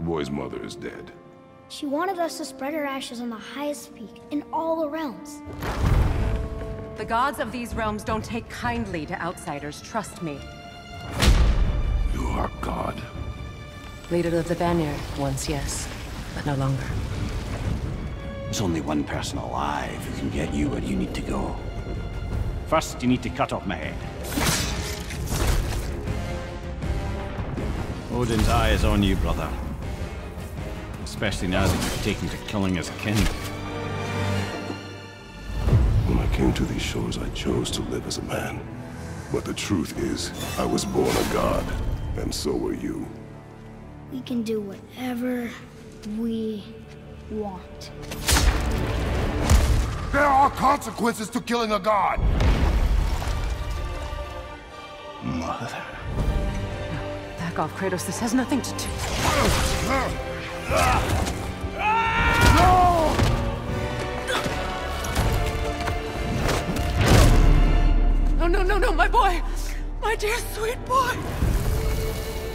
The boy's mother is dead. She wanted us to spread her ashes on the highest peak in all the realms. The gods of these realms don't take kindly to outsiders, trust me. You are God. Leader of the Vanir, once yes, but no longer. There's only one person alive who can get you where you need to go. First, you need to cut off my head. Odin's eye is on you, brother. Especially now that you've taken to killing his kin. When I came to these shores, I chose to live as a man. But the truth is, I was born a god, and so were you. We can do whatever we want. There are consequences to killing a god! Mother. Back off, Kratos. This has nothing to do... No, my boy! My dear, sweet boy!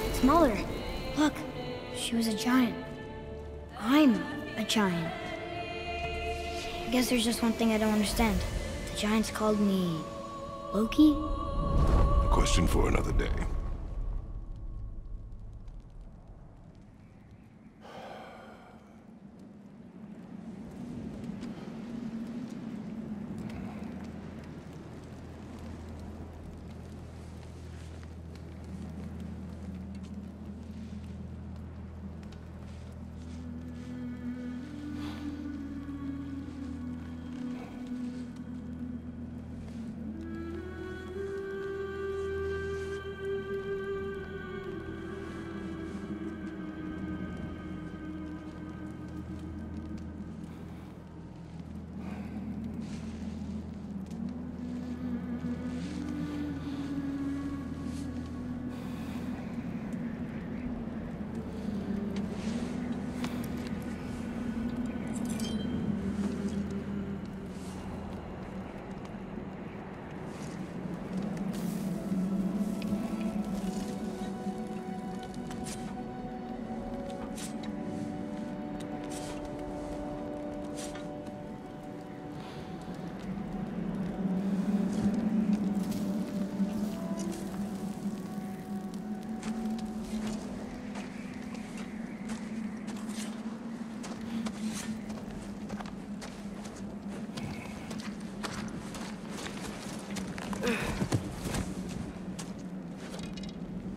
It's Mother. Look, she was a giant. I'm a giant. I guess there's just one thing I don't understand. The giants called me... Loki? A question for another day.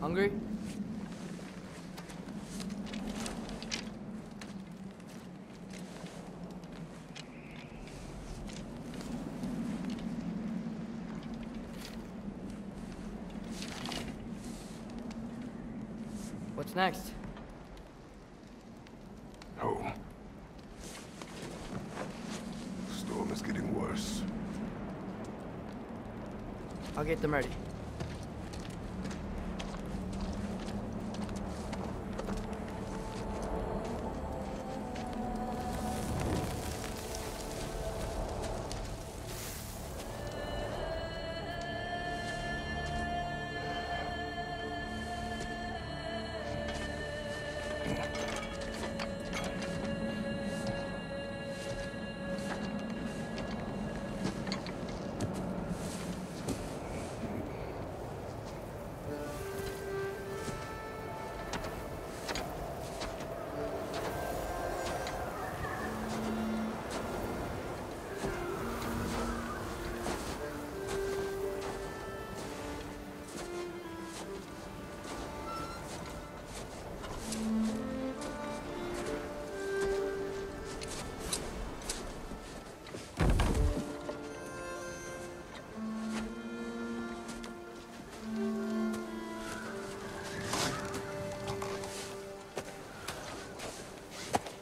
Hungry? What's next? Home. Storm is getting worse. I'll get them ready.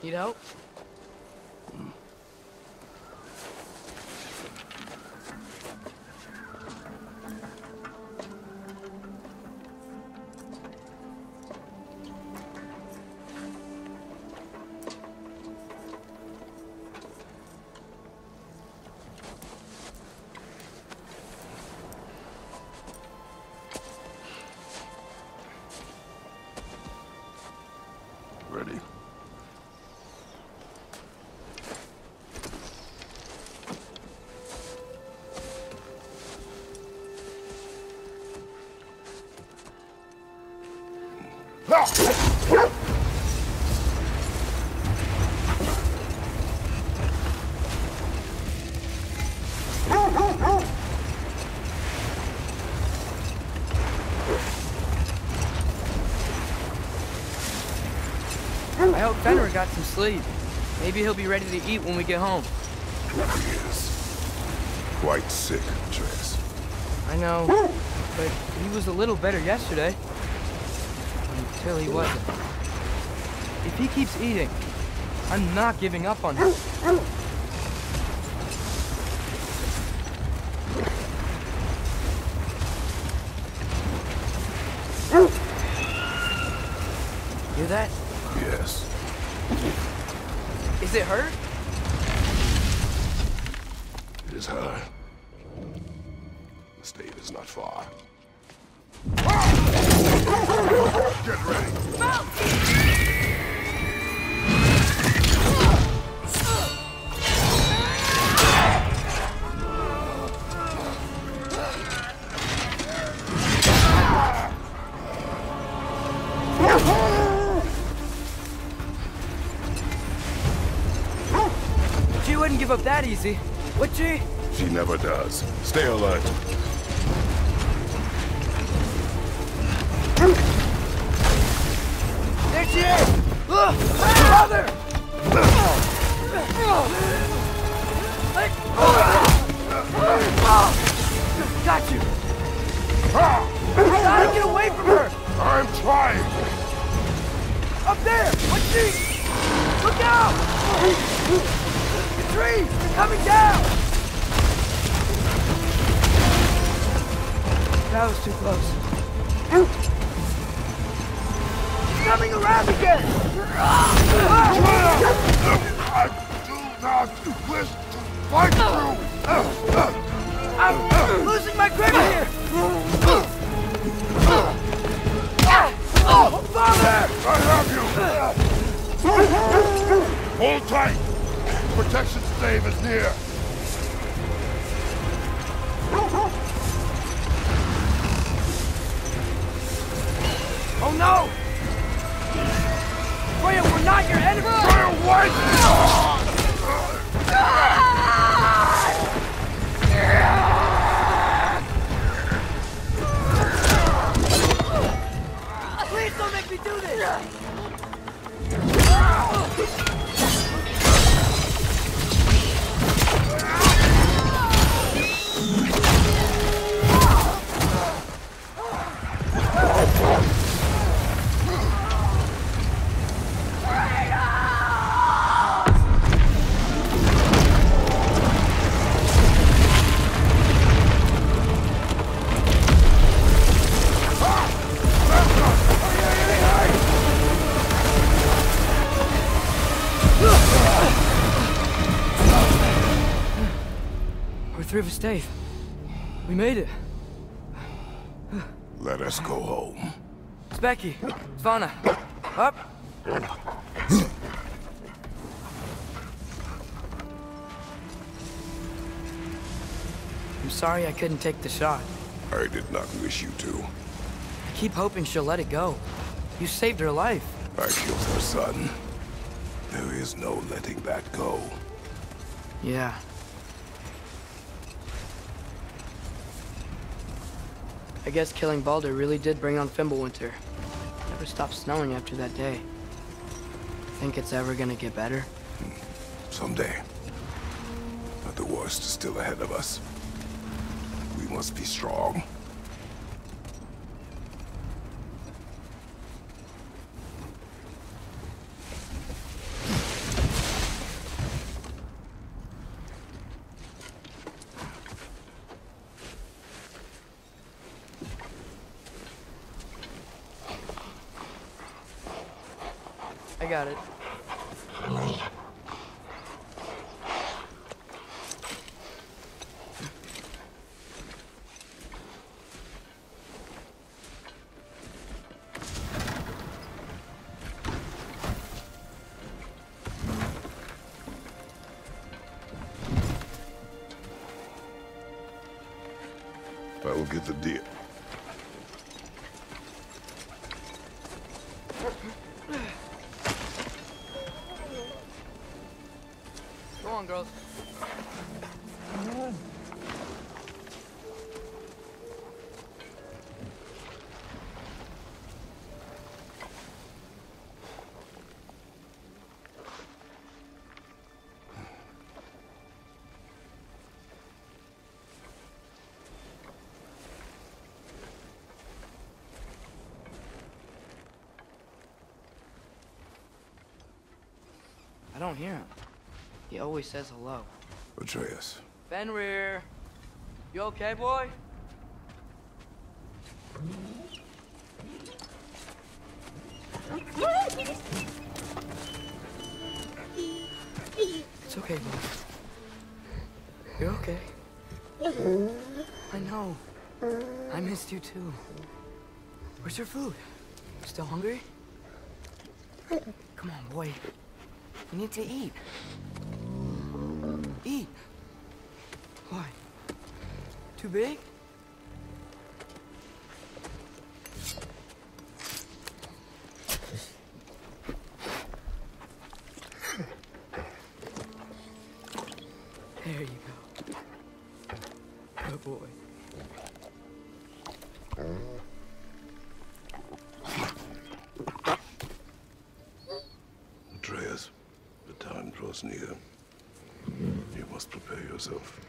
Need help? Ready? I hope Fenrir got some sleep. Maybe he'll be ready to eat when we get home. He is quite sick, Atreus. I know, but he was a little better yesterday. Until he wasn't. If he keeps eating, I'm not giving up on him. Hear that? Yes. Is it her? It is her. The stave is not far. Get ready. She wouldn't give up that easy, would she? She never does. Stay alert. There she is! Brother! Got you! Gotta get away from her! I'm trying! Up there! What's she? Look out! The trees! They're coming down! That was too close. Coming around again! I do not wish to fight you! I'm losing my grip here! Father! I have you! Hold tight! Protection stave is near! Oh no! Freya, we're not your enemy! Freya, wait! Please don't make me do this! We're through the stave. We made it. Let us go home. It's Becky. Svana. Up. I'm sorry I couldn't take the shot. I did not wish you to. I keep hoping she'll let it go. You saved her life. I killed her son. There is no letting that go. Yeah. I guess killing Baldur really did bring on Fimbulwinter. Never stopped snowing after that day. Think it's ever gonna get better? Someday. But the worst is still ahead of us. We must be strong. I got it. I will get the deer. Go on, girls. I don't hear him. He always says hello. Atreus. Fenrir! You okay, boy? It's okay, boy. You're okay. I know. I missed you too. Where's your food? Still hungry? Come on, boy. You need to eat. Eat. Why? Too big? There you go. Good boy. Atreus, the time draws near. You must prepare yourself.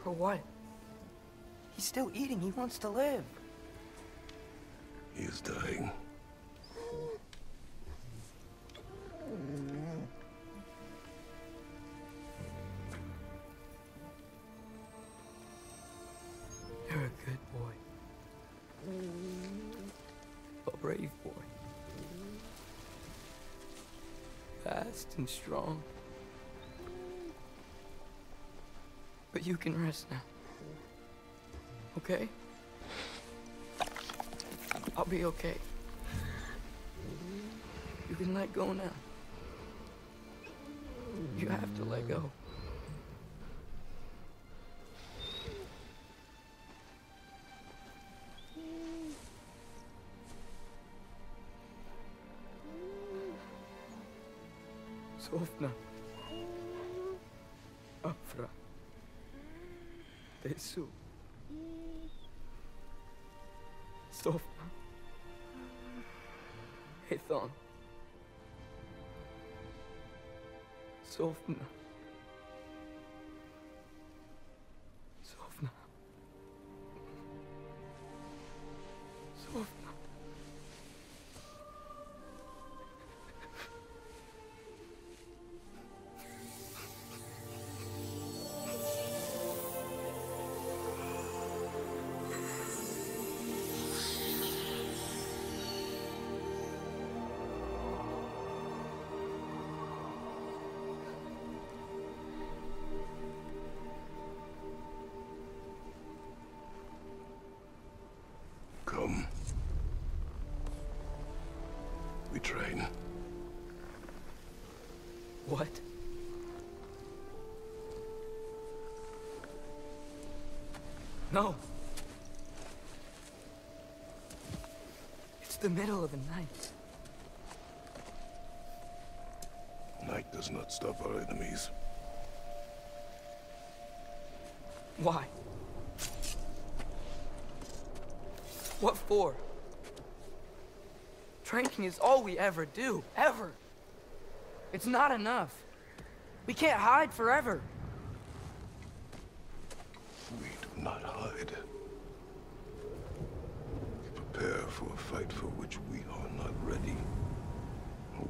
For what? He's still eating. He wants to live. He is dying. You're a good boy. A brave boy. Fast and strong. But you can rest now. Okay? I'll be okay. You can let go now. You have to let go. Sofna. Afra. Tesu. Sofna. Ethon. Sofna. Sofna. Sofna. Come. We train. What? No. It's the middle of the night. Night does not stop our enemies. Why? What for? Training is all we ever do, ever. It's not enough. We can't hide forever. We do not hide. We prepare for a fight for which we are not ready.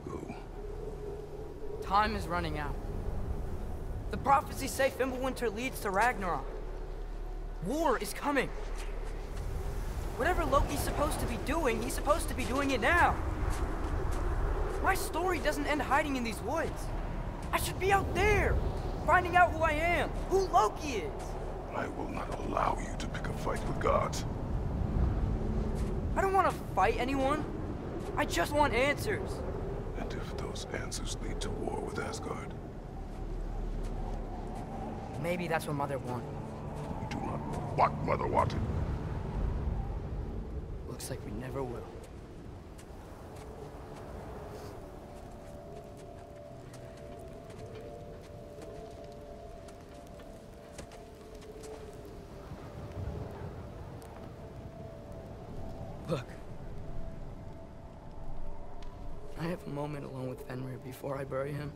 Go. Time is running out. The prophecies say Fimbulwinter leads to Ragnarok. War is coming. Whatever Loki's supposed to be doing, he's supposed to be doing it now. My story doesn't end hiding in these woods. I should be out there, finding out who I am, who Loki is. I will not allow you to pick a fight with gods. I don't want to fight anyone. I just want answers. And if those answers lead to war with Asgard? Maybe that's what Mother wanted. You do not know what Mother wanted. Looks like we never will. Look. Can I have a moment alone with Fenrir before I bury him?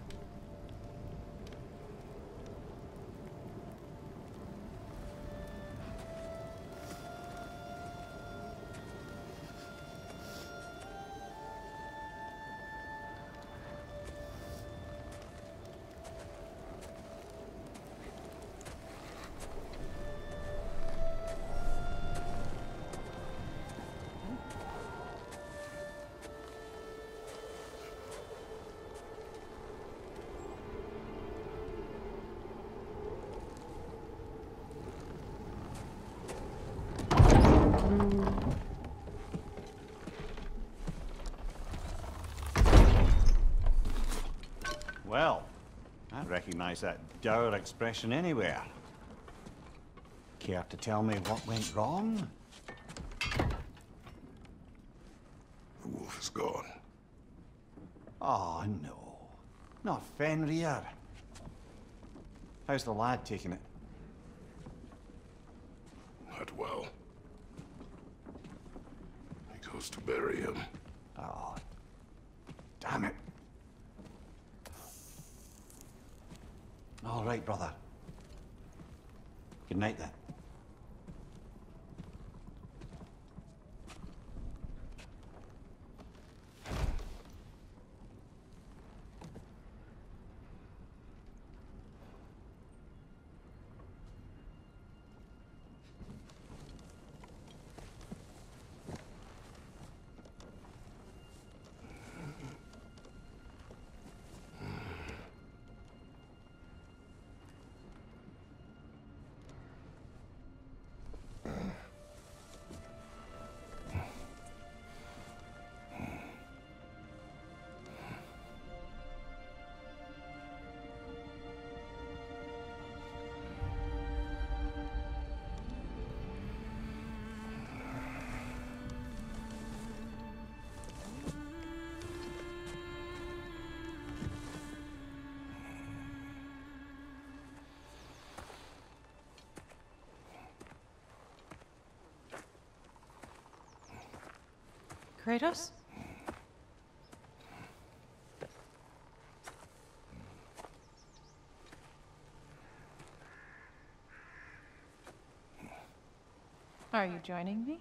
Well, I recognize that dour expression anywhere. Care to tell me what went wrong? The wolf is gone. Oh, no. Not Fenrir. How's the lad taking it? Not well. He goes to bury him. Oh, damn it. All right, brother. Good night, then. Kratos? Are you joining me?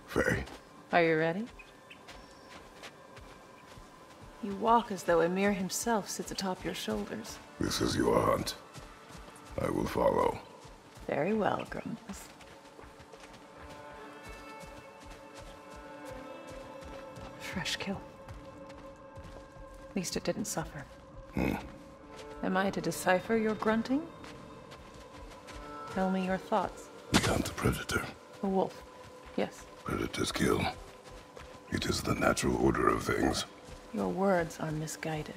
Faye. Are you ready? You walk as though Ymir himself sits atop your shoulders. This is your hunt. I will follow. Very well, Grumpus. Fresh kill. At least it didn't suffer. Am I to decipher your grunting? Tell me your thoughts. We hunt a predator. A wolf. Yes. Predators kill. It is the natural order of things. Your words are misguided.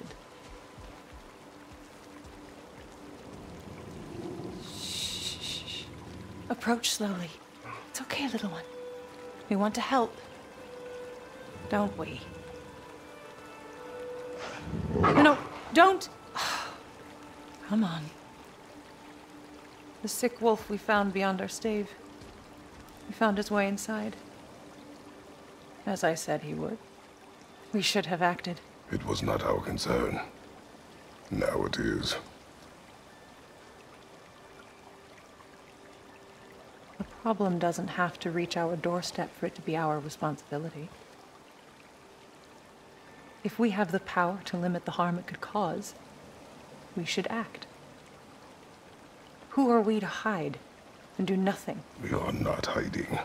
Shh. Approach slowly. It's okay, little one. We want to help. Don't we? No, don't! Come on. The sick wolf we found beyond our stave. He found his way inside. As I said he would. We should have acted. It was not our concern. Now it is. The problem doesn't have to reach our doorstep for it to be our responsibility. If we have the power to limit the harm it could cause, we should act. Who are we to hide and do nothing? We are not hiding.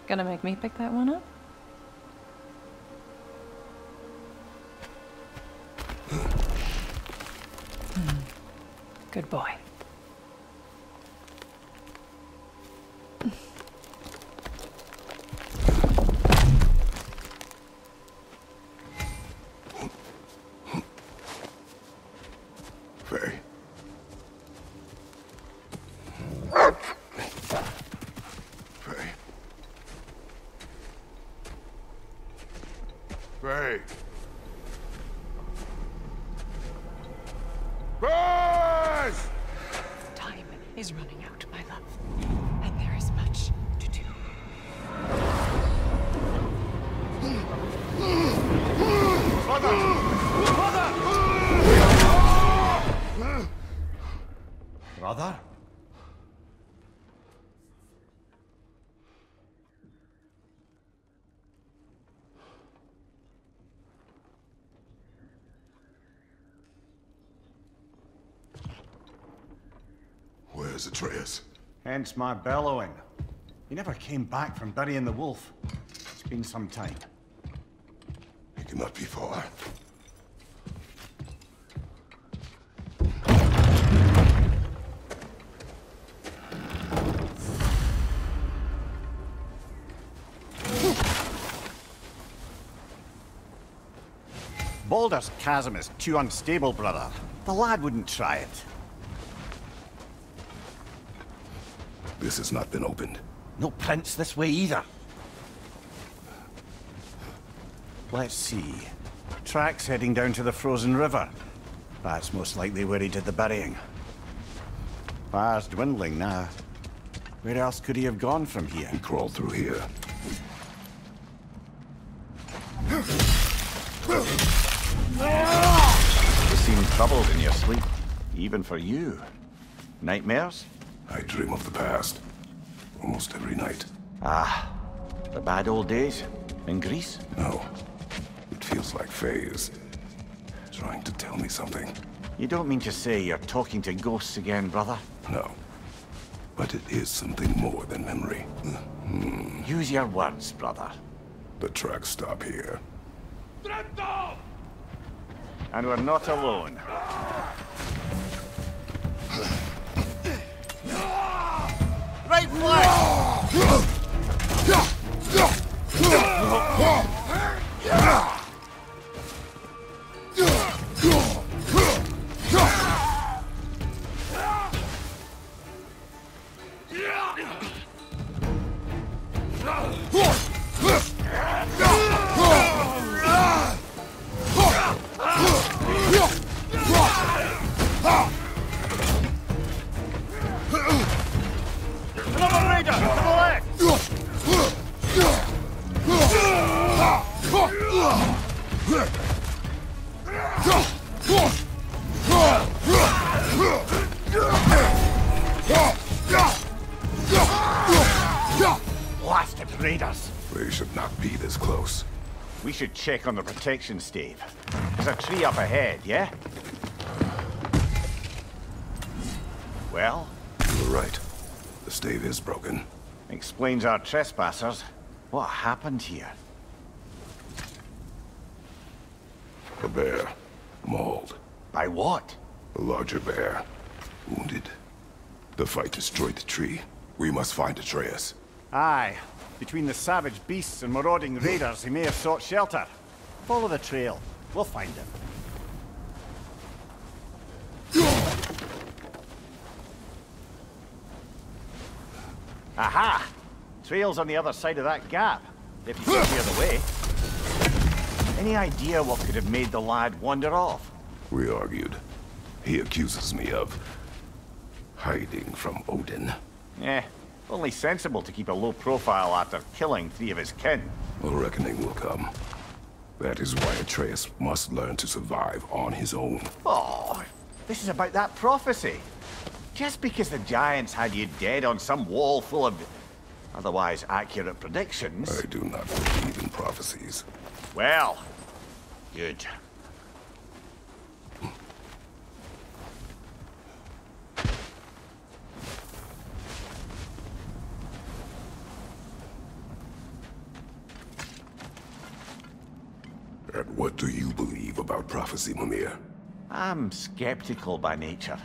Gonna make me pick that one up? Good boy. Faye. Faye. Faye. Faye! Time is running out, my love. And there is much to do. Brother? Where's Atreus? Hence my bellowing. He never came back from burying the wolf. It's been some time. He cannot be far. Baldur's Chasm is too unstable, brother. The lad wouldn't try it. This has not been opened. No prints this way either. Let's see. Tracks heading down to the frozen river. That's most likely where he did the burying. Fire's dwindling now. Where else could he have gone from here? He crawled through here. You seem troubled in your sleep. Even for you. Nightmares? I dream of the past. Almost every night. Ah, the bad old days? In Greece? No. It feels like Faye is trying to tell me something. You don't mean to say you're talking to ghosts again, brother? No. But it is something more than memory. Use your words, brother. The tracks stop here. And we're not alone. Right flank! Another raider! To the left! Blasted raiders! They should not be this close. We should check on the protection stave. There's a tree up ahead, yeah? Well? You're right. The stave is broken. Explains our trespassers. What happened here? A bear. Mauled. By what? A larger bear. Wounded. The fight destroyed the tree. We must find Atreus. Aye. Between the savage beasts and marauding raiders, he may have sought shelter. Follow the trail. We'll find him. Aha! Trail's on the other side of that gap, if you can clear the way. Any idea what could have made the lad wander off? We argued. He accuses me of hiding from Odin. Only sensible to keep a low profile after killing 3 of his kin. A reckoning will come. That is why Atreus must learn to survive on his own. Oh, this is about that prophecy. Just because the Giants had you dead on some wall full of otherwise accurate predictions... I do not believe in prophecies. Well, good. And what do you believe about prophecy, Mimir? I'm skeptical by nature,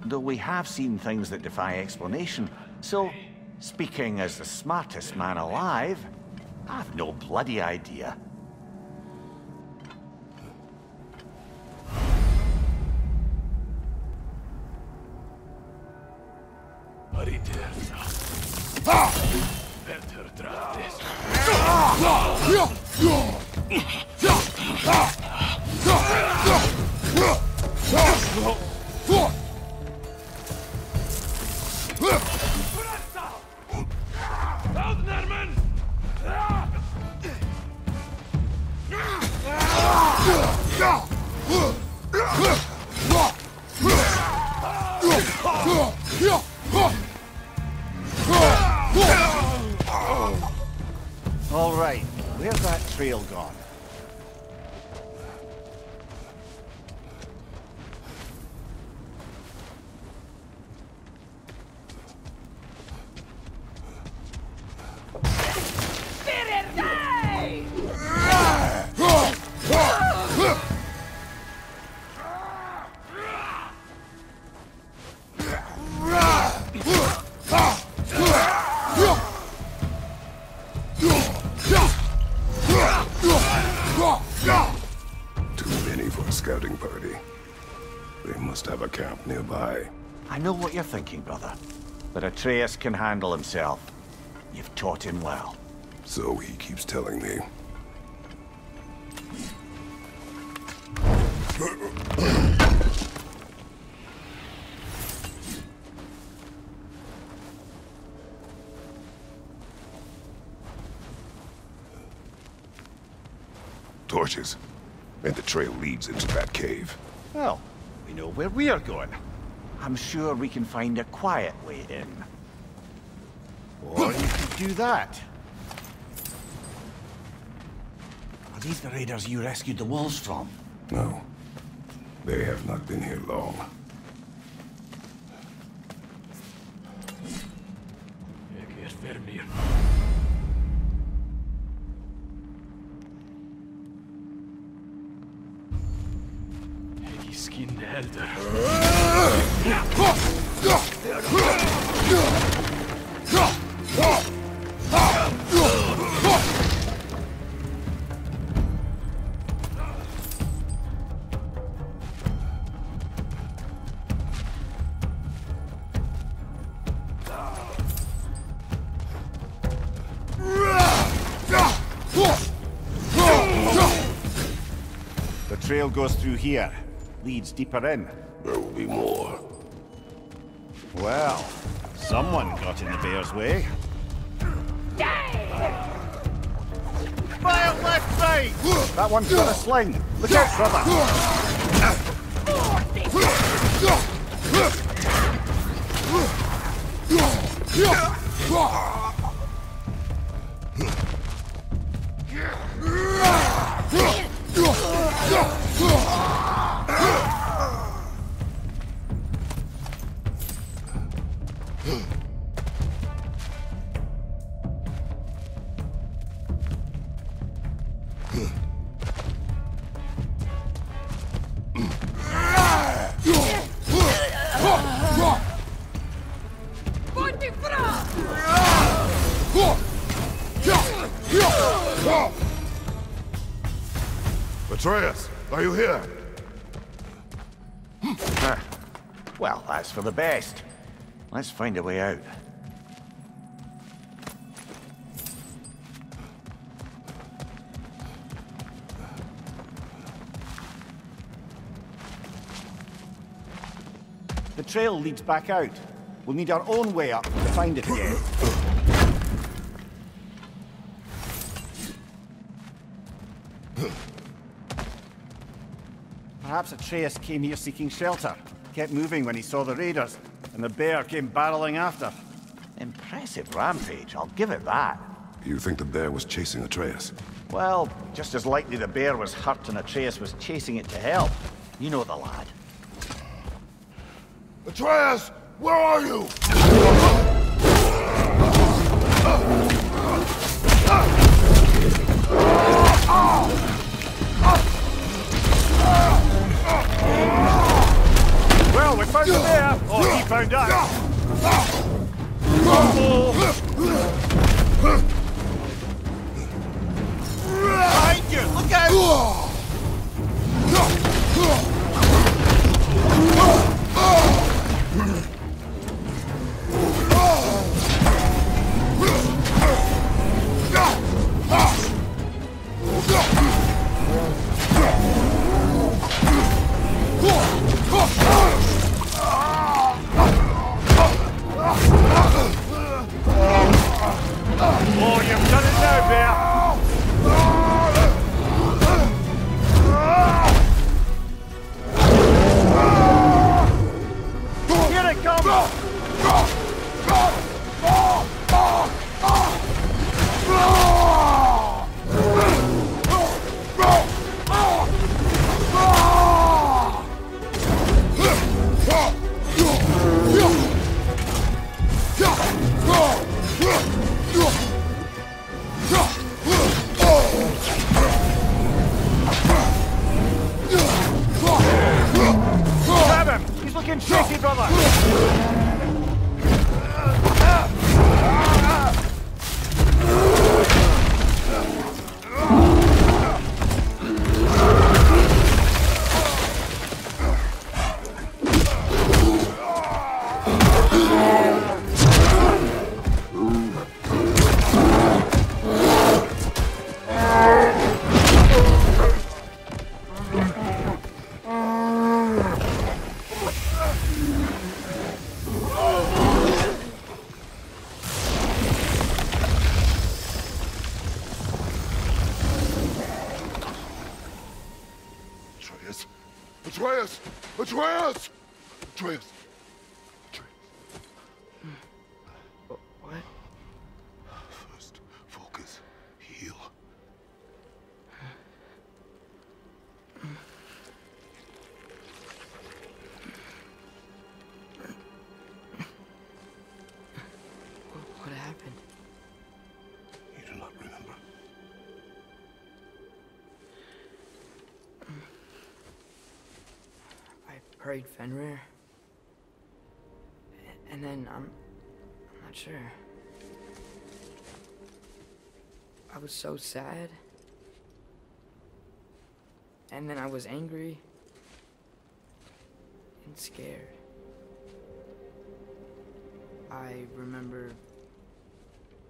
though we have seen things that defy explanation. So, speaking as the smartest man alive, I've no bloody idea. All right, where's that trail gone? Too many for a scouting party. They must have a camp nearby. I know what you're thinking, brother. But Atreus can handle himself. You've taught him well. So he keeps telling me. Torches. And the trail leads into that cave. Well, we know where we are going. I'm sure we can find a quiet way in. Or you could do that. Are these the raiders you rescued the wolves from? No. They have not been here long. The trail goes through here. Leads deeper in. There will be more. Well, someone got in the bear's way. Fire left, right! That one's got a sling. Look out, Atreus, are you here? Well, that's for the best. Let's find a way out. The trail leads back out. We'll need our own way up to find it again. Perhaps Atreus came here seeking shelter. Kept moving when he saw the raiders, and the bear came barreling after. Impressive rampage, I'll give it that. You think the bear was chasing Atreus? Well, just as likely the bear was hurt and Atreus was chasing it to help. You know the lad. Atreus, where are you? and shaky, brother! Atreus! Atreus! Atreus! Atreus! What? First, focus. Heal. What happened? You do not remember. I prayed Fenrir. And then I'm not sure. I was so sad. And then I was angry and scared. I remember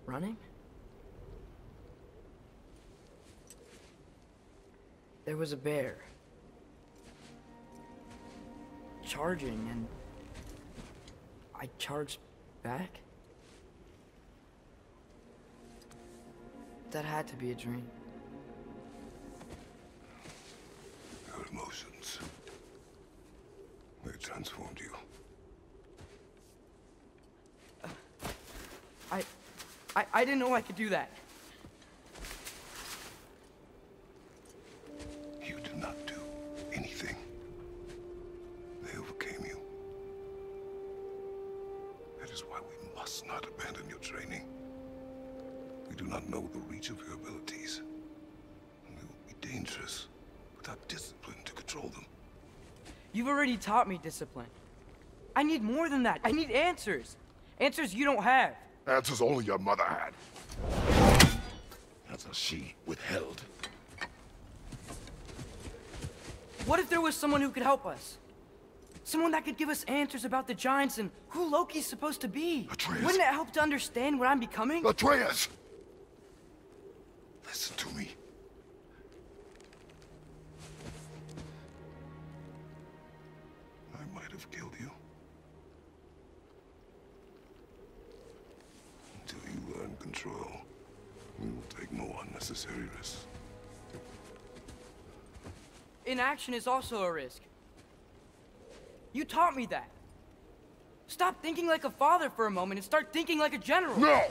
running. There was a bear charging, and I charged back. That had to be a dream. Your emotions. They transformed you. I didn't know I could do that. You did not do anything. They overcame you. That is why we must not abandon your training. We do not know the reach of your abilities. And they will be dangerous without discipline to control them. You've already taught me discipline. I need more than that. I need answers. Answers you don't have. Answers only your mother had. Answers she withheld. What if there was someone who could help us? Someone that could give us answers about the giants and who Loki's supposed to be. Atreus. Wouldn't it help to understand what I'm becoming? Atreus! Listen to me. I might have killed you. Until you learn control, we will take no unnecessary risks. Inaction is also a risk. You taught me that. Stop thinking like a father for a moment and start thinking like a general. No!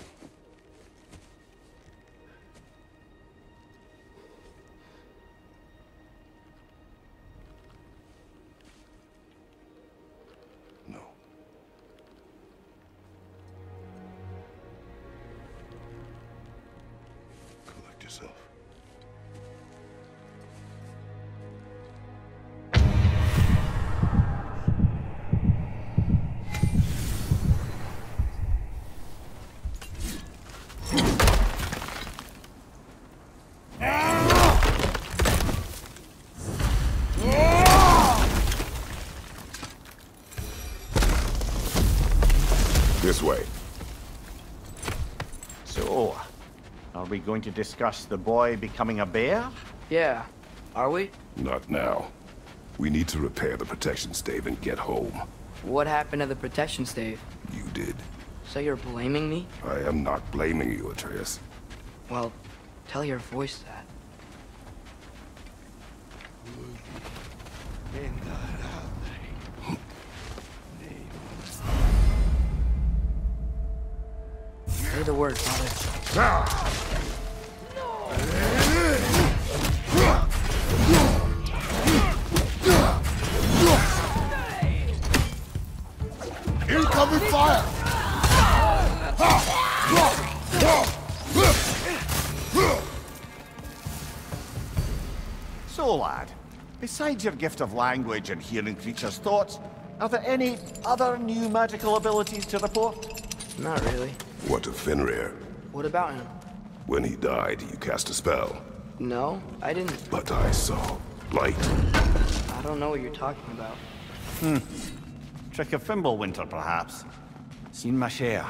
No. Collect yourself. This way. So, are we going to discuss the boy becoming a bear? Yeah. Are we? Not now. We need to repair the protection stave and get home. What happened to the protection stave? You did. So you're blaming me? I am not blaming you, Atreus. Well, tell your voice that. Say the word, Father. Incoming fire! So, lad, besides your gift of language and hearing creatures' thoughts, Are there any other new magical abilities to report? Not really. What of Fenrir? What about him? When he died, you cast a spell. No, I didn't. But I saw light. I don't know what you're talking about. Trick of Fimbulwinter, perhaps. Seen my share.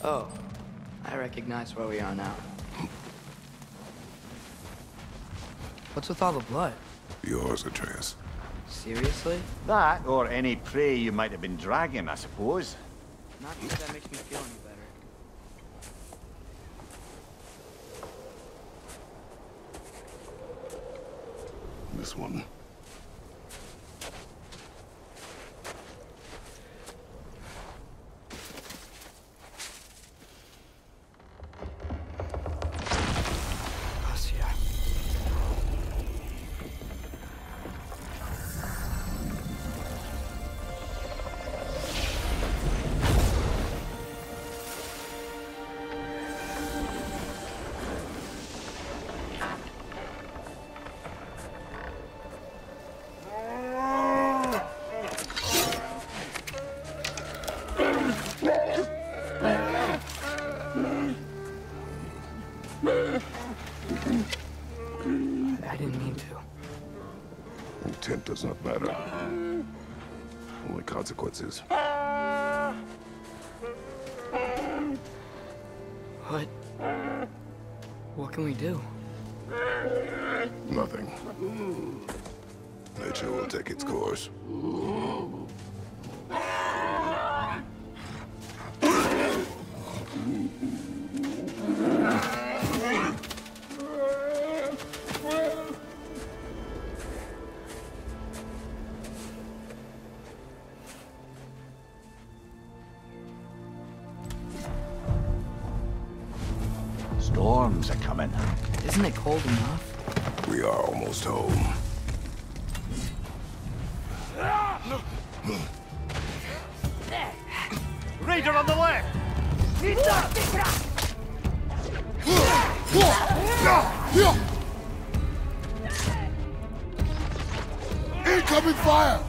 Oh, I recognize where we are now. What's with all the blood? Yours, Atreus. Seriously? That, or any prey you might have been dragging, I suppose. Not sure that makes me feel any better. This one. Gracia. I didn't mean to. Intent does not matter. Only consequences. What? What can we do? Nothing. Nature will take its course. Storms are coming. Isn't it cold enough? We are almost home. Raider on the left! Incoming fire!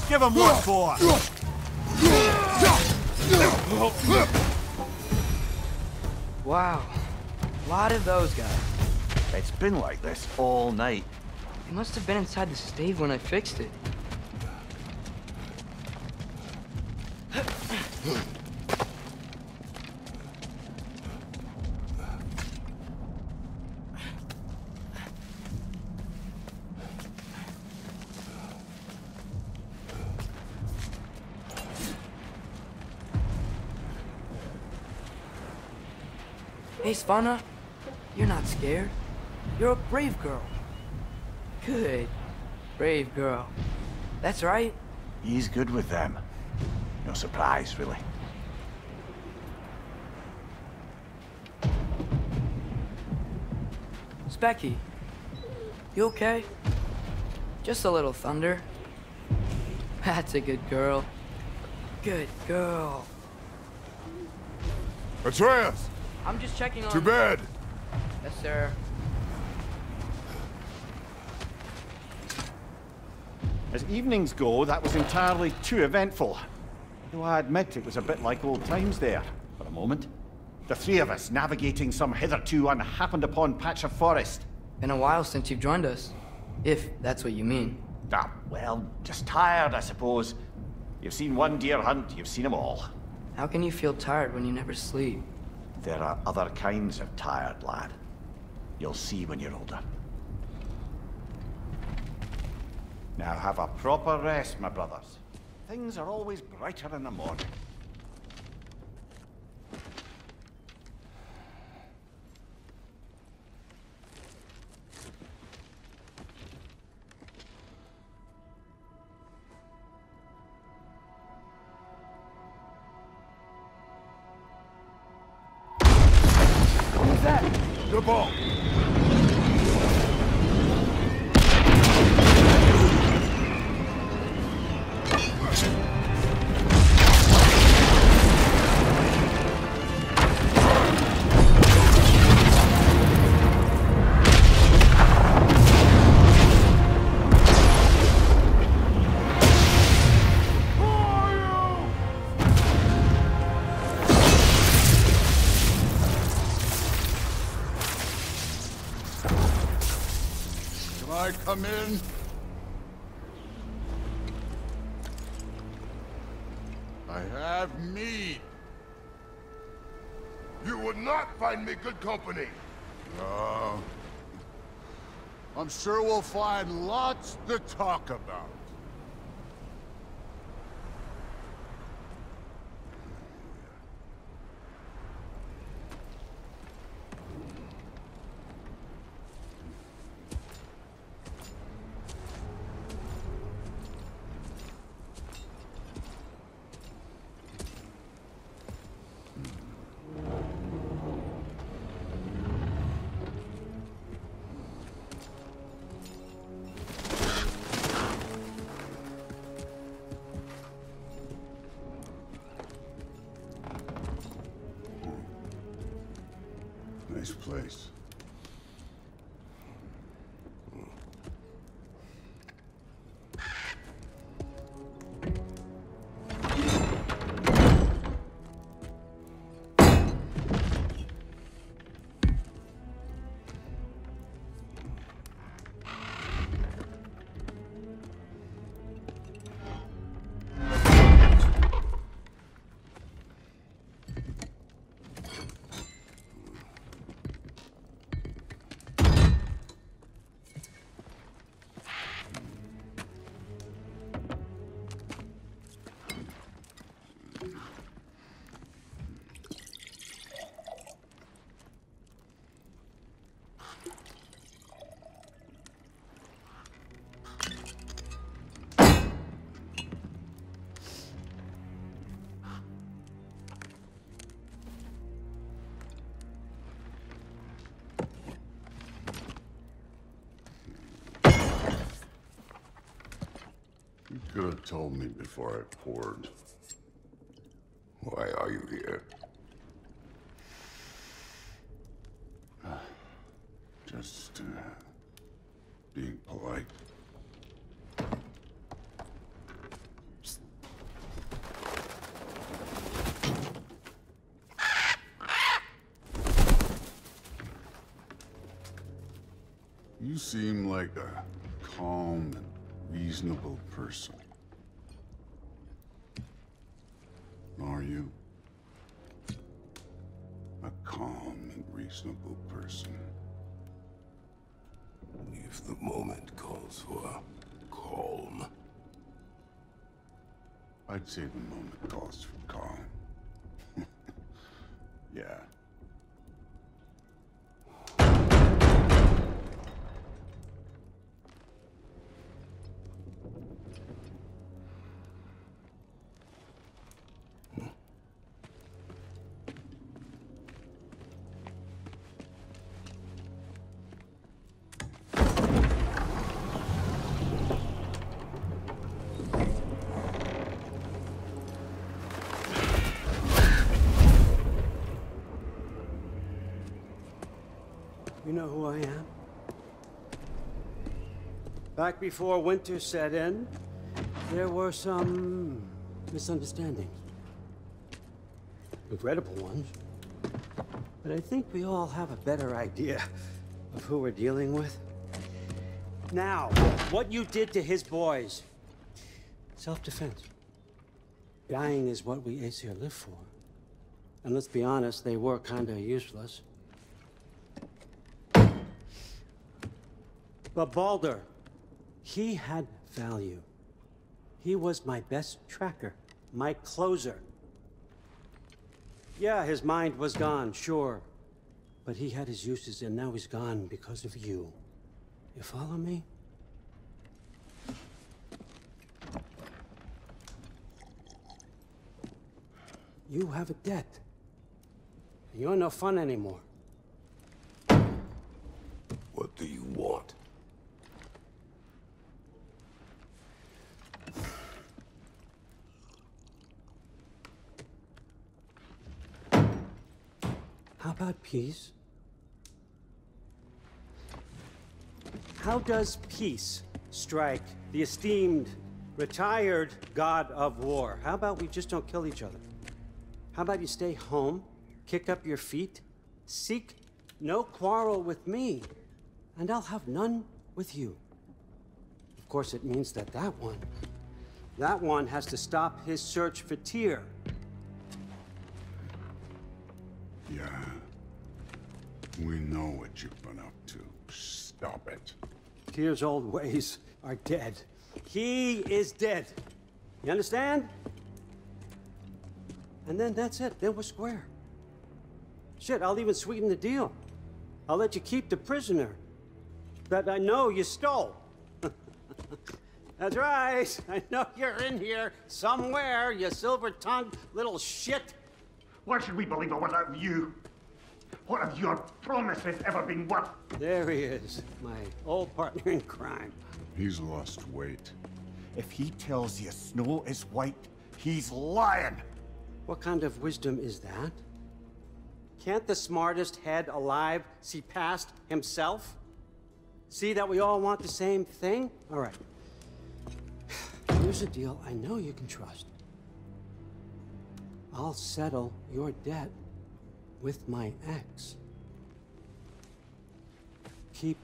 Give him what for! Wow. A lot of those guys. It's been like this all night. They must have been inside the stave when I fixed it. Hey, Svanna, you're not scared. You're a brave girl. Good. Brave girl. That's right. He's good with them. No surprise, really. Specky, you okay? Just a little thunder. That's a good girl. Good girl. Atreus! I'm just checking on... To bed! Yes, sir. As evenings go, that was entirely too eventful. Though I admit it was a bit like old times there, for a moment. The three of us navigating some hitherto unhappened upon patch of forest. Been a while since you've joined us. If that's what you mean. Ah, well, just tired, I suppose. You've seen one deer hunt, you've seen them all. How can you feel tired when you never sleep? There are other kinds of tired, lad. You'll see when you're older. Now have a proper rest, my brothers. Things are always brighter in the morning. ball! I come in? I have meat. You would not find me good company! I'm sure we'll find lots to talk about. Nice place. You could have told me before I poured. Why are you here? Just, being polite. You seem like a calm and reasonable person. Are you? A calm and reasonable person. If the moment calls for calm. I'd say the moment calls for calm. Yeah. You know who I am? Back before winter set in, there were some misunderstandings. Regrettable ones. But I think we all have a better idea of who we're dealing with. Now, what you did to his boys. Self-defense. Dying is what we Aesir live for. And let's be honest, they were kinda useless. But Baldur, he had value. He was my best tracker, my closer. Yeah, his mind was gone, sure. But he had his uses, and now he's gone because of you. You follow me? You have a debt. You're no fun anymore. about peace? How does peace strike the esteemed, retired god of war? How about we just don't kill each other? How about you stay home, kick up your feet, seek no quarrel with me, and I'll have none with you. Of course, it means that that one has to stop his search for Tyr. Yeah. We know what you've been up to. Stop it. Tyr's old ways are dead. He is dead. You understand? And then that's it. Then we're square. Shit, I'll even sweeten the deal. I'll let you keep the prisoner that I know you stole. That's right. I know you're in here somewhere, you silver-tongued little shit. Why should we believe a word out of you? What have your promises ever been worth? There he is, my old partner in crime. He's lost weight. If he tells you snow is white, he's lying. What kind of wisdom is that? Can't the smartest head alive see past himself? See that we all want the same thing? All right. Here's a deal I know you can trust. I'll settle your debt with my ex. Keep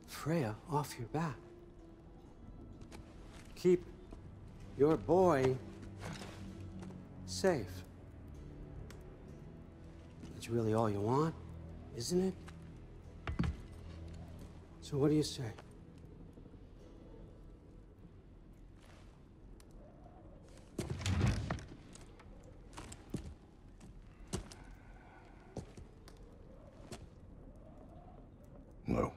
Freya off your back. Keep your boy safe. That's really all you want, isn't it? So what do you say? No.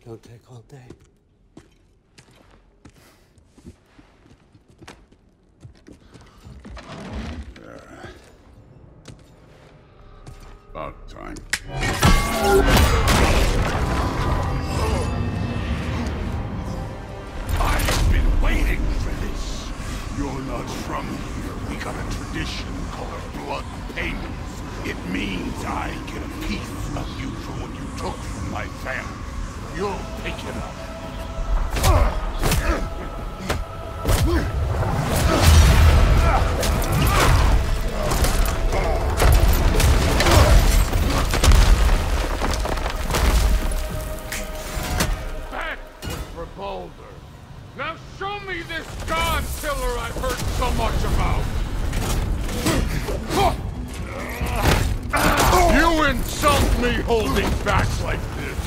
Don't take all day. About time. I've been waiting for this. You're not from here. We got a tradition called blood payments. It means I get a piece of you for what you took from my family. You'll pick it up. That was for Baldur. Now show me this god killer I've heard so much about. You insult me holding back like this.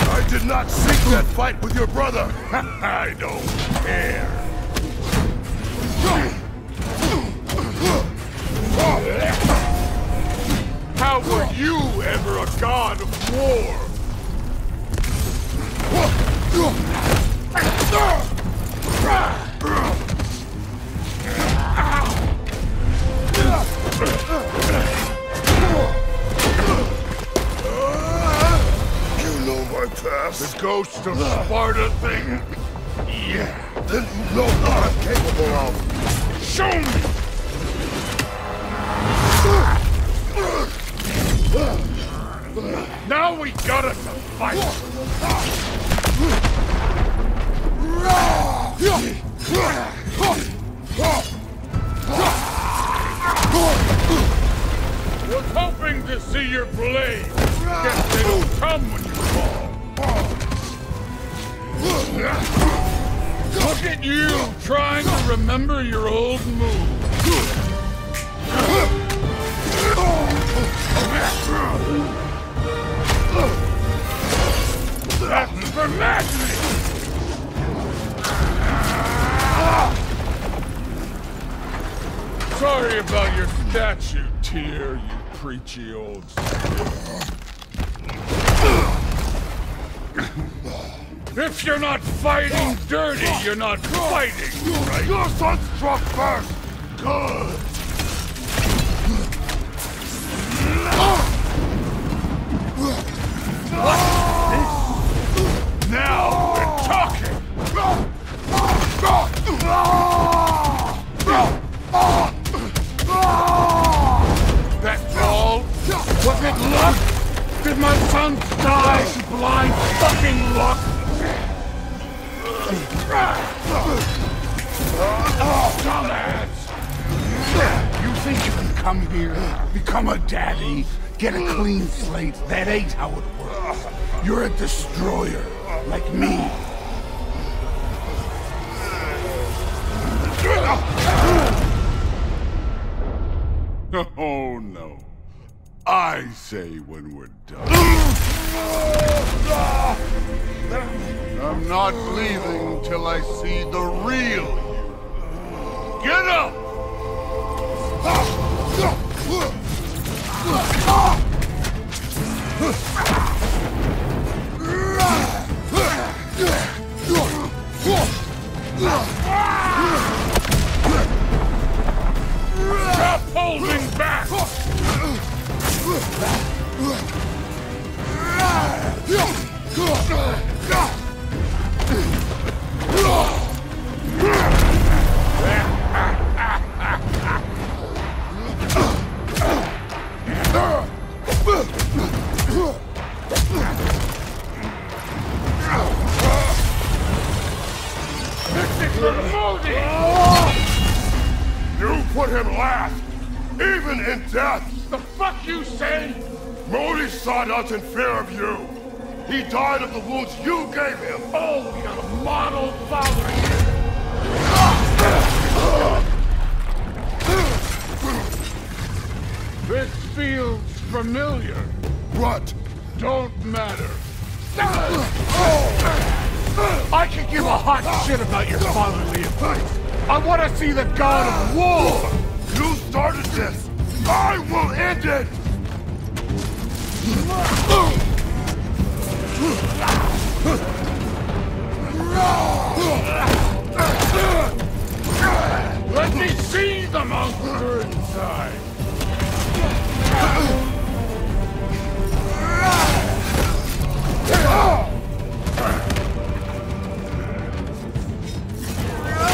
I did not seek that fight with your brother. I don't care. How were you ever a god of war? You know my past. The ghost of Sparta thing? Yeah. Then you know what I'm capable of. Show me! Now we got us a fight! Was hoping to see your blade. Guess they don't come when you fall. Look at you, trying to remember your old move. That's for magic! Sorry about your statue, Tyr, you preachy old If you're not fighting dirty, you're not fighting, right? Your son struck first. Good. Now we're talking! that luck? Did my sons die to blind fucking luck? Dumbass! You think you can come here, become a daddy, get a clean slate? That ain't how it works. You're a destroyer, like me. Oh no. I say when we're done. I'm not leaving till I see the real you. Get up! Stop holding back! You put him last, even in death. The fuck you say? Modi sought us in fear of you. He died of the wounds you gave him. Oh, you're a model father. This feels familiar. What? Don't matter. I can give a hot shit about your fatherly advice. I want to see the god of war! You started this! I will end it! Let me see the monster inside!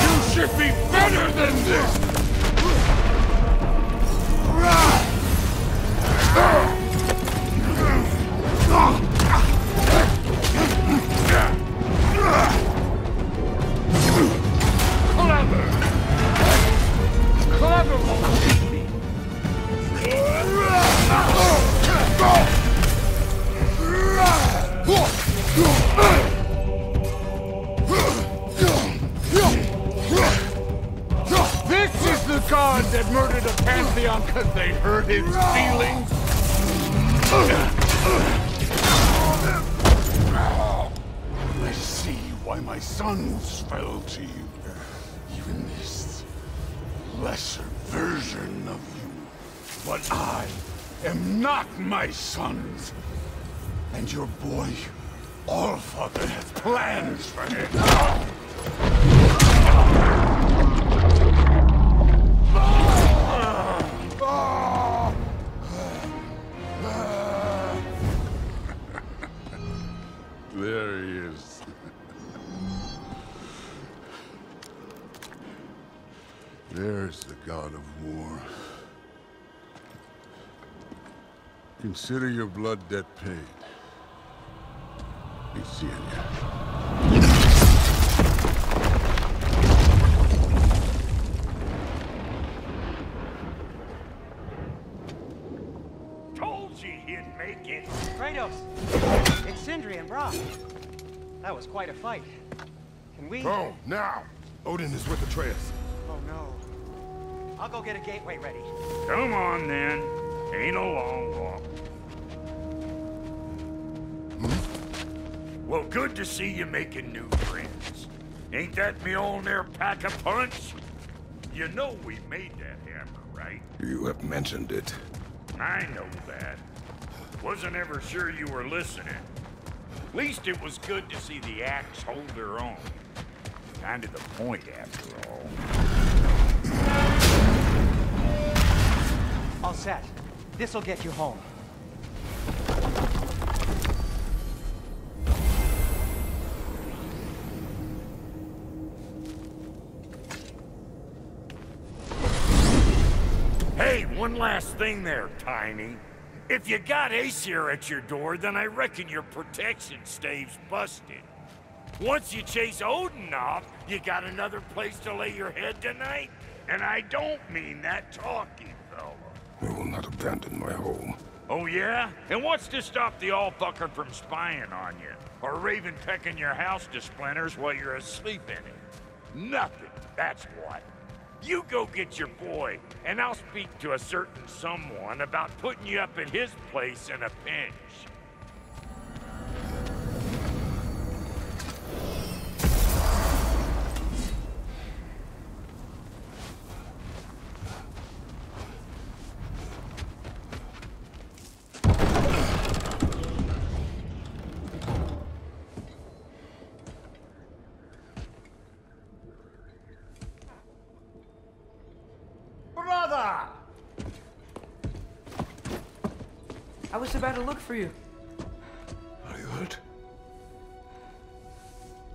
You should be better than this! Clever won't beat me! This is the god that murdered a pantheon because they hurt his feelings? I see why my sons fell to you. Even this lesser version of you. But I am not my sons. And your boy, Allfather, has plans for him. There he is. There's the god of war. Consider your blood debt paid. Be seeing ya. Told you he'd make it. Kratos, it's Sindri and Brok. That was quite a fight. Can we? Go, now! Odin is with Atreus. Oh no. I'll go get a gateway ready. Come on then. Ain't a long walk. Well, good to see you making new friends. Ain't that Mjolnir pack a punch? You know we made that hammer, right? You have mentioned it. I know that. Wasn't ever sure you were listening. At least it was good to see the axe hold their own. Kind of the point, after all. All set. This'll get you home. Hey, one last thing there, Tiny. If you got Aesir at your door, then I reckon your protection stave's busted. Once you chase Odin off, you got another place to lay your head tonight? And I don't mean that talking, fella. I will not abandon my home. Oh yeah? And what's to stop the all-fucker from spying on you? Or Raven pecking your house to splinters while you're asleep in it? Nothing, that's what. You go get your boy, and I'll speak to a certain someone about putting you up at his place in a pinch. Brother! I was about to look for you. Are you hurt?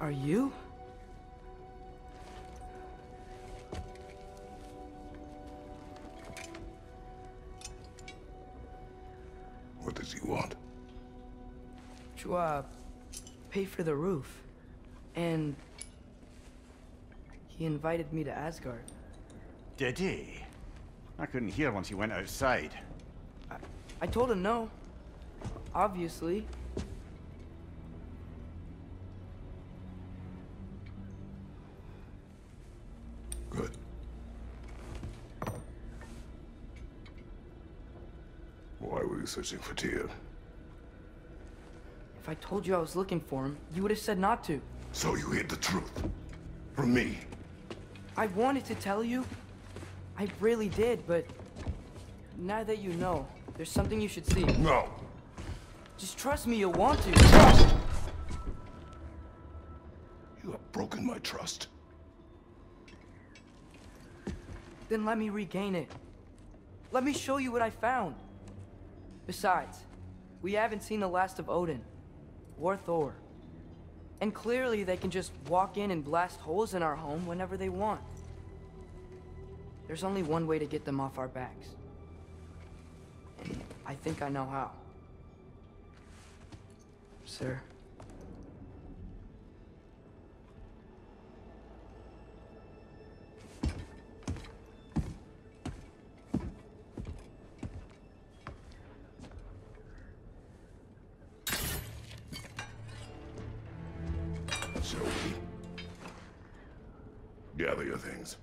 Are you? What does he want? To, pay for the roof. And he invited me to Asgard. Did he? I couldn't hear once he went outside. I told him no. Obviously. Good. Why were you searching for Tyr? If I told you I was looking for him, you would have said not to. So you hid the truth. From me. I wanted to tell you. I really did, but now that you know, there's something you should see. No. Just trust me, you'll want to. You have broken my trust. Then let me regain it. Let me show you what I found. Besides, we haven't seen the last of Odin. Or Thor. And clearly they can just walk in and blast holes in our home whenever they want. There's only one way to get them off our backs. And I think I know how. Sir. Shall we? Gather your things.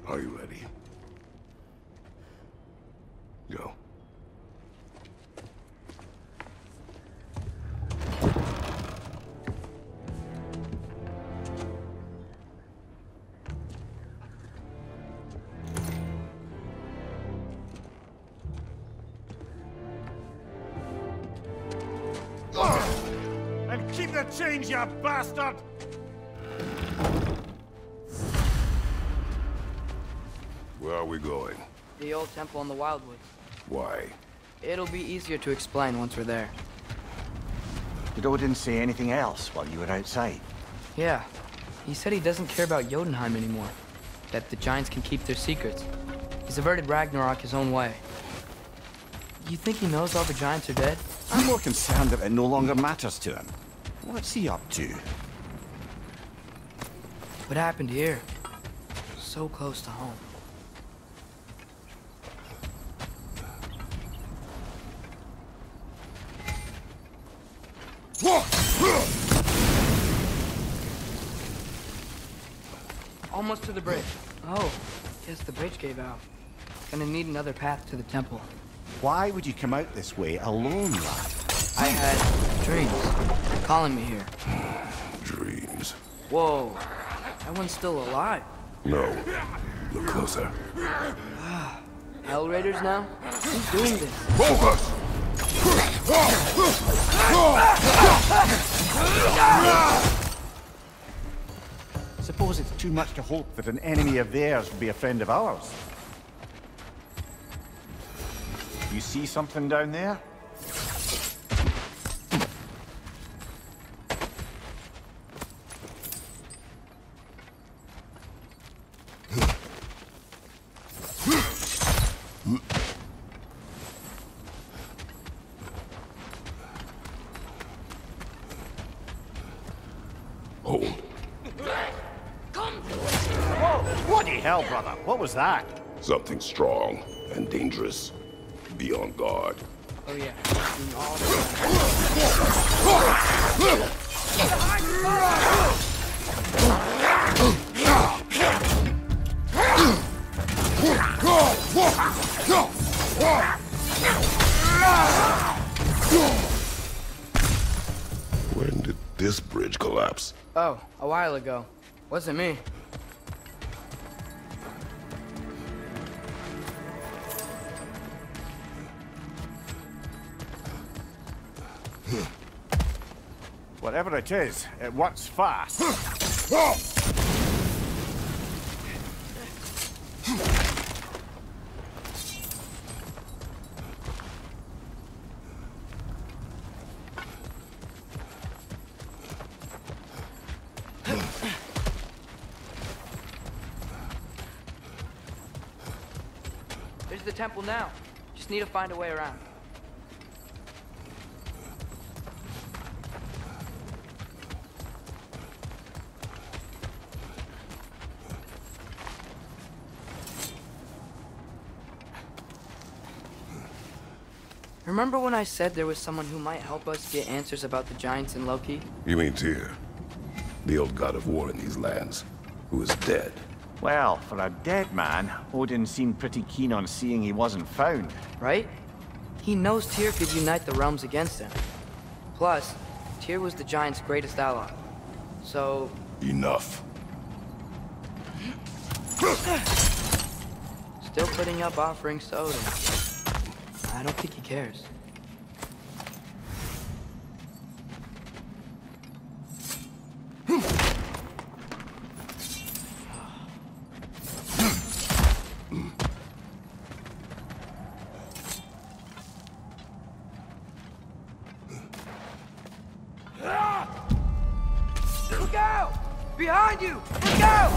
Are you ready? Go. the change, you bastard! Where are we going? The old temple in the Wildwoods. Why? It'll be easier to explain once we're there. Did Odin say anything else while you were outside? Yeah. He said he doesn't care about Jotunheim anymore. That the Giants can keep their secrets. He's averted Ragnarok his own way. You think he knows all the Giants are dead? I'm more concerned that it no longer matters to him. What's he up to? What happened here? So close to home. Almost to the bridge. Oh, guess the bridge gave out. Gonna need another path to the temple. Why would you come out this way alone, lad? I had dreams calling me here. Dreams. Whoa, that one's still alive. No. Look closer. Hell Raiders now? Who's doing this? Focus! Suppose it's too much to hope that an enemy of theirs would be a friend of ours. You see something down there? Hold. Whoa! Bloody hell, brother! What was that? Something strong and dangerous. Be on guard. Oh yeah. When did this bridge collapse? Oh, a while ago. Wasn't me. Whatever it is, it works fast. There's the temple now. Just need to find a way around. Remember when I said there was someone who might help us get answers about the Giants and Loki? You mean Tyr? The old god of war in these lands, who is dead. Well, for a dead man, Odin seemed pretty keen on seeing he wasn't found. Right? He knows Tyr could unite the realms against him. Plus, Tyr was the Giants' greatest ally. So... Enough. Still putting up offerings to Odin. I don't think he cares. Look out! Behind you! Look out!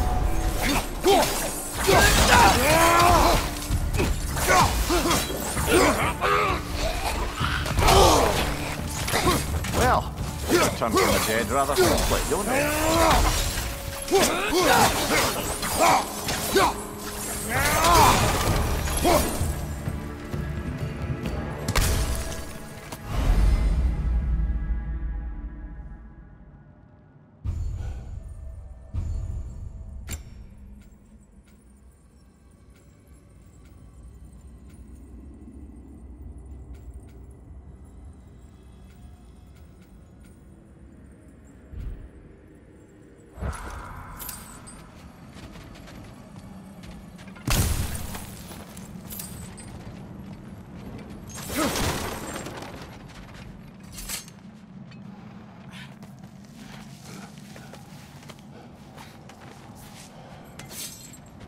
Well, you return from the dead rather quickly, don't you?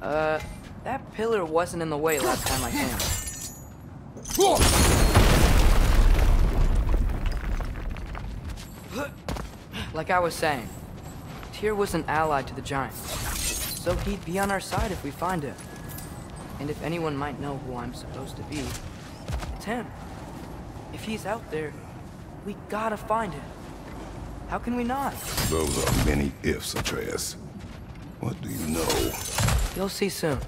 That pillar wasn't in the way last time I came. Like I was saying, Tyr was an ally to the Giants, so he'd be on our side if we find him. And if anyone might know who I'm supposed to be, it's him. If he's out there, we gotta find him. How can we not? Those are many ifs, Atreus. What do you know? You'll see soon.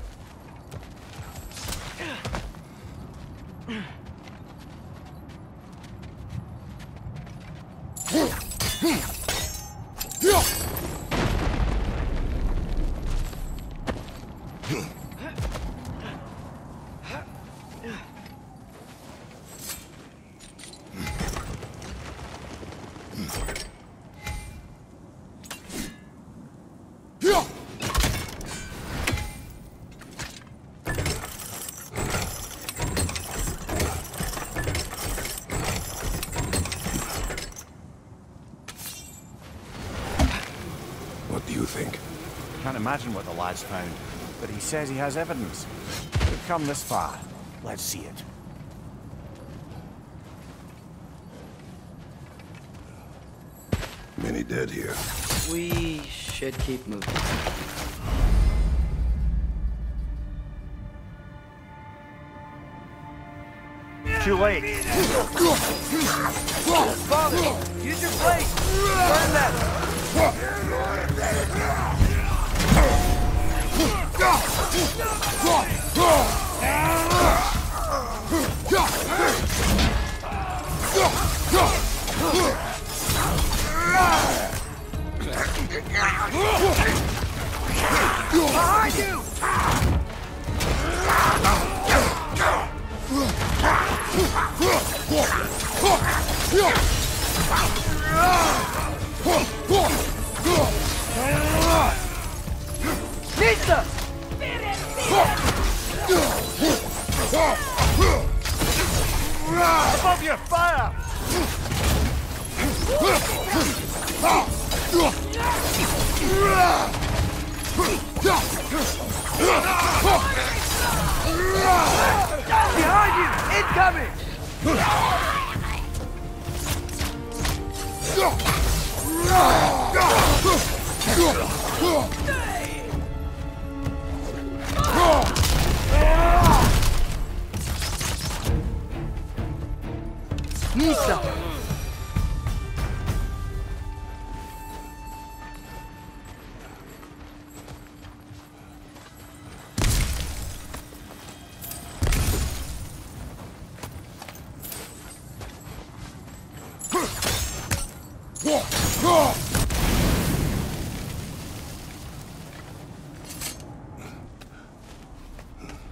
What do you think? Can't imagine what the lad's found, but he says he has evidence. We've come this far. Let's see it. Many dead here. We should keep moving. Too late. Father, use your blade! Burn that! Behind you! Nista! Above you, fire! Behind you! Incoming! Nisa!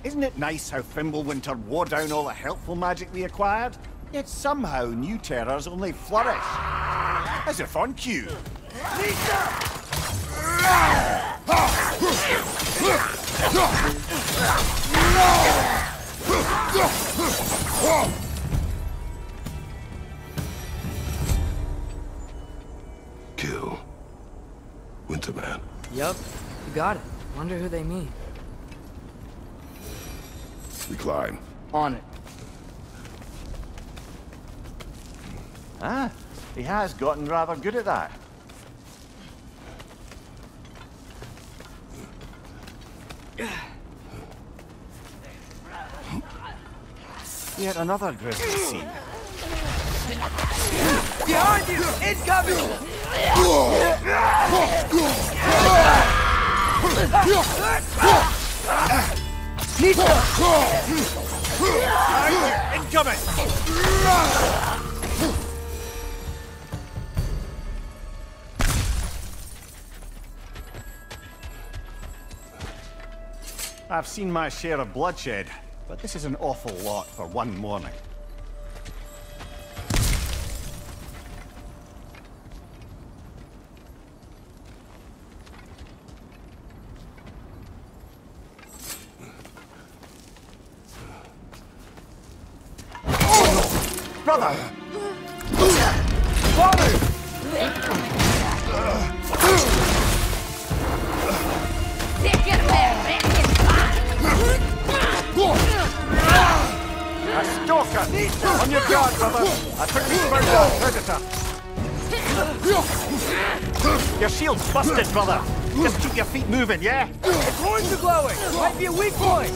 Isn't it nice how Fimbulwinter wore down all the helpful magic we acquired? Yet somehow new terrors only flourish. As if on cue. Kill Winterman. Yup, you got it. Wonder who they mean. We climb. On it. Ah, he has gotten rather good at that. Yet another grisly scene. Behind you! Incoming! Incoming! I've seen my share of bloodshed, but this is an awful lot for one morning. Brother! Father! Get away, man! Stalker! On your guard, brother! I took these birds on Predator! Your shield's busted, brother! Just keep your feet moving, yeah? The horns are glowing! Might be a weak point!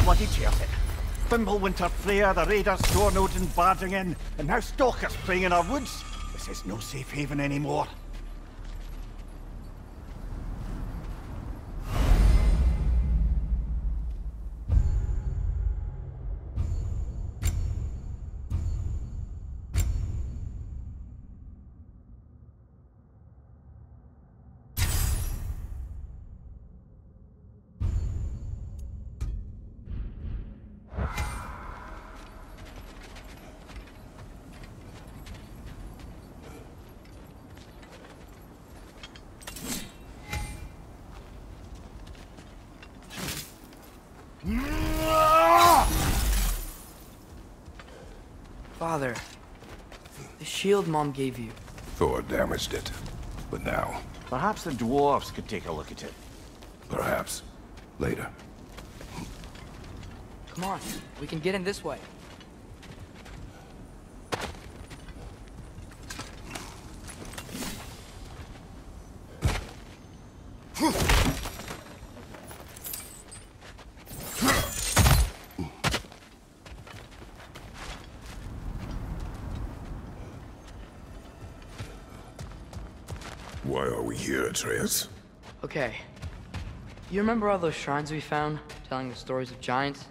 Bloody terrific. Fimbulwinter, Freya, the Raiders, Storm Odin barging in, and now Stalkers preying in our woods. This is no safe haven anymore. Father, the shield Mom gave you. Thor damaged it. But now... Perhaps the dwarves could take a look at it. Perhaps. Later. Come on, we can get in this way. Why are we here, Atreus? Okay. You remember all those shrines we found, telling the stories of giants?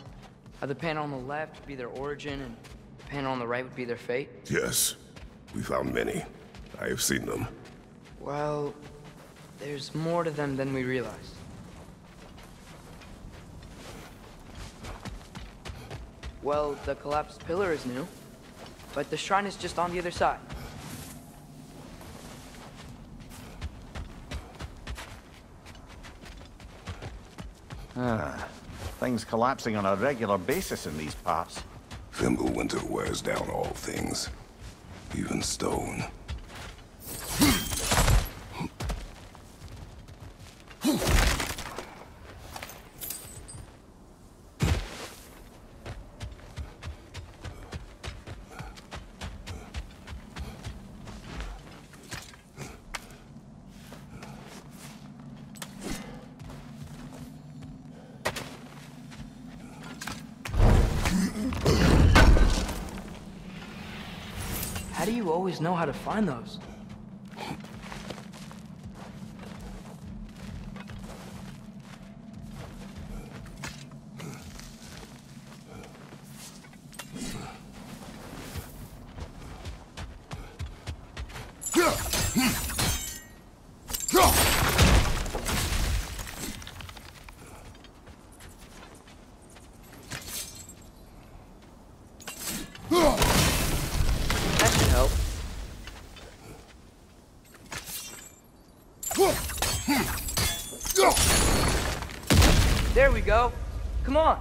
How the panel on the left would be their origin, and the panel on the right would be their fate? Yes. We found many. I have seen them. Well, there's more to them than we realized. Well, the collapsed pillar is new, but the shrine is just on the other side. Things collapsing on a regular basis in these parts. Fimbulwinter wears down all things. Even stone. How do you always know how to find those? That should help. There we go. Come on.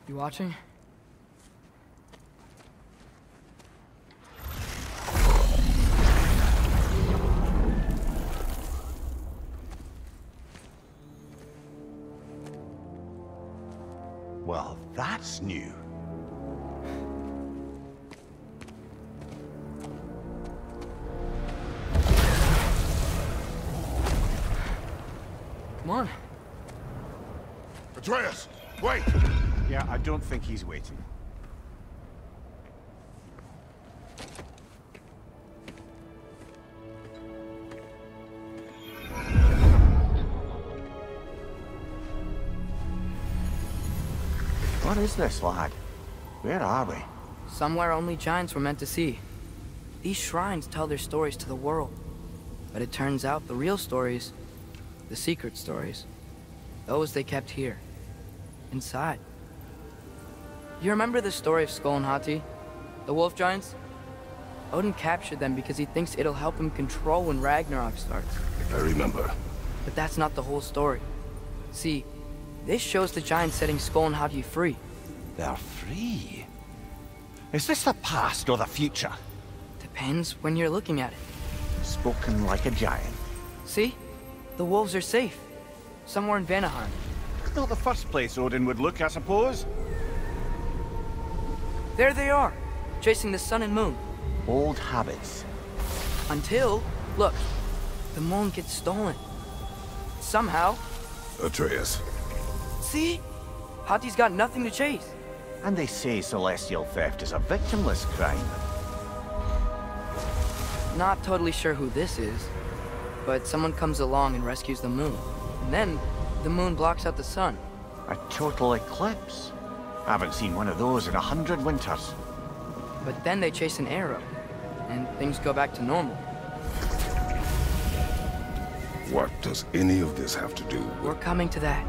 You watching? Well, that's new. Come on. Atreus, wait! Yeah, I don't think he's waiting. What is this, lad? Where are we? Somewhere only giants were meant to see. These shrines tell their stories to the world. But it turns out the real stories, the secret stories, those they kept here, inside. You remember the story of Skull and Hati? The wolf giants? Odin captured them because he thinks it'll help him control when Ragnarok starts. I remember. But that's not the whole story. See, this shows the giants setting Skull and Hati free. They're free? Is this the past or the future? Depends when you're looking at it. Spoken like a giant. See? The wolves are safe. Somewhere in Vanaheim. Not the first place Odin would look, I suppose. There they are, chasing the sun and moon. Old habits. Until, look, the moon gets stolen. Somehow. Atreus. See? Hati's got nothing to chase. And they say celestial theft is a victimless crime. Not totally sure who this is, but someone comes along and rescues the moon. And then, the moon blocks out the sun. A total eclipse. I haven't seen one of those in 100 winters. But then they chase an arrow, and things go back to normal. What does any of this have to do with... We're coming to that.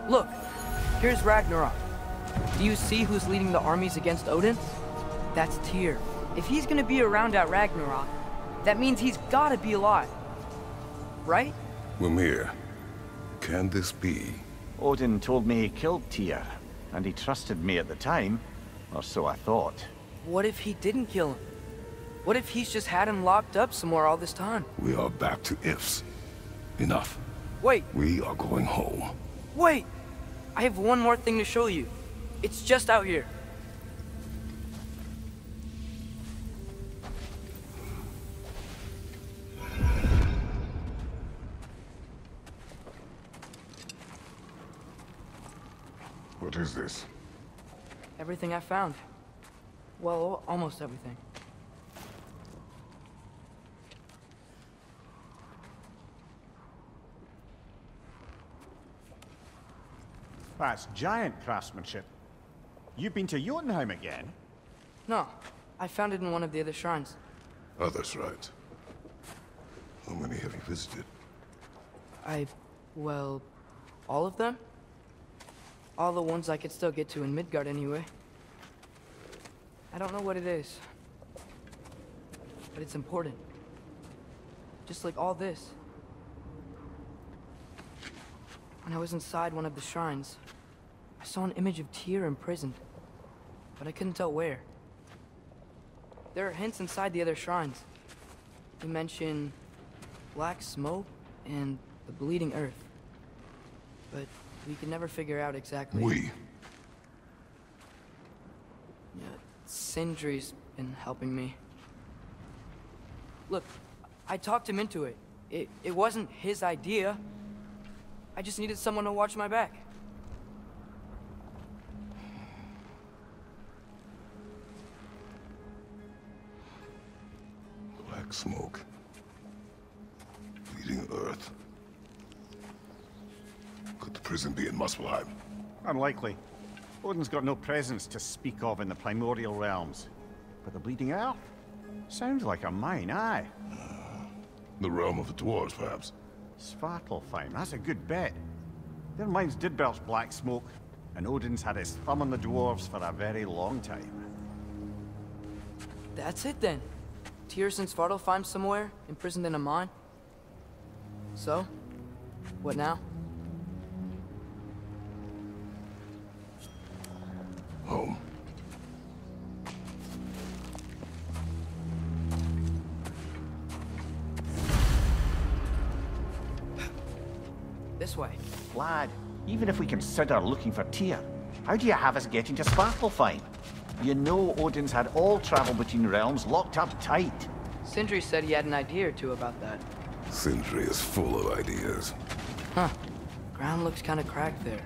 Look, here's Ragnarok. Do you see who's leading the armies against Odin? That's Tyr. If he's gonna be around at Ragnarok, that means he's gotta be alive. Right? Mimir, can this be? Odin told me he killed Tyr, and he trusted me at the time, or so I thought. What if he didn't kill him? What if he's just had him locked up somewhere all this time? We are back to ifs. Enough. Wait. We are going home. Wait! I have one more thing to show you. It's just out here. What is this? Everything I found. Well, almost everything. That's giant craftsmanship. You've been to Jotunheim again? No, I found it in one of the other shrines. Other shrines? How many have you visited? Well, all of them? All the ones I could still get to in Midgard anyway. I don't know what it is, but it's important. Just like all this. When I was inside one of the shrines, I saw an image of Tyr imprisoned, but I couldn't tell where. There are hints inside the other shrines. You mention black smoke and the bleeding earth, but we could never figure out exactly. Yeah, Sindri's been helping me. Look, I talked him into it. It wasn't his idea. I just needed someone to watch my back. Black smoke. Bleeding earth. Could the prison be in Muspelheim? Unlikely. Odin's got no presence to speak of in the primordial realms. But the bleeding earth? Sounds like a mine, aye. The realm of the dwarves, perhaps? Svartalfheim, that's a good bet. Their mines did belch black smoke, and Odin's had his thumb on the dwarves for a very long time. That's it then. Tyr's in Svartalfheim somewhere, imprisoned in a mine. So, what now? Home. This way. Lad, even if we consider looking for Tyr, how do you have us getting to Svartalfheim? You know Odin's had all travel between realms locked up tight. Sindri said he had an idea or two about that. Sindri is full of ideas. Huh. Ground looks kind of cracked there.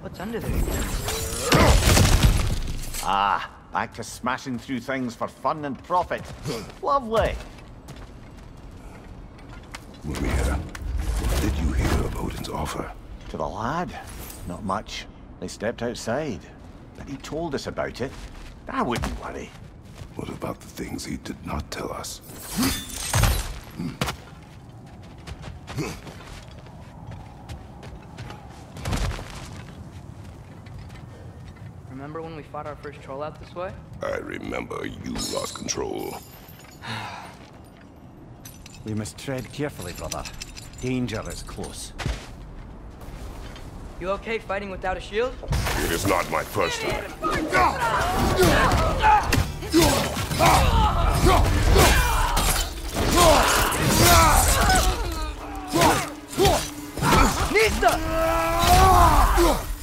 What's under there? Ah, back to smashing through things for fun and profit. Lovely. Mimir, what did you hear of Odin's offer? To the lad? Not much. They stepped outside. But he told us about it. I wouldn't worry. What about the things he did not tell us? Remember when we fought our first troll out this way? I remember you lost control. We must tread carefully, brother. Danger is close. You okay fighting without a shield? It is not my first time. Nista!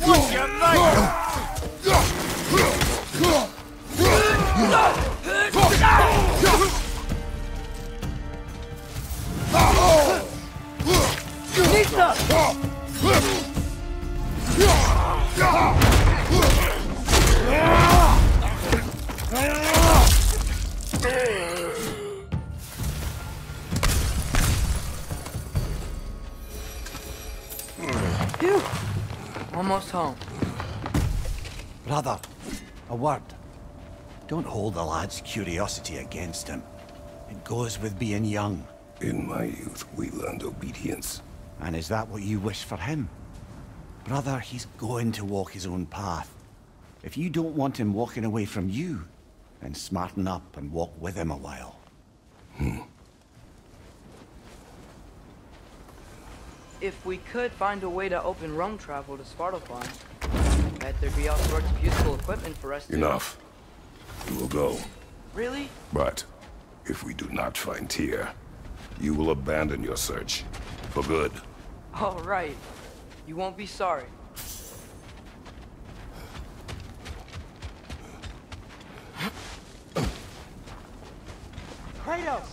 What's your name? Phew. Almost home. Brother, a word. Don't hold the lad's curiosity against him. It goes with being young. In my youth, we learned obedience. And is that what you wish for him? Brother, he's going to walk his own path. If you don't want him walking away from you, then smarten up and walk with him a while. If we could find a way to open roam travel to Svartalfheim, I bet there'd be all sorts of useful equipment for us to... Enough. We will go. Really? But if we do not find Tyr, you will abandon your search. For good. All right. You won't be sorry. Kratos!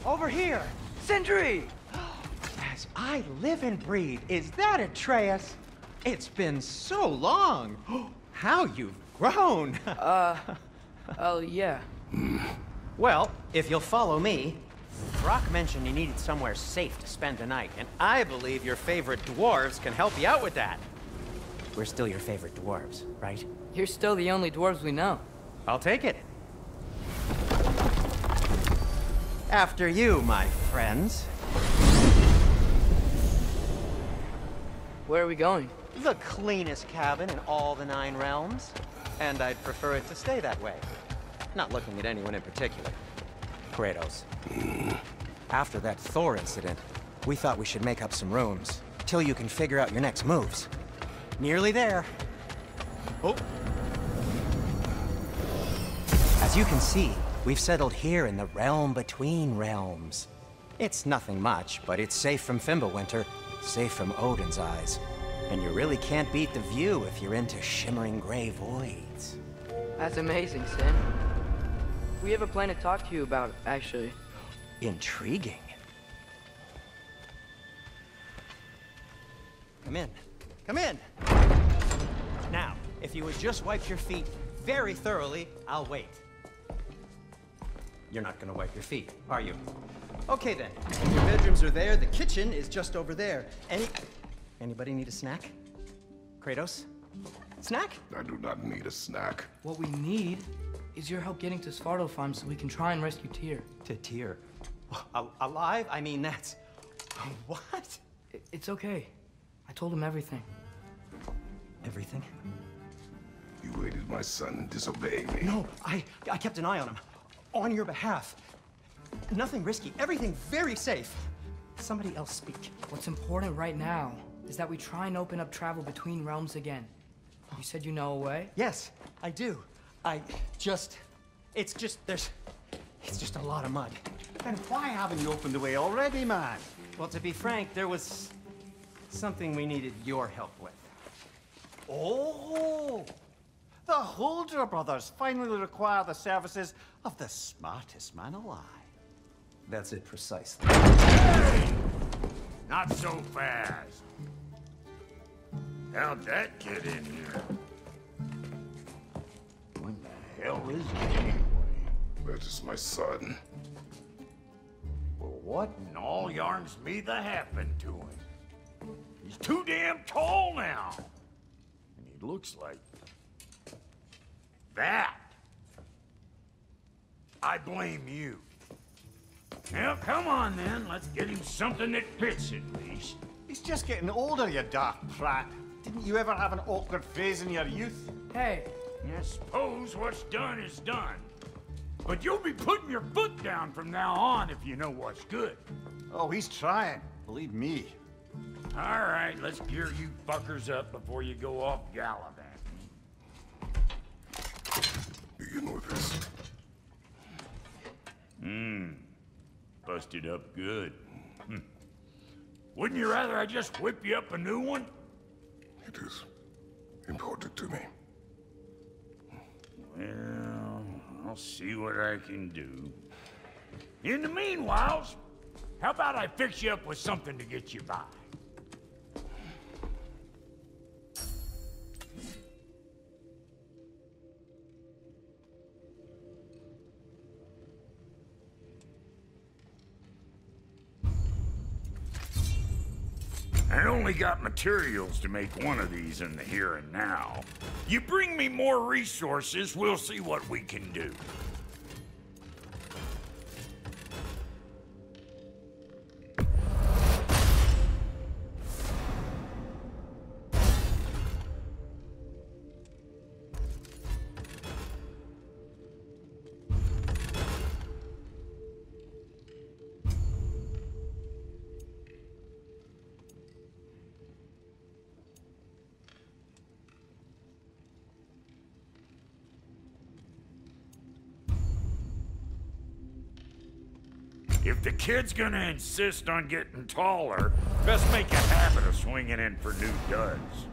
Over here! Sindri! As I live and breathe, is that Atreus? It's been so long! How you've grown! Oh, yeah. Well, if you'll follow me, Brock mentioned you needed somewhere safe to spend the night, and I believe your favorite dwarves can help you out with that. We're still your favorite dwarves, right? You're still the only dwarves we know. I'll take it. After you, my friends. Where are we going? The cleanest cabin in all the 9 realms. And I'd prefer it to stay that way. Not looking at anyone in particular. Kratos. After that Thor incident, we thought we should make up some rooms, till you can figure out your next moves. Nearly there. Oh. As you can see, we've settled here in the realm between realms. It's nothing much, but it's safe from Fimbulwinter, safe from Odin's eyes. And you really can't beat the view if you're into shimmering gray voids. That's amazing, Sin. We have a plan to talk to you about, actually. Intriguing. Come in. Come in! Now, if you would just wipe your feet very thoroughly, I'll wait. You're not gonna wipe your feet, are you? Okay then. Your bedrooms are there, the kitchen is just over there. Anybody need a snack? Kratos? Snack? I do not need a snack. What we need is your help getting to Svartalfheim so we can try and rescue Tyr. To Tyr? Alive? I mean, that's... What? It's okay. I told him everything. Everything? You aided my son in disobeying me. No, I kept an eye on him. On your behalf. Nothing risky. Everything very safe. Somebody else speak. What's important right now is that we try and open up travel between realms again. You said you know a way? Yes, I do. It's just a lot of mud. And why haven't you opened the way already, man? Well, to be frank, there was something we needed your help with. Oh! The Holder brothers finally require the services of the smartest man alive. That's it precisely. Not so fast. How'd that get in here? What the hell is it anyway? That is my son. Well, what in all yarns me the happened to him? He's too damn tall now. And he looks like... that. I blame you. Well, come on then. Let's get him something that fits at least. He's just getting older, you daft prat. Didn't you ever have an awkward phase in your youth? Hey. I suppose what's done is done. But you'll be putting your foot down from now on if you know what's good. Oh, he's trying. Believe me. All right, let's gear you fuckers up before you go off gallivanting. Begin with this. Busted up good. Wouldn't you rather I just whip you up a new one? It is important to me. Well, I'll see what I can do. In the meanwhile, how about I fix you up with something to get you by? I only got materials to make one of these in the here and now. You bring me more resources, we'll see what we can do. If the kid's gonna insist on getting taller, best make a habit of swinging in for new duds.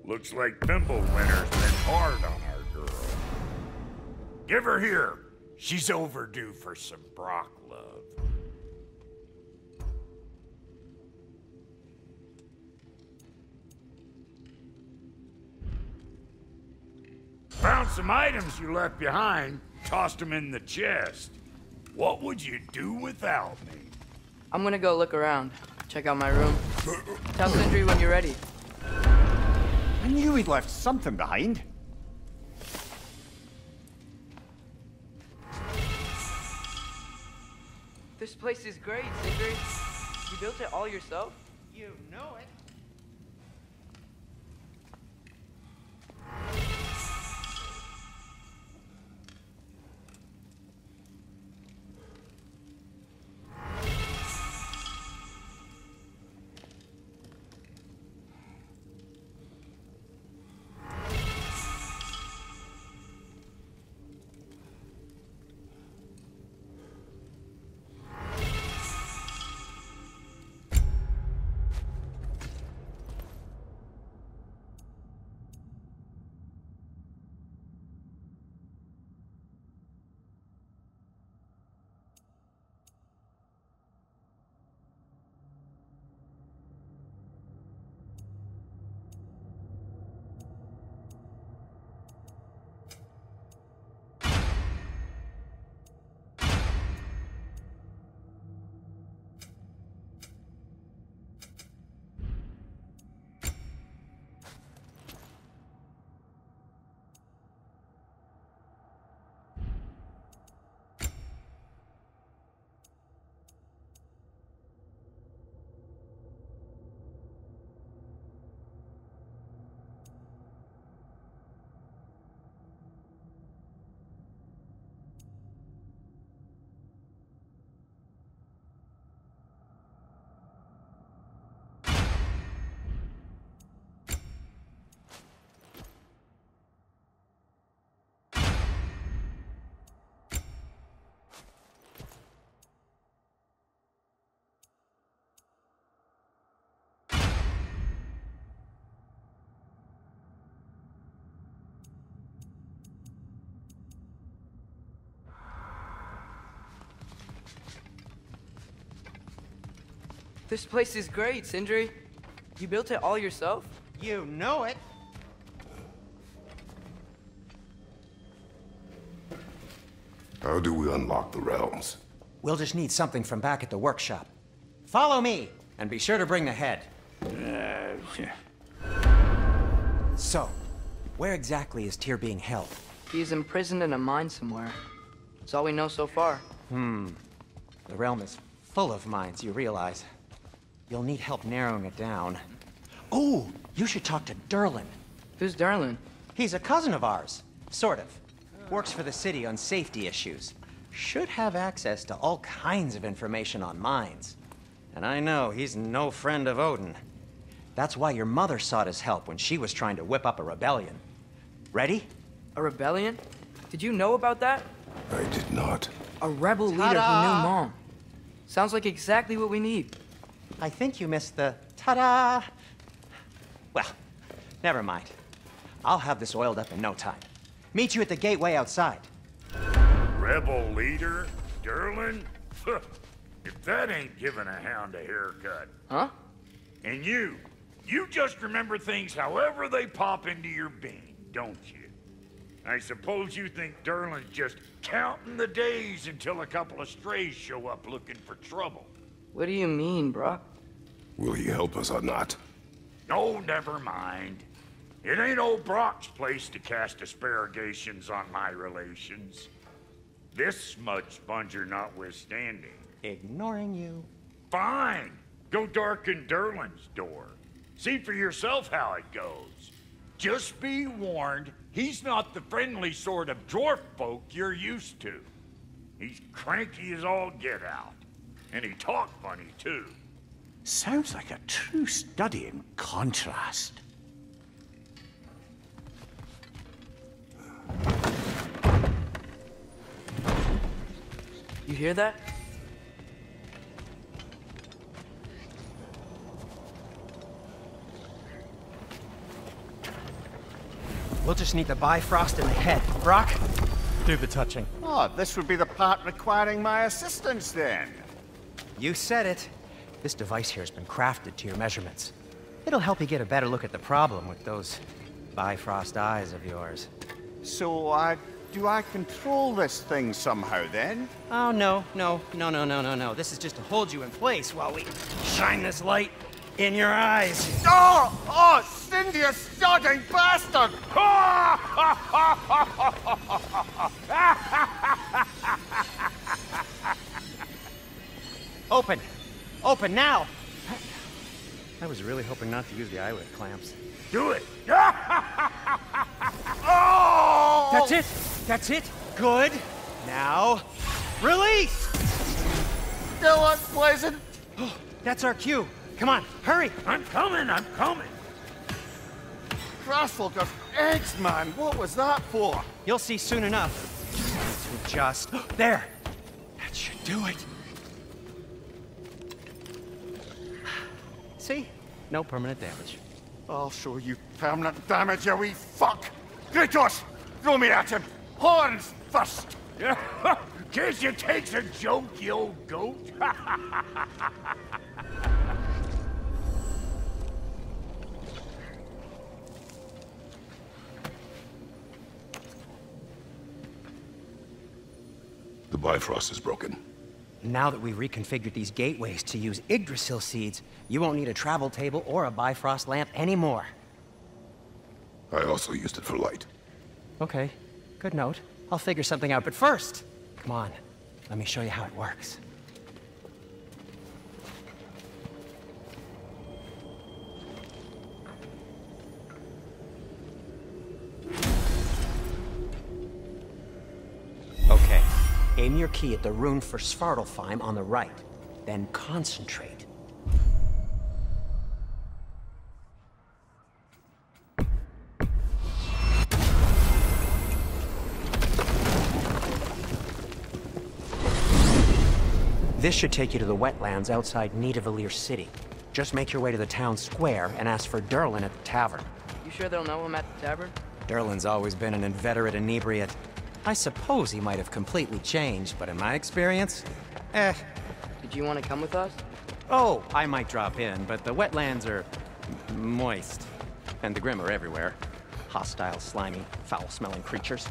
Looks like Thimblewinter's been hard on our girl. Give her here. She's overdue for some Brock love. Found some items you left behind, tossed them in the chest. What would you do without me? I'm gonna go look around. Check out my room. Tell Sindri when you're ready. I knew he'd left something behind. This place is great, Sindri. You built it all yourself? You know it. This place is great, Sindri. You built it all yourself? You know it. How do we unlock the realms? We'll just need something from back at the workshop. Follow me, and be sure to bring the head. So, where exactly is Tyr being held? He's imprisoned in a mine somewhere. That's all we know so far. The realm is full of mines, you realize. You'll need help narrowing it down. Oh, you should talk to Durlin. Who's Durlin? He's a cousin of ours. Sort of. Works for the city on safety issues. Should have access to all kinds of information on mines. And I know he's no friend of Odin. That's why your mother sought his help when she was trying to whip up a rebellion. Ready? A rebellion? Did you know about that? I did not. A rebel leader who knew Mom. Sounds like exactly what we need. I think you missed the ta-da. Well, never mind. I'll have this oiled up in no time. Meet you at the gateway outside. Rebel leader? Durlin? If that ain't giving a hound a haircut. Huh? And you just remember things however they pop into your bean, don't you? I suppose you think Durlin's just counting the days until a couple of strays show up looking for trouble. What do you mean, Brock? Will he help us or not? Oh, never mind. It ain't old Brock's place to cast aspersions on my relations. This smudge sponger notwithstanding. Ignoring you. Fine. Go darken Durlin's door. See for yourself how it goes. Just be warned, he's not the friendly sort of dwarf folk you're used to. He's cranky as all get out. And he talk funny, too. Sounds like a true study in contrast. You hear that? We'll just need the Bifrost in the head. Brock, do the touching. Oh, this would be the part requiring my assistance then. You said it. This device here has been crafted to your measurements. It'll help you get a better look at the problem with those Bifrost eyes of yours. So, do I control this thing somehow then? Oh, no. This is just to hold you in place while we shine this light in your eyes. Oh, Cindy, you sodding bastard! Open now! I was really hoping not to use the eyelid clamps. Do it! Oh! That's it! Good! Now, release! Still unpleasant! That's our cue. Come on, hurry! I'm coming! Crossful of eggs, man! What was that for? You'll see soon enough. To just... There! That should do it. See? No permanent damage. I'll show you permanent damage, you wee fuck! Kratos! Throw me at him! Horns first! Guess you takes a joke, you old goat. The Bifrost is broken. Now that we've reconfigured these gateways to use Yggdrasil seeds, you won't need a travel table or a Bifrost lamp anymore. I also used it for light. Okay, good note. I'll figure something out, but first, come on, let me show you how it works. Okay, aim your key at the rune for Svartalfheim on the right, then concentrate. This should take you to the wetlands outside Nidavellir City. Just make your way to the town square and ask for Durlin at the tavern. You sure they'll know him at the tavern? Durlin's always been an inveterate inebriate. I suppose he might have completely changed, but in my experience, Did you want to come with us? Oh, I might drop in, but the wetlands are moist. And the Grimm are everywhere. Hostile, slimy, foul-smelling creatures.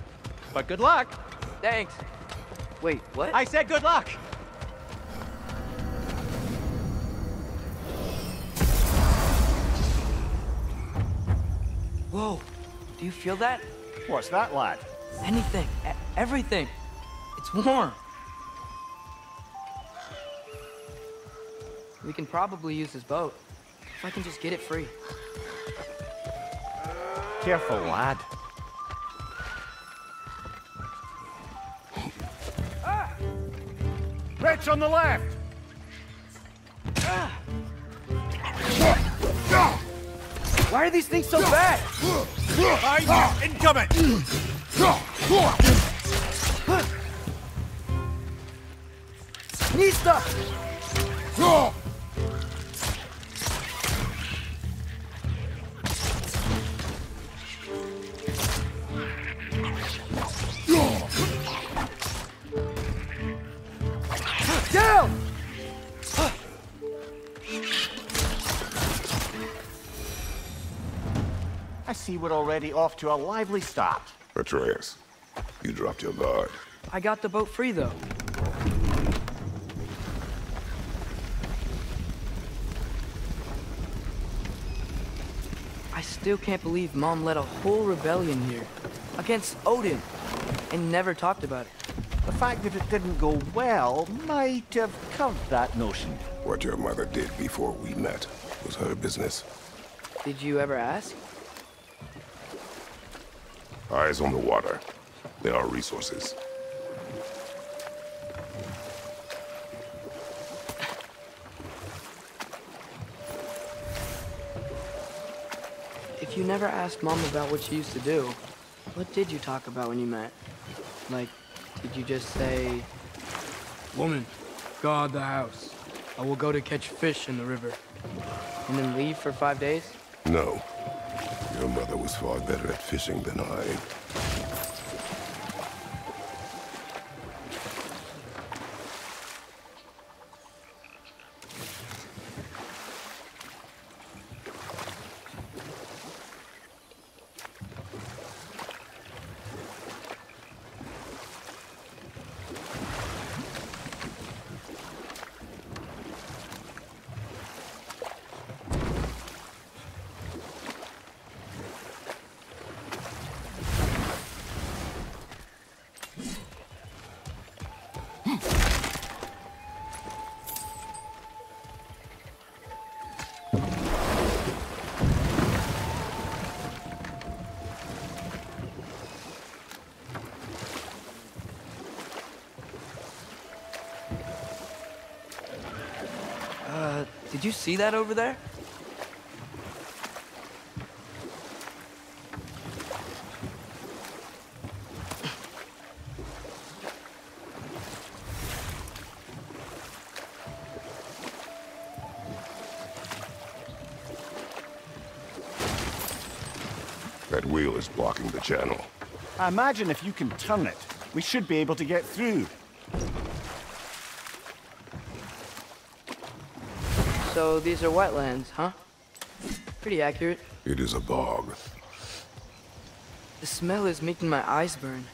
But good luck! Thanks. Wait, what? I said good luck! Whoa, do you feel that? What's that, lad? Anything, everything. It's warm. We can probably use this boat, if I can just get it free. Careful, lad. Red's on the left! Why are these things so bad? Incoming! Knee stuff! Down! I see we're already off to a lively start. Atreus, you dropped your guard. I got the boat free, though. I still can't believe Mom led a whole rebellion here. Against Odin. And never talked about it. The fact that it didn't go well might have covered that notion. What your mother did before we met was her business. Did you ever ask? Eyes on the water. There are resources. If you never asked Mom about what she used to do, what did you talk about when you met? Like, did you just say, "Woman, guard the house. I will go to catch fish in the river," and then leave for 5 days? No. Your mother was far better at fishing than I. Did you see that over there? That wheel is blocking the channel. I imagine if you can turn it, we should be able to get through. So these are wetlands, huh? Pretty accurate. It is a bog. The smell is making my eyes burn.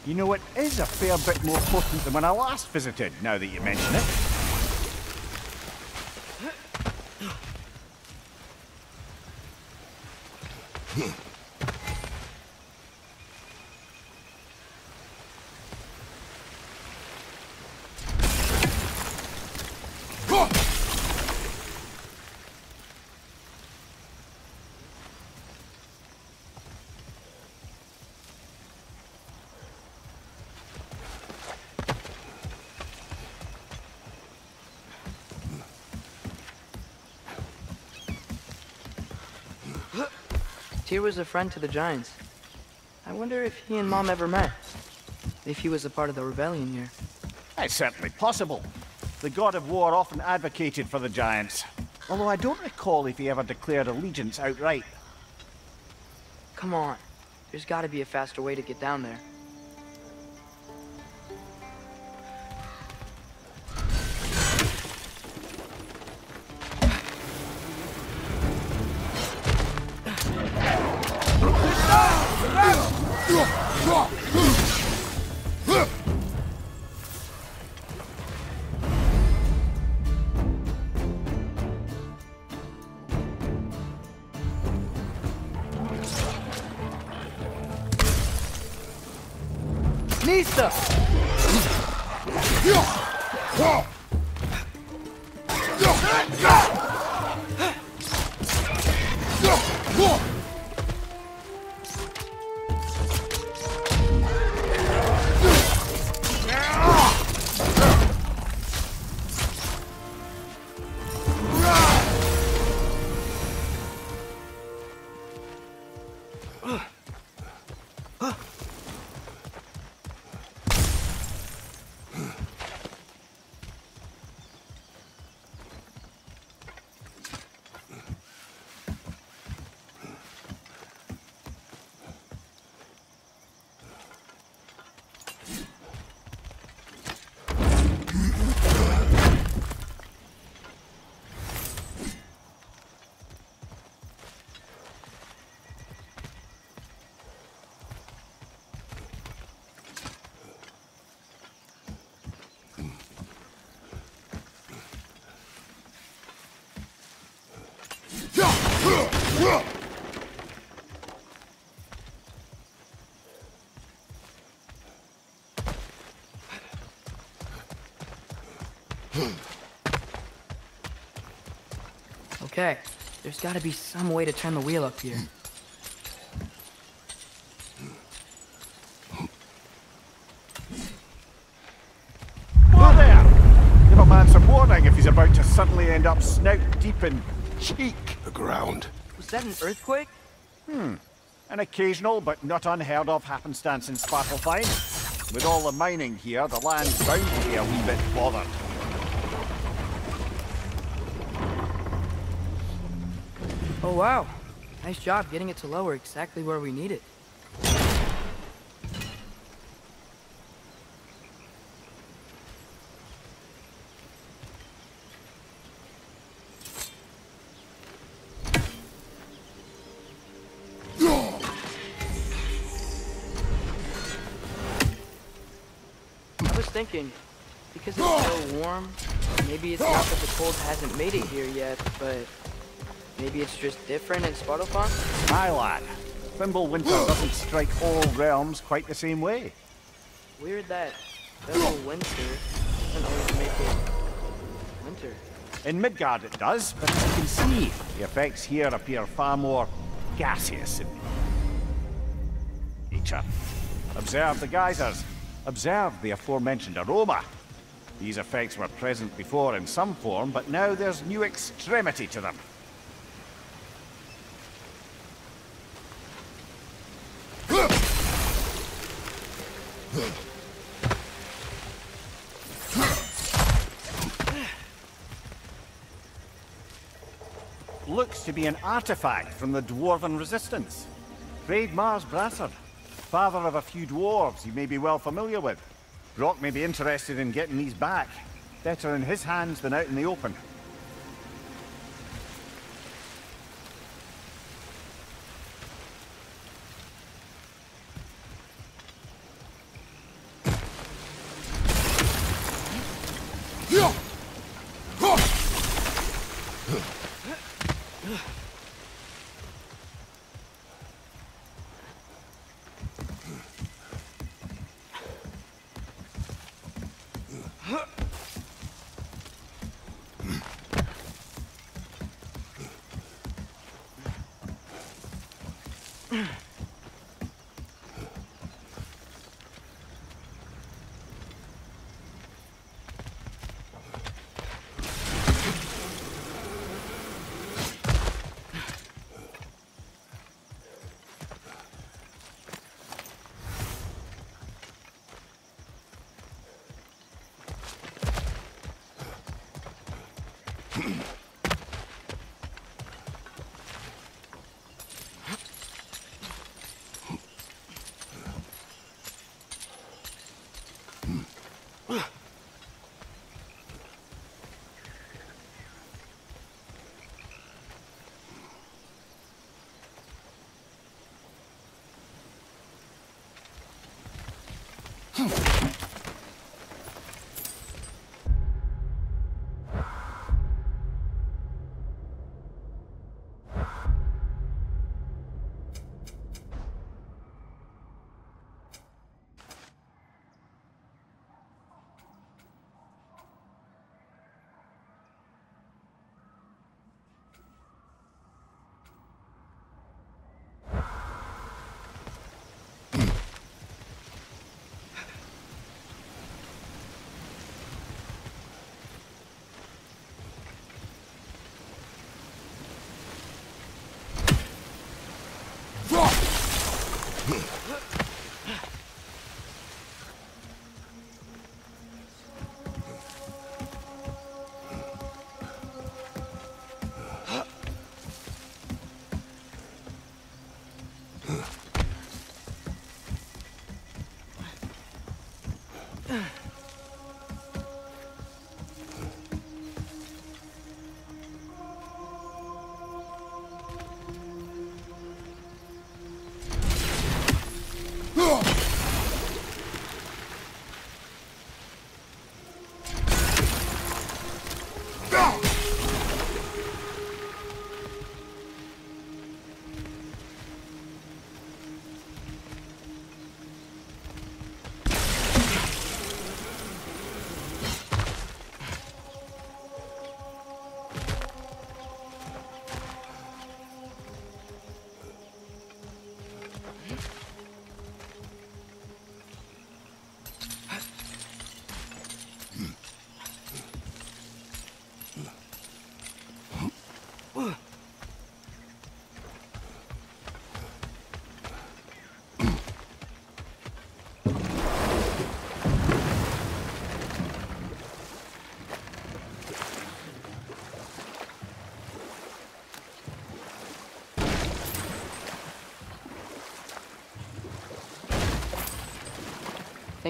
You know, it is a fair bit more potent than when I last visited, now that you mention it. Tyr was a friend to the Giants. I wonder if he and Mom ever met. If he was a part of the rebellion here. It's certainly possible. The god of war often advocated for the Giants. Although I don't recall if he ever declared allegiance outright. Come on. There's gotta be a faster way to get down there. Batista! Okay, there's gotta be some way to turn the wheel up here. Whoa there! Give a man some warning if he's about to suddenly end up snout deep in cheek. The ground. Was that an earthquake? An occasional but not unheard of happenstance in Svartalfheim. With all the mining here, the land's bound to be a wee bit bothered. Oh wow, nice job getting it to lower exactly where we need it. I was thinking, because it's so warm, maybe it's not that the cold hasn't made it here yet, but maybe it's just different in Svartalfheim? Aye, lad. Fimbulwinter doesn't strike all realms quite the same way. Weird that Fimbulwinter doesn't always make it winter. In Midgard it does, but as you can see, the effects here appear far more gaseous in nature. Observe the geysers. Observe the aforementioned aroma. These effects were present before in some form, but now there's new extremity to them. Looks to be an artifact from the Dwarven Resistance. Hreidmar's Brassard, father of a few dwarves you may be well familiar with. Brock may be interested in getting these back. Better in his hands than out in the open.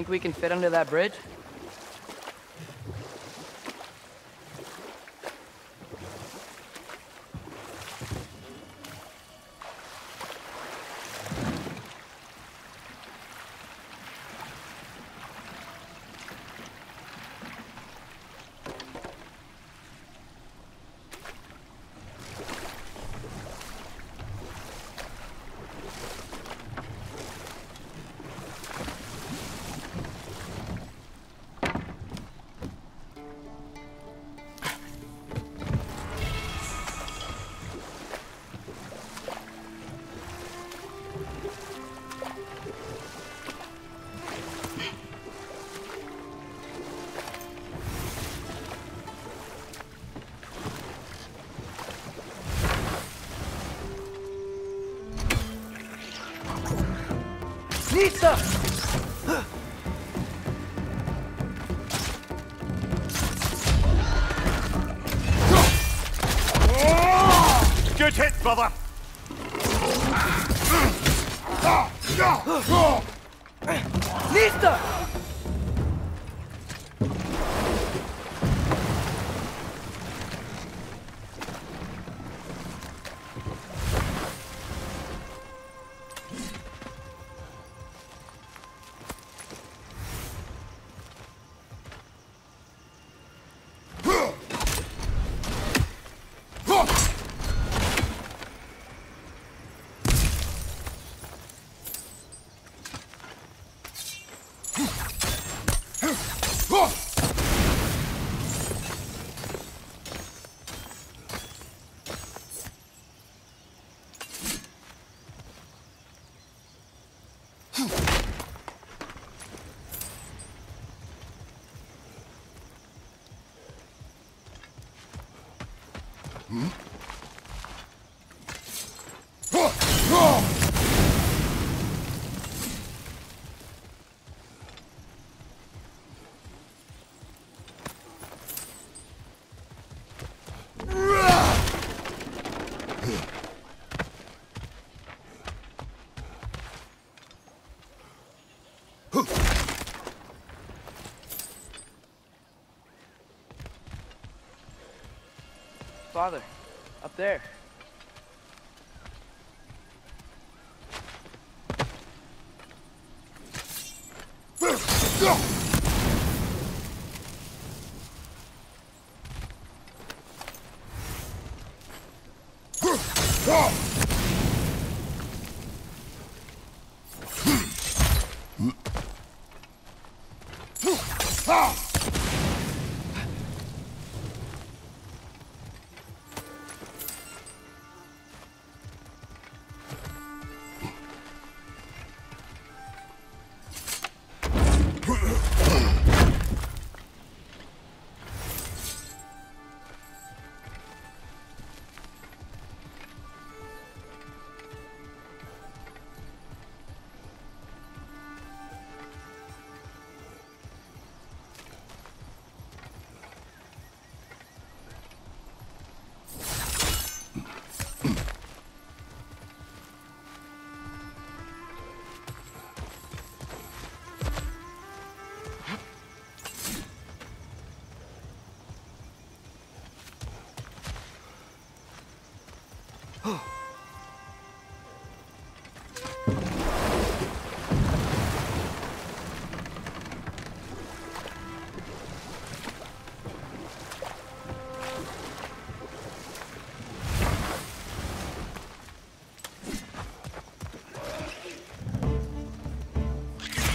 Think we can fit under that bridge? Nista! Good hit, brother! Nista! Father, up there.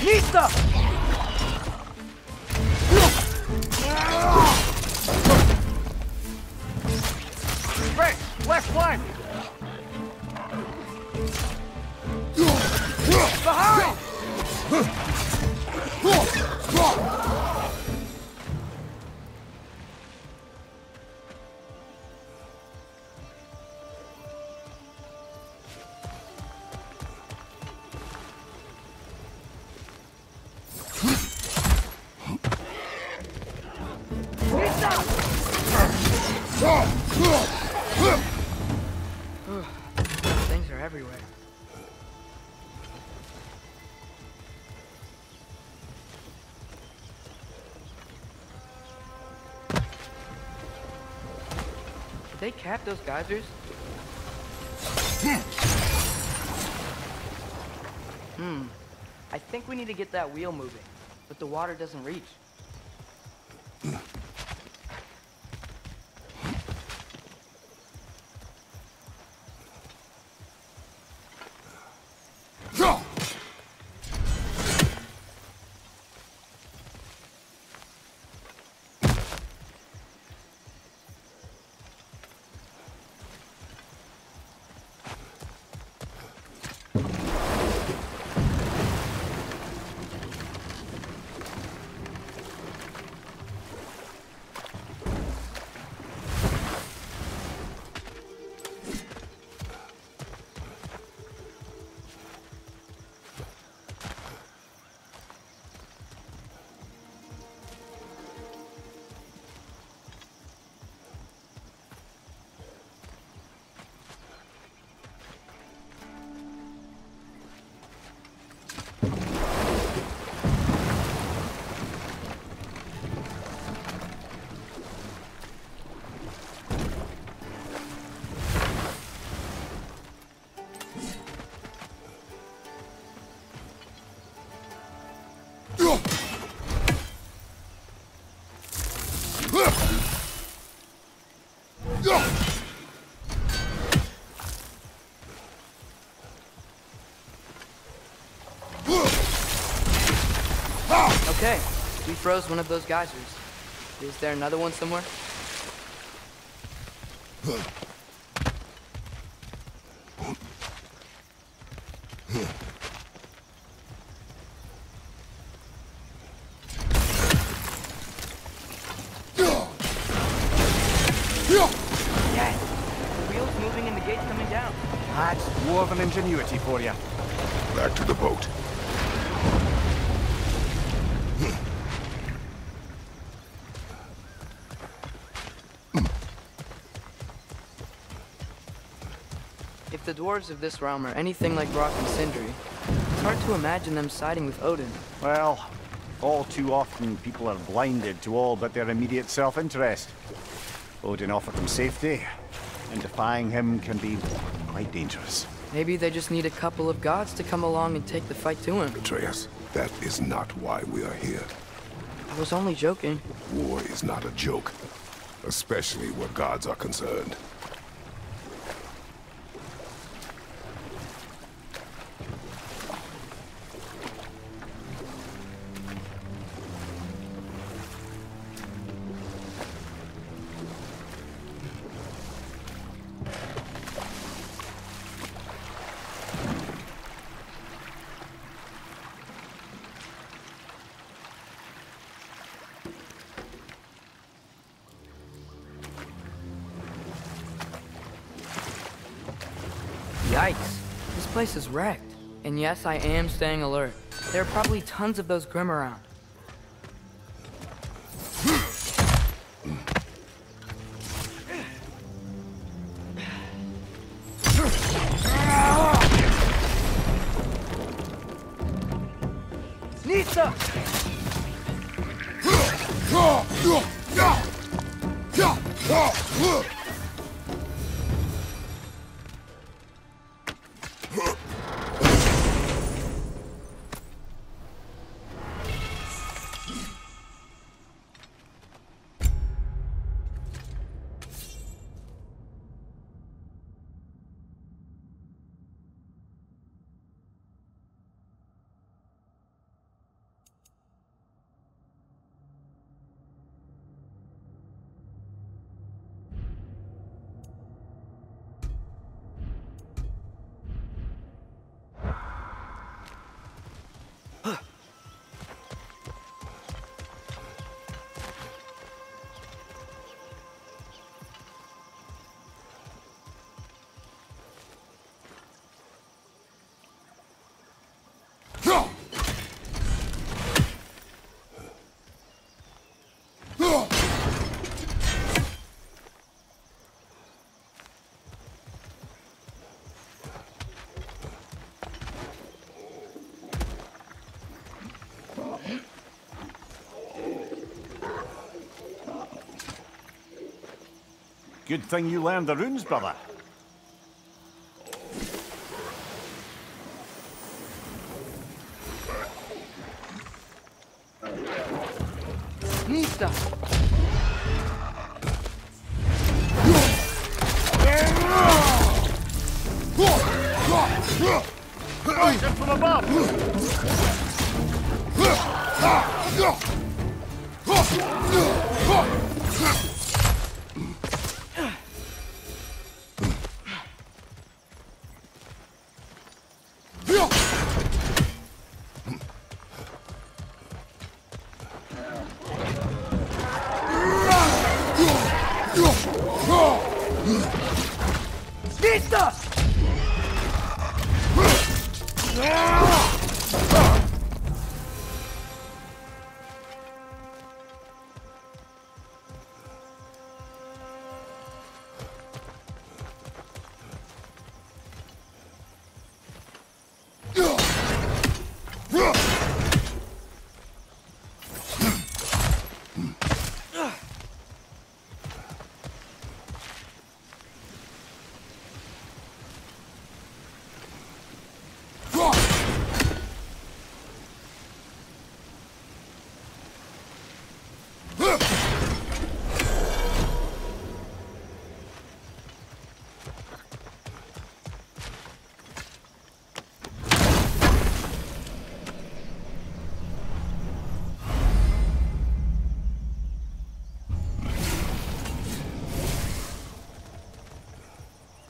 Nista! Right, left flank! Behind! Things are everywhere. Did they cap those geysers? I think we need to get that wheel moving, but the water doesn't reach. Okay, we froze one of those geysers. Is there another one somewhere? Yes! The wheel's moving and the gate's coming down. That's dwarven ingenuity for you. Back to the boat. If the dwarves of this realm are anything like Rock and Sindri, it's hard to imagine them siding with Odin. Well, all too often people are blinded to all but their immediate self-interest. Odin offered them safety, and defying him can be quite dangerous. Maybe they just need a couple of gods to come along and take the fight to him. Atreus, that is not why we are here. I was only joking. War is not a joke, especially where gods are concerned. Yikes. This place is wrecked. And yes, I am staying alert. There are probably tons of those Grimm around. Nisa! Good thing you learned the runes, brother. Nista! Poison from above! Nista!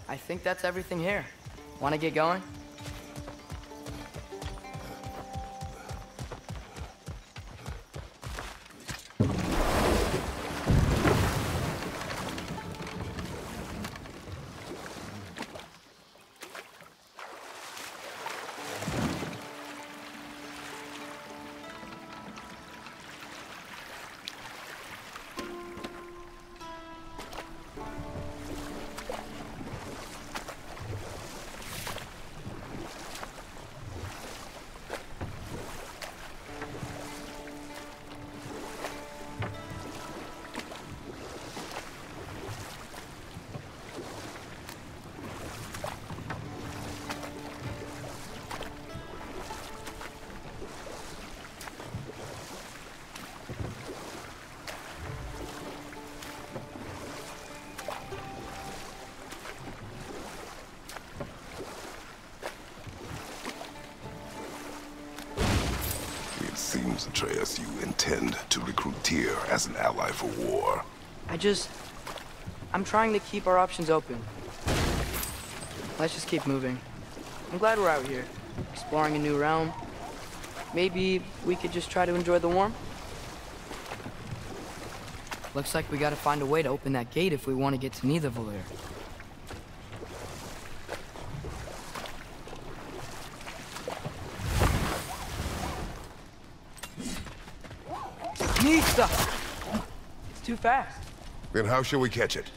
I think that's everything here. Want to get going? Seems, Atreus, you intend to recruit Tyr as an ally for war. I'm trying to keep our options open. Let's just keep moving. I'm glad we're out here, exploring a new realm. Maybe we could just try to enjoy the warmth? Looks like we gotta find a way to open that gate if we want to get to Nidavellir. Nista! It's too fast. Then how shall we catch it?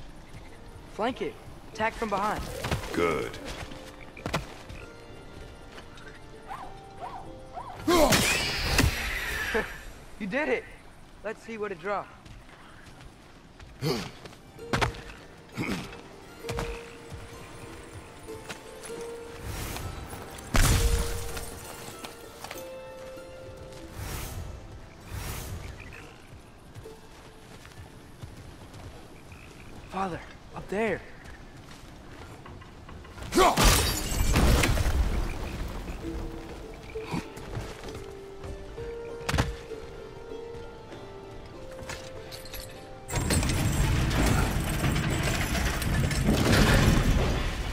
Flank it. Attack from behind. Good. You did it! Let's see what it draws. Father, up there.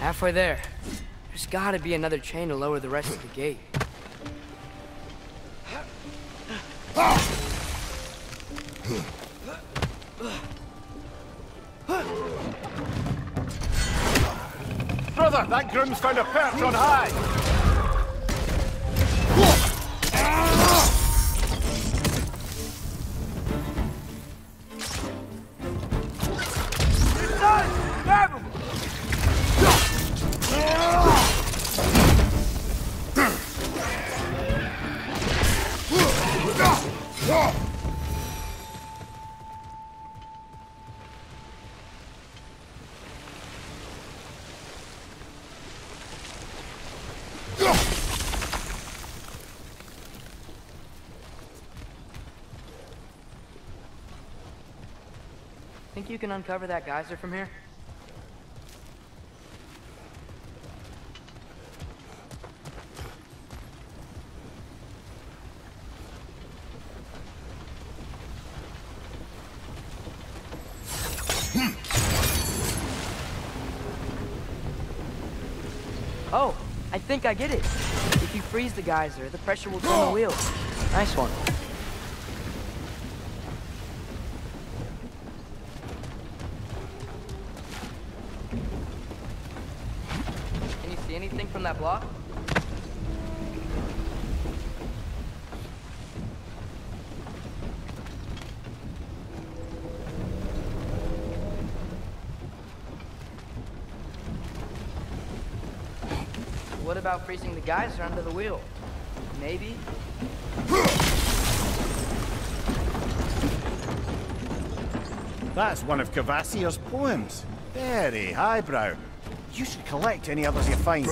Halfway there. There's gotta be another chain to lower the rest of the gate. Brother, that groom's found a perch on high! It's done! Grab him! think you can uncover that geyser from here? Oh, I think I get it. If you freeze the geyser, the pressure will turn the wheel. Nice one. Can you see anything from that block? What about freezing the geyser under the wheel? Maybe? That's one of Cavassier's poems. Very highbrow. You should collect any others you find.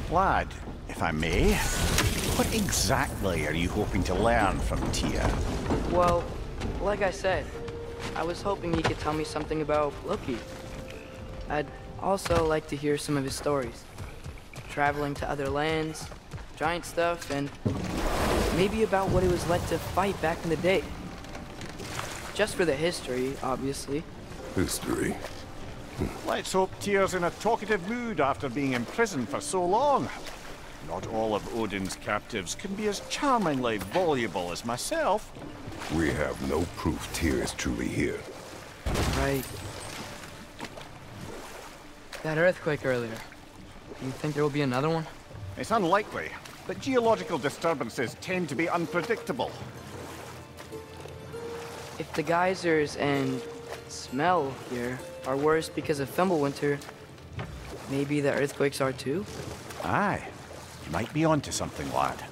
Lad, if I may, what exactly are you hoping to learn from Tyr? Well, like I said, I was hoping he could tell me something about Loki. I'd also like to hear some of his stories. Traveling to other lands, giant stuff, and maybe about what it was like to fight back in the day. Just for the history, obviously. History? Let's hope Tyr's in a talkative mood after being imprisoned for so long. Not all of Odin's captives can be as charmingly voluble as myself. We have no proof Tyr is truly here. Right. That earthquake earlier. Do you think there will be another one? It's unlikely, but geological disturbances tend to be unpredictable. If the geysers and smell here are worse because of Fimbulwinter, maybe the earthquakes are too? Aye. You might be onto something, lad.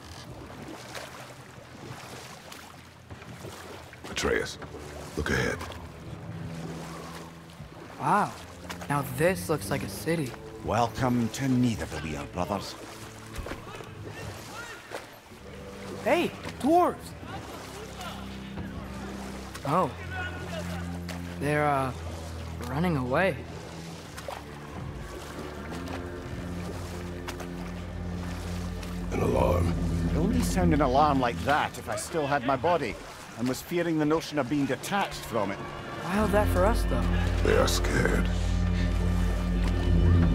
Atreus, look ahead. Wow. Now this looks like a city. Welcome to Nidavellir, brothers. Hey, dwarves! Oh. They're, running away. An alarm. I'd only sound an alarm like that if I still had my body, and was fearing the notion of being detached from it. Wild that for us, though. They are scared.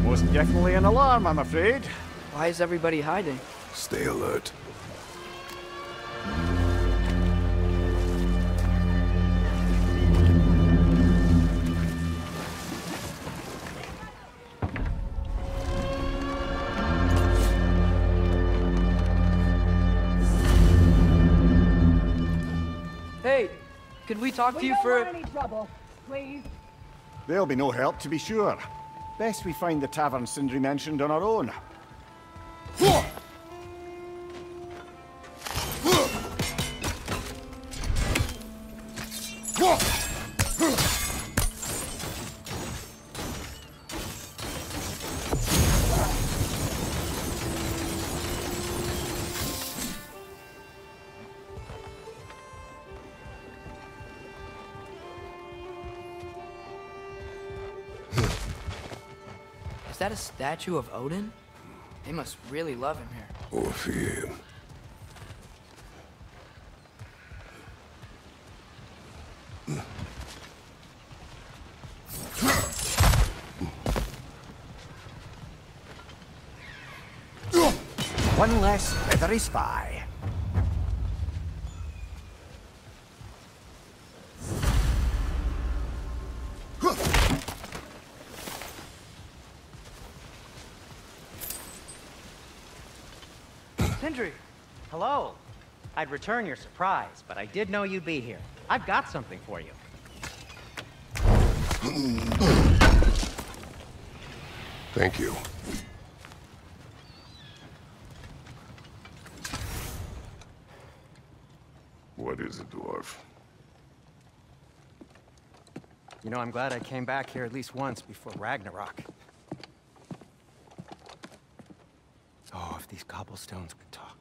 Most definitely an alarm, I'm afraid. Why is everybody hiding? Stay alert. Hey, could we talk to you for... any trouble, please. There'll be no help, to be sure. Best we find the tavern Sindri mentioned on our own. Is that a statue of Odin? They must really love him here. Or fear him. One less feathery spy. Sindri! Hello. I'd return your surprise, but I did know you'd be here. I've got something for you. Thank you. What is it, dwarf? You know, I'm glad I came back here at least once before Ragnarok. Oh, if these cobblestones could talk.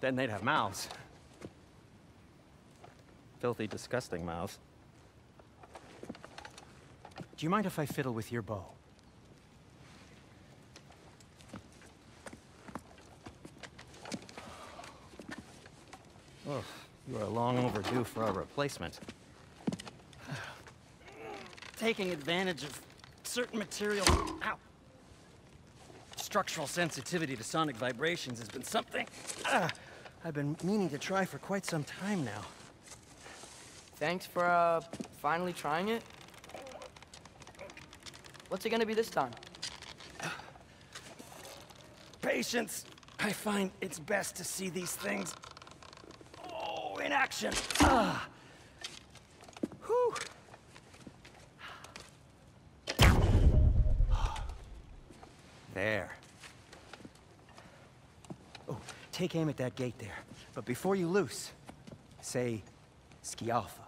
Then they'd have mouths. Filthy, disgusting mouths. Do you mind if I fiddle with your bow? Oh, you are long overdue for a replacement. Taking advantage of certain material. Ow! Structural sensitivity to sonic vibrations has been something I've been meaning to try for quite some time now. Thanks for, finally trying it. What's it gonna be this time? Patience. I find it's best to see these things, in action. Whew. There. Oh, take aim at that gate there. But before you loose, say, Skialfa.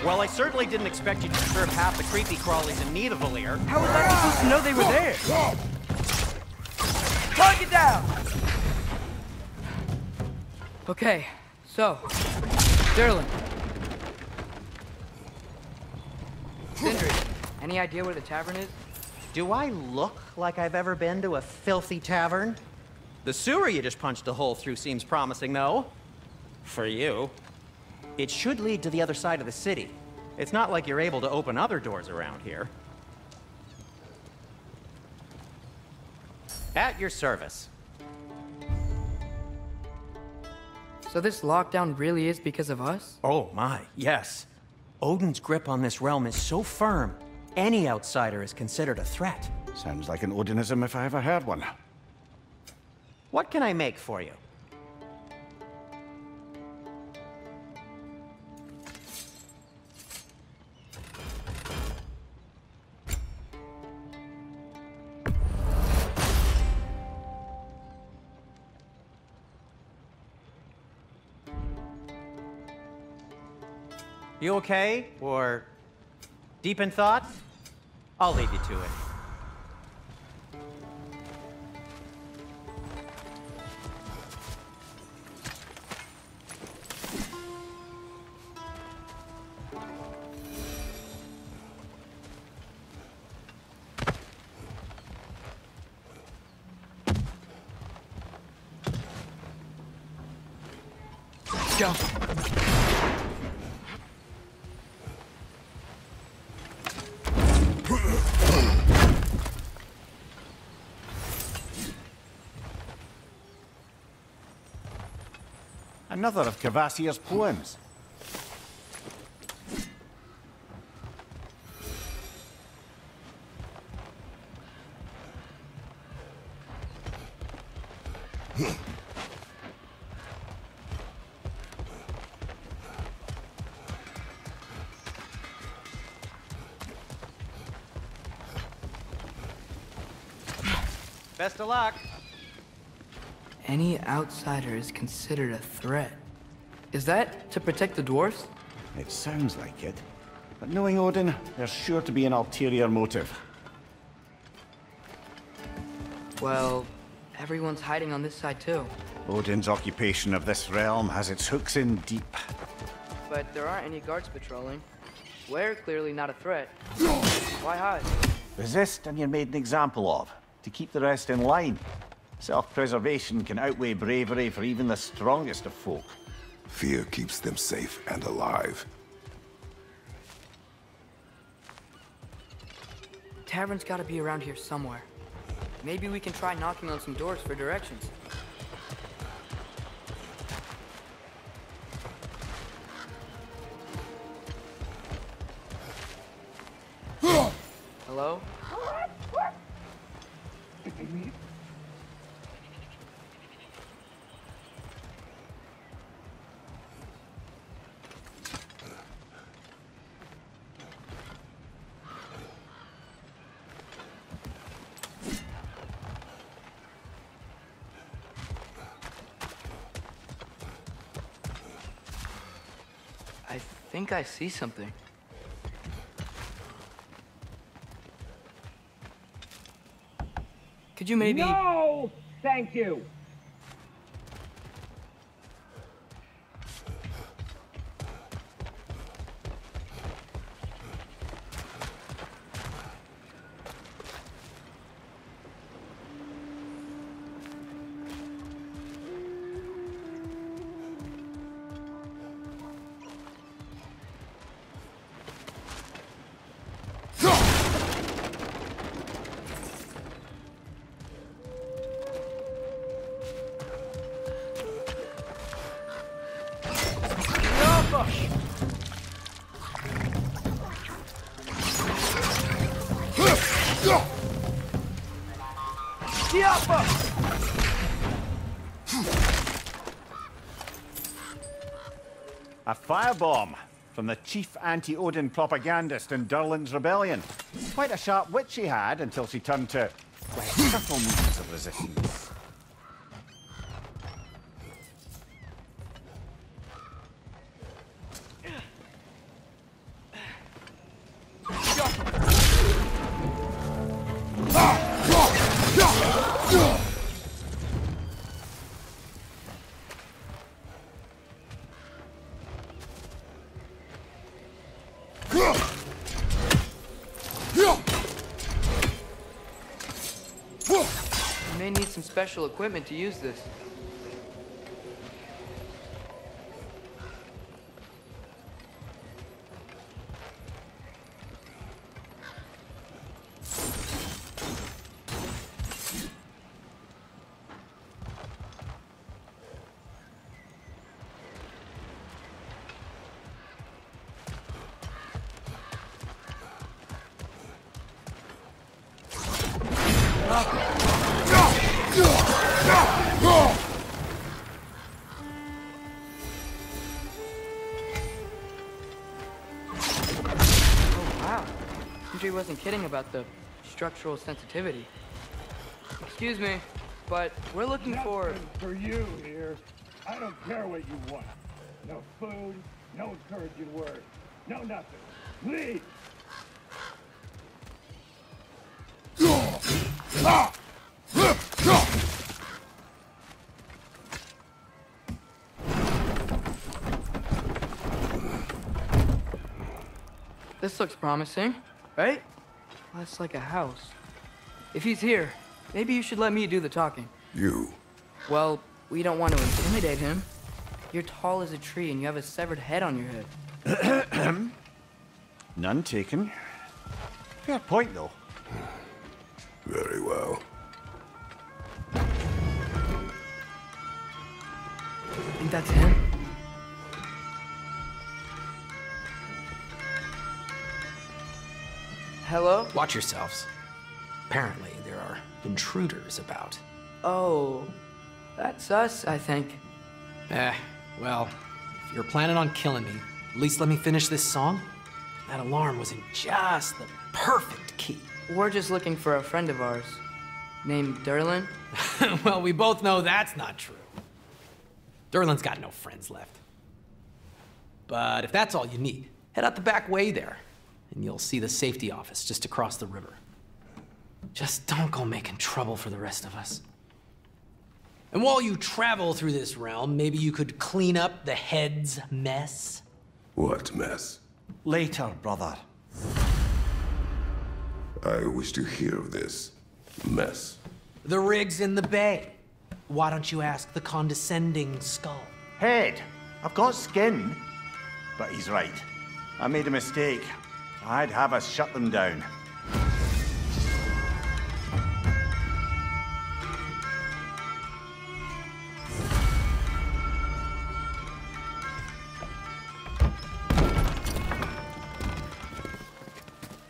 Well, I certainly didn't expect you to disturb half the creepy crawlies in Nidavellir. How was I supposed to know they were there? Plug it down! Okay, so, Durlin. Sindri, any idea where the tavern is? Do I look like I've ever been to a filthy tavern? The sewer you just punched a hole through seems promising, though. For you. It should lead to the other side of the city. It's not like you're able to open other doors around here. At your service. So this lockdown really is because of us? Oh my, yes. Odin's grip on this realm is so firm, any outsider is considered a threat. Sounds like an Odinism if I ever heard one. What can I make for you? You okay? Or deep in thought? I'll lead you to it. Go. Another of Kvasir's poems. Best of luck. Any outsider is considered a threat. Is that to protect the dwarfs? It sounds like it. But knowing Odin, there's sure to be an ulterior motive. Well, everyone's hiding on this side too. Odin's occupation of this realm has its hooks in deep. But there aren't any guards patrolling. We're clearly not a threat. Why hide? Resist and you're made an example of, to keep the rest in line. Self-preservation can outweigh bravery for even the strongest of folk. Fear keeps them safe and alive. Tavern's gotta be around here somewhere. Maybe we can try knocking on some doors for directions. Hello? I think I see something. Could you maybe... No! Thank you! A firebomb from the chief anti-Odin propagandist in Durlin's rebellion. Quite a sharp wit she had until she turned to subtle means of resistance. You may need some special equipment to use this. Sindri wasn't kidding about the structural sensitivity. Excuse me, but we're looking for you here. I don't care what you want. No food, no encouraging words, no nothing. Leave! This looks promising, right? Well, that's like a house. If he's here, maybe you should let me do the talking. You? Well, we don't want to intimidate him. You're tall as a tree and you have a severed head on your head. None taken. Fair point, though. Very well. Think that's him? Hello? Watch yourselves. Apparently, there are intruders about. Oh, that's us, I think. Well, if you're planning on killing me, at least let me finish this song. That alarm was in just the perfect key. We're just looking for a friend of ours, named Durlin. Well, we both know that's not true. Durlin's got no friends left. But if that's all you need, head out the back way there, and you'll see the safety office just across the river. Just don't go making trouble for the rest of us. And while you travel through this realm, maybe you could clean up the head's mess? What mess? Later, brother. I wish to hear of this mess. The rig's in the bay. Why don't you ask the condescending skull? Head, I've got skin. But he's right. I made a mistake. I'd have us shut them down.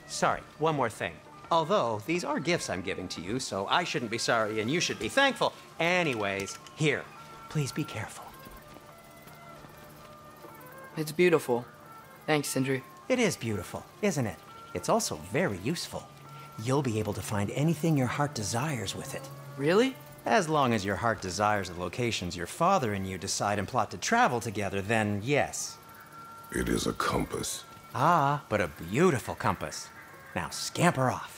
Sorry, one more thing. Although, these are gifts I'm giving to you, so I shouldn't be sorry and you should be thankful. Anyways, here, please be careful. It's beautiful. Thanks, Sindri. It is beautiful, isn't it? It's also very useful. You'll be able to find anything your heart desires with it. Really? As long as your heart desires the locations your father and you decide and plot to travel together, then yes. It is a compass. Ah, but a beautiful compass. Now scamper off.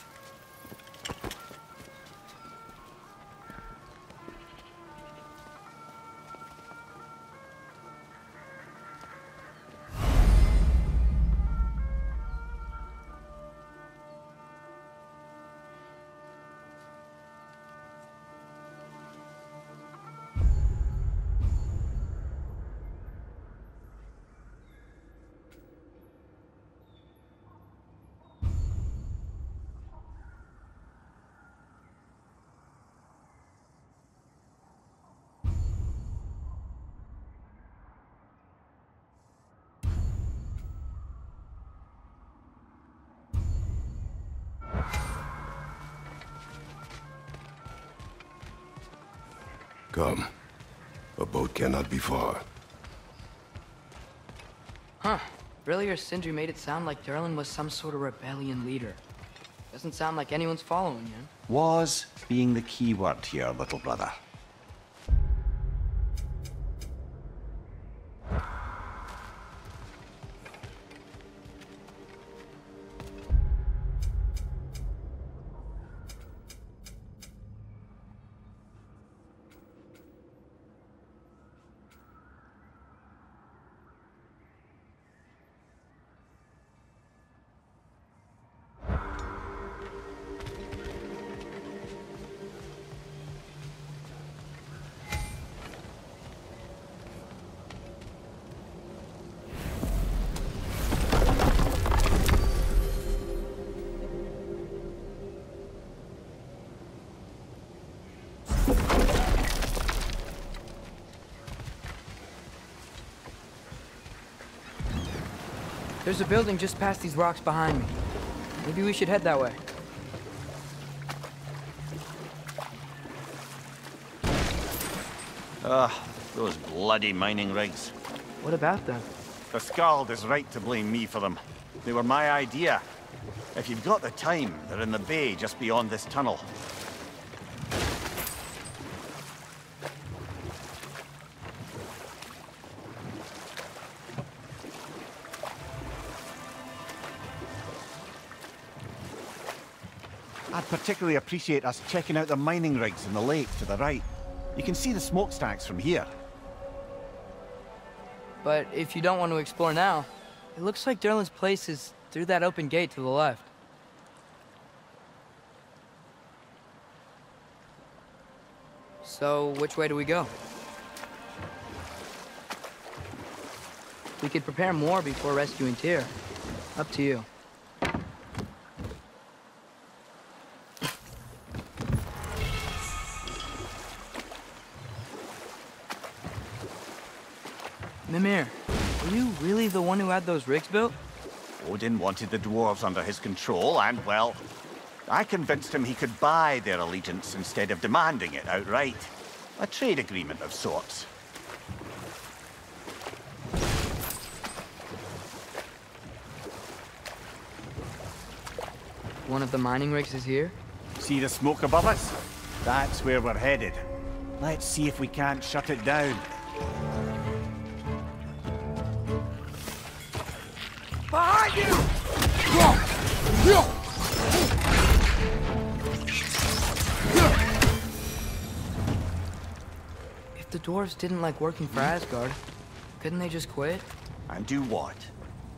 Come. A boat cannot be far. Huh. Brilly or Sindri made it sound like Durlin was some sort of rebellion leader. Doesn't sound like anyone's following him. Was being the key word here, little brother. There's a building just past these rocks behind me. Maybe we should head that way. Those bloody mining rigs. What about them? The Skald is right to blame me for them. They were my idea. If you've got the time, they're in the bay just beyond this tunnel. I'd particularly appreciate us checking out the mining rigs in the lake to the right. You can see the smokestacks from here. But if you don't want to explore now, it looks like Durlin's place is through that open gate to the left. So, which way do we go? We could prepare more before rescuing Tyr. Up to you. Mimir, were you really the one who had those rigs built? Odin wanted the dwarves under his control, and, well, I convinced him he could buy their allegiance instead of demanding it outright. A trade agreement of sorts. One of the mining rigs is here? See the smoke above us? That's where we're headed. Let's see if we can't shut it down. Behind you! If the dwarves didn't like working for Asgard, couldn't they just quit? And do what?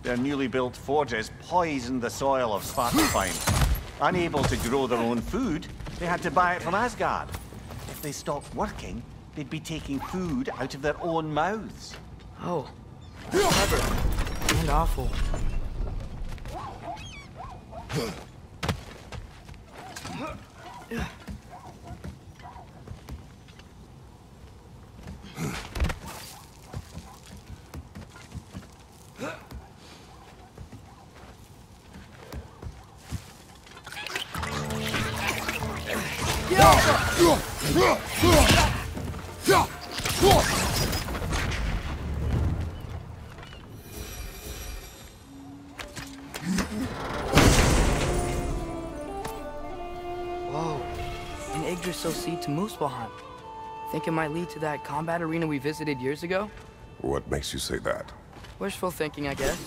Their newly built forges poisoned the soil of Svartalfheim. Unable to grow their own food, they had to buy it from Asgard. If they stopped working, they'd be taking food out of their own mouths. Oh, clever. And awful. Whoa, an Yggdrasil seed to Muspelheim. Think it might lead to that combat arena we visited years ago? What makes you say that? Wishful thinking, I guess.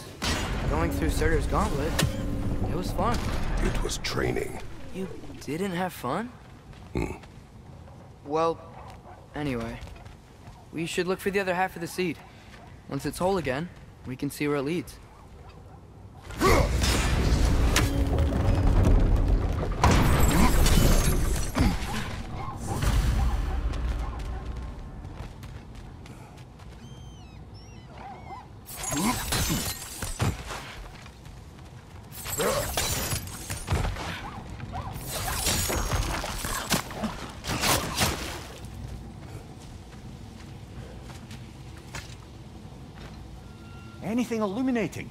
Going through Surtur's gauntlet, it was fun. It was training. You didn't have fun? Hmm. Well, anyway, we should look for the other half of the seed. Once it's whole again, we can see where it leads. Anything illuminating?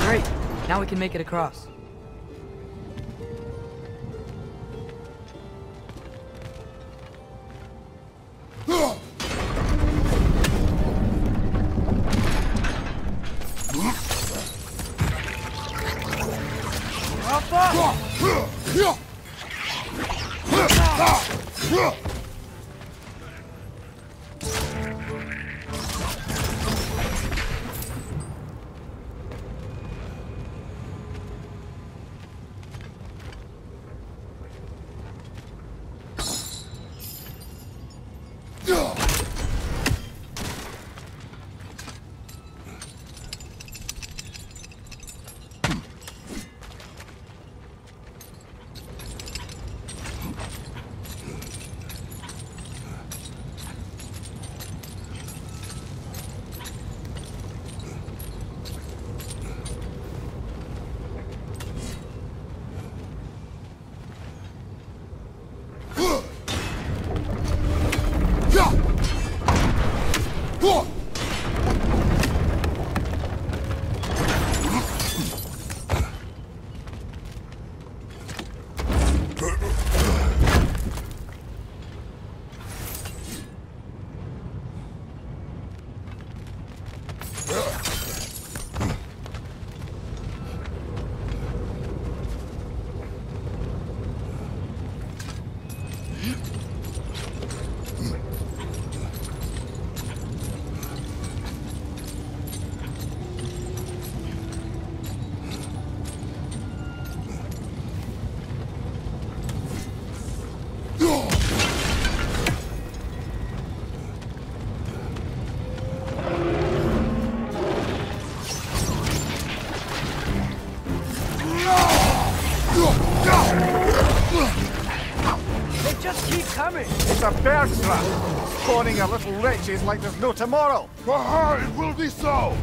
Great, now we can make it across. They just keep coming. It's a bear trap. Spawning our little wretches like there's no tomorrow. For her, it will be so.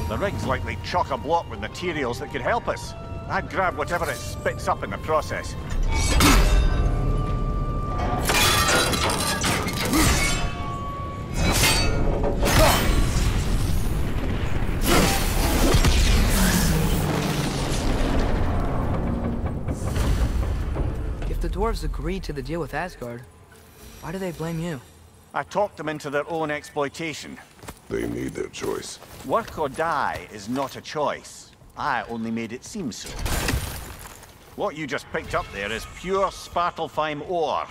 The rig's likely chock-a-block with materials that could help us. I'd grab whatever it spits up in the process. dwarves agreed to the deal with Asgard, why do they blame you? I talked them into their own exploitation. They made their choice. Work or die is not a choice. I only made it seem so. What you just picked up there is pure Svartalfheim ore.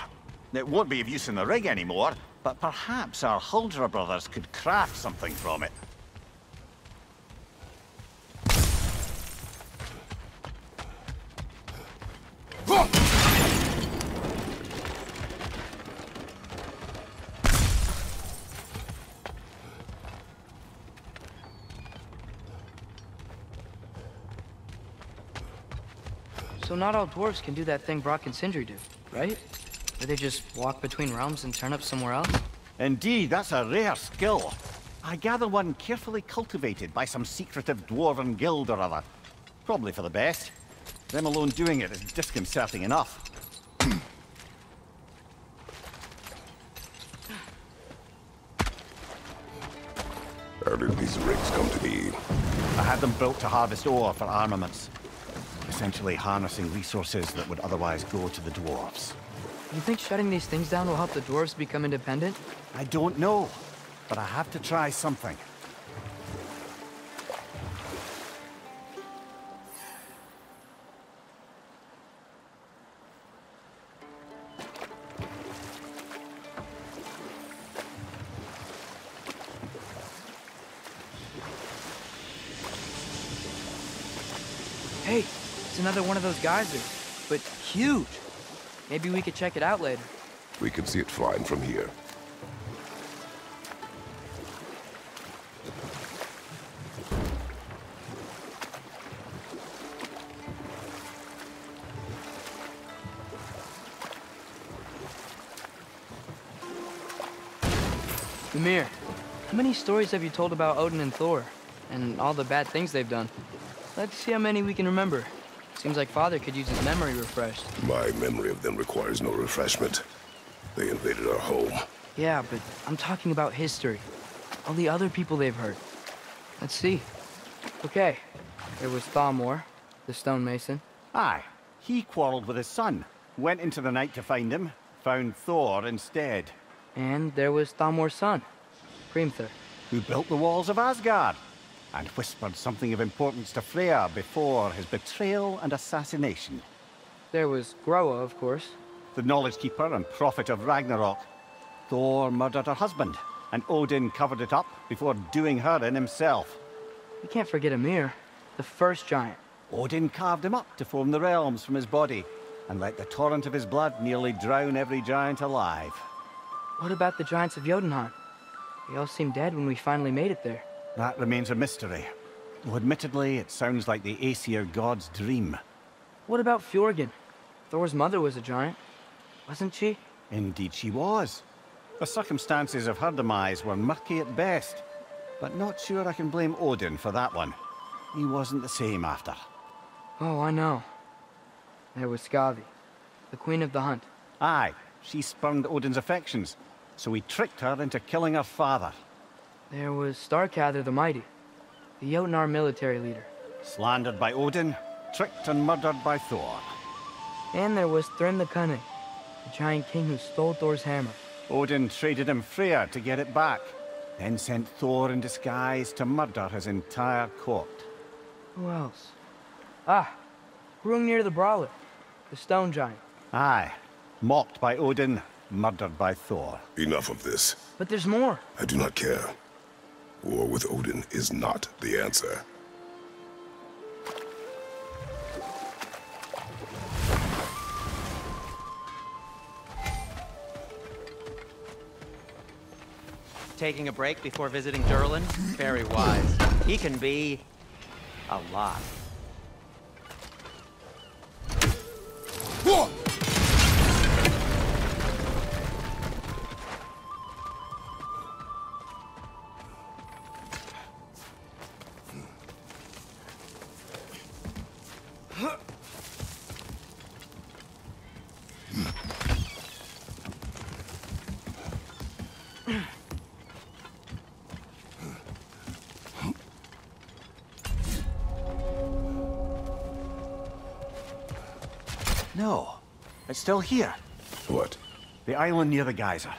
It won't be of use in the rig anymore, but perhaps our Huldra brothers could craft something from it. So not all dwarves can do that thing Brock and Sindri do, right? Where they just walk between realms and turn up somewhere else? Indeed, that's a rare skill. I gather one carefully cultivated by some secretive dwarven guild or other. Probably for the best. Them alone doing it is disconcerting enough. How did these rigs come to be? I had them built to harvest ore for armaments. Essentially harnessing resources that would otherwise go to the dwarves. You think shutting these things down will help the dwarves become independent? I don't know, but I have to try something. Hey, it's another one of those geysers, but huge. Maybe we could check it out later. We can see it flying from here. Ymir, how many stories have you told about Odin and Thor? And all the bad things they've done? Let's see how many we can remember. Seems like Father could use his memory refreshed. My memory of them requires no refreshment. They invaded our home. Yeah, but I'm talking about history. All the other people they've hurt. Let's see. Okay, there was Thalmor, the stonemason. Aye, he quarreled with his son. Went into the night to find him. Found Thor instead. And there was Thalmor's son, Hrimthur. Who built the walls of Asgard. And whispered something of importance to Freya before his betrayal and assassination. There was Groa, of course. The Knowledge Keeper and Prophet of Ragnarok. Thor murdered her husband, and Odin covered it up before doing her in himself. We can't forget Ymir, the first giant. Odin carved him up to form the realms from his body, and let the torrent of his blood nearly drown every giant alive. What about the giants of Jotunheim? They all seemed dead when we finally made it there. That remains a mystery. Though admittedly, it sounds like the Aesir god's dream. What about Fjorgyn? Thor's mother was a giant, wasn't she? Indeed she was. The circumstances of her demise were murky at best, but not sure I can blame Odin for that one. He wasn't the same after. Oh, I know. There was Skavi, the queen of the hunt. Aye, she spurned Odin's affections, so he tricked her into killing her father. There was Starkather the Mighty, the Jotnar military leader. Slandered by Odin, tricked and murdered by Thor. And there was Thrym the Cunning, the giant king who stole Thor's hammer. Odin traded him Freya to get it back, then sent Thor in disguise to murder his entire court. Who else? Ah, Hrungnir the Brawler, the stone giant. Aye, mocked by Odin, murdered by Thor. Enough of this. But there's more. I do not care. War with Odin is not the answer. Taking a break before visiting Durlin? Very wise. He can be a lot. No, It's still here. What? The island near the geyser.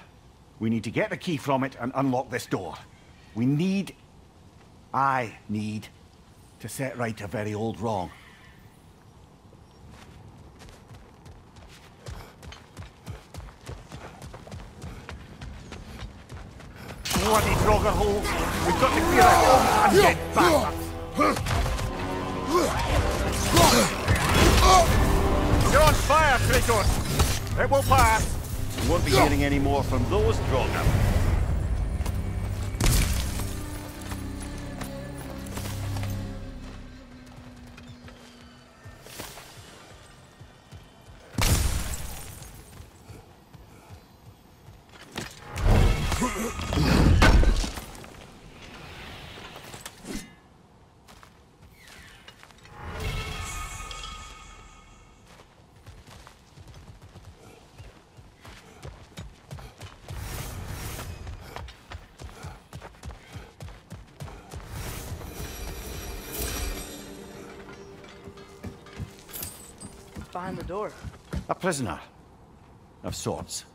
We need to get the key from it and unlock this door. I need to set right a very old wrong. Bloody Draugr holes! We've got to clear it! Undead bastards! You're on fire, Kratos! It will pass! We won't be hearing any more from those Draugr. Behind the door. A prisoner. Of sorts.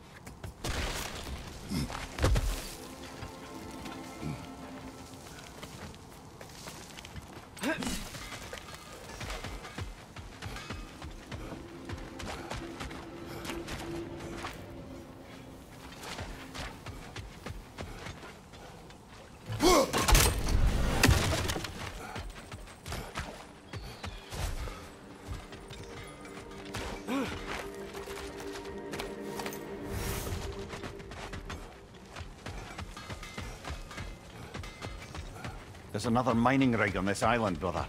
There's another mining rig on this island, brother.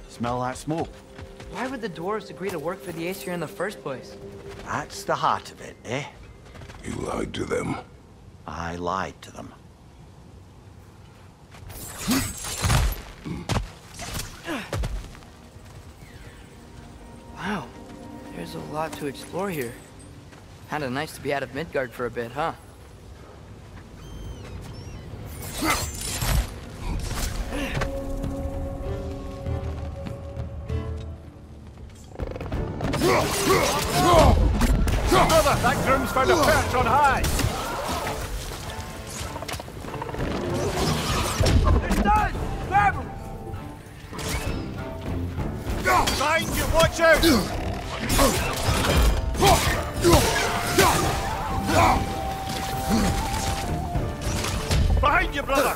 Smell that smoke? Why would the dwarves agree to work for the Aesir in the first place? That's the heart of it, eh? You lied to them. I lied to them. Wow, there's a lot to explore here. Kinda nice to be out of Midgard for a bit, huh? Brother, that groom's found a perch on high! It's done! Grab him! Behind you, watch out! Behind you, brother!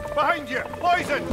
Behind you! Poison!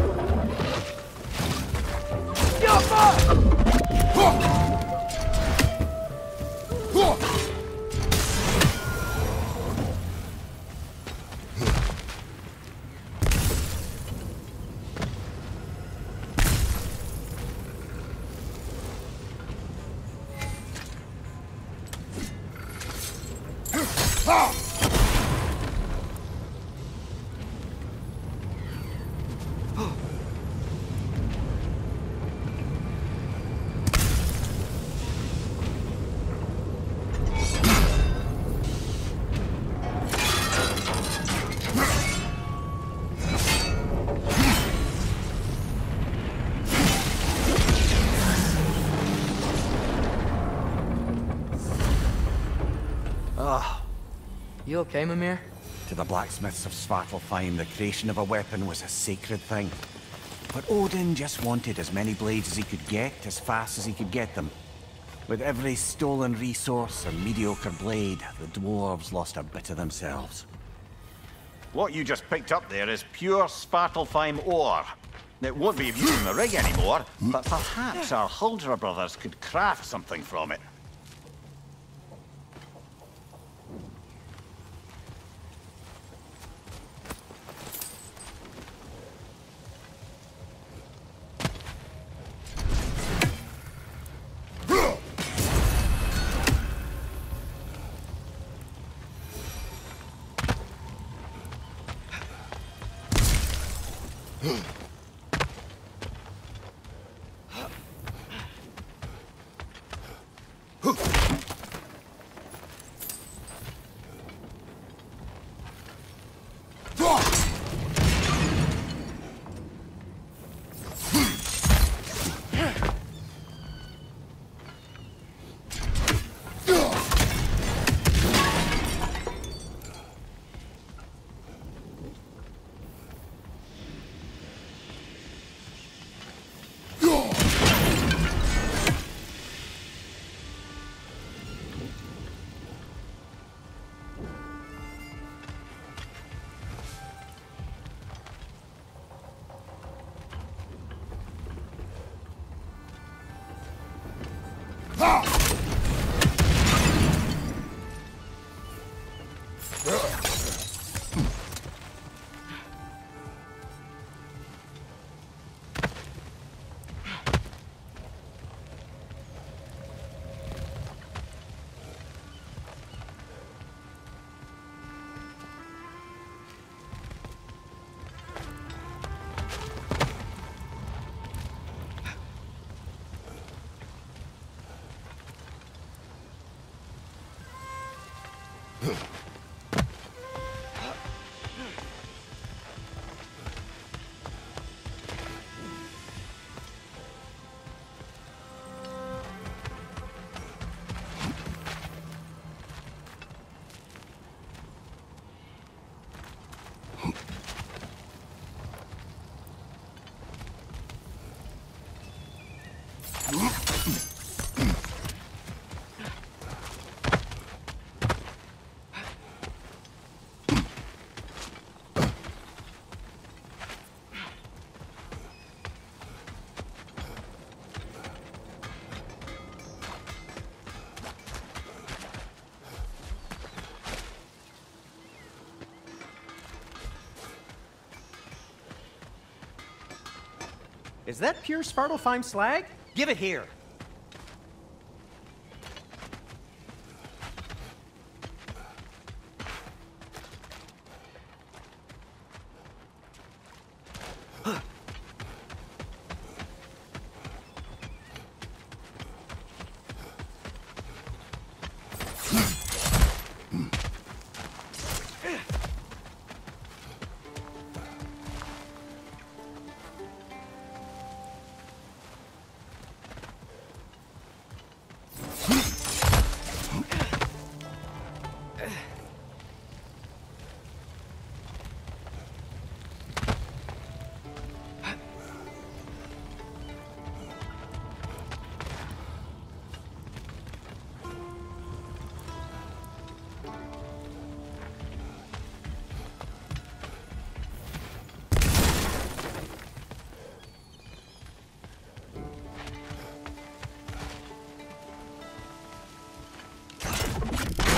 You okay, Mimir? To the blacksmiths of Svartalfheim, the creation of a weapon was a sacred thing. But Odin just wanted as many blades as he could get, as fast as he could get them. With every stolen resource and mediocre blade, the dwarves lost a bit of themselves. What you just picked up there is pure Svartalfheim ore. It won't be of use in the rig anymore, but perhaps our Huldra brothers could craft something from it. Is that pure Svartalfheim slag? Give it here.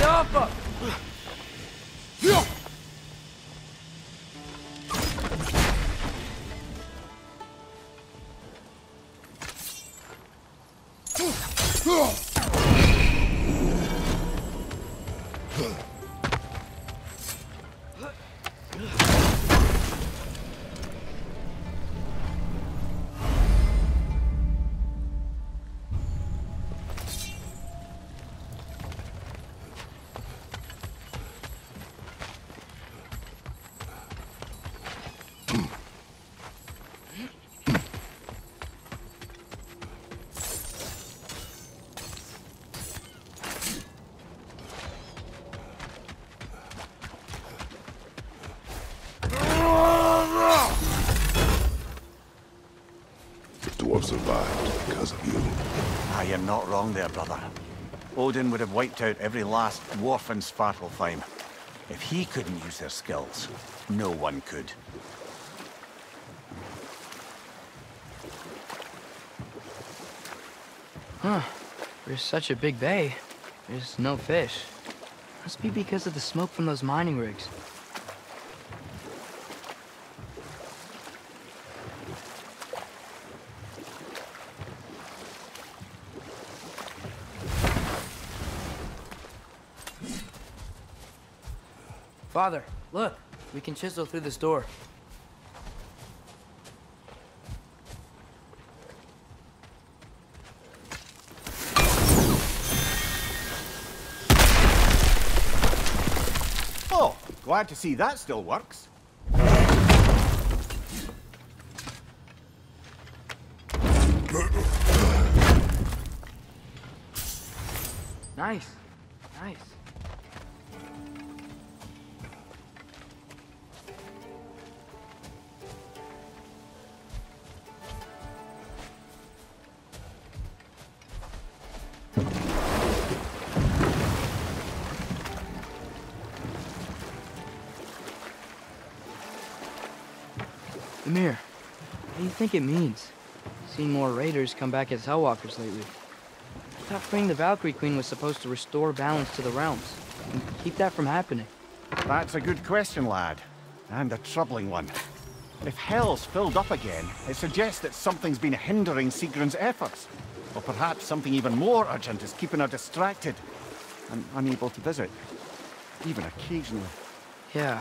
Yappa! Survived because of you. Ah, you're not wrong there, brother. Odin would have wiped out every last dwarf in Svartalfheim. If he couldn't use their skills, no one could. Huh. There's such a big bay. There's no fish. Must be because of the smoke from those mining rigs. Father, look. We can chisel through this door. Glad to see that still works. Nice. Nice. Mimir, what do you think it means? Seen more raiders come back as Hellwalkers lately. I thought freeing the Valkyrie Queen was supposed to restore balance to the realms and keep that from happening. That's a good question, lad. And a troubling one. If Hell's filled up again, it suggests that something's been hindering Sigrun's efforts. Or perhaps something even more urgent is keeping her distracted and unable to visit. Even occasionally. Yeah.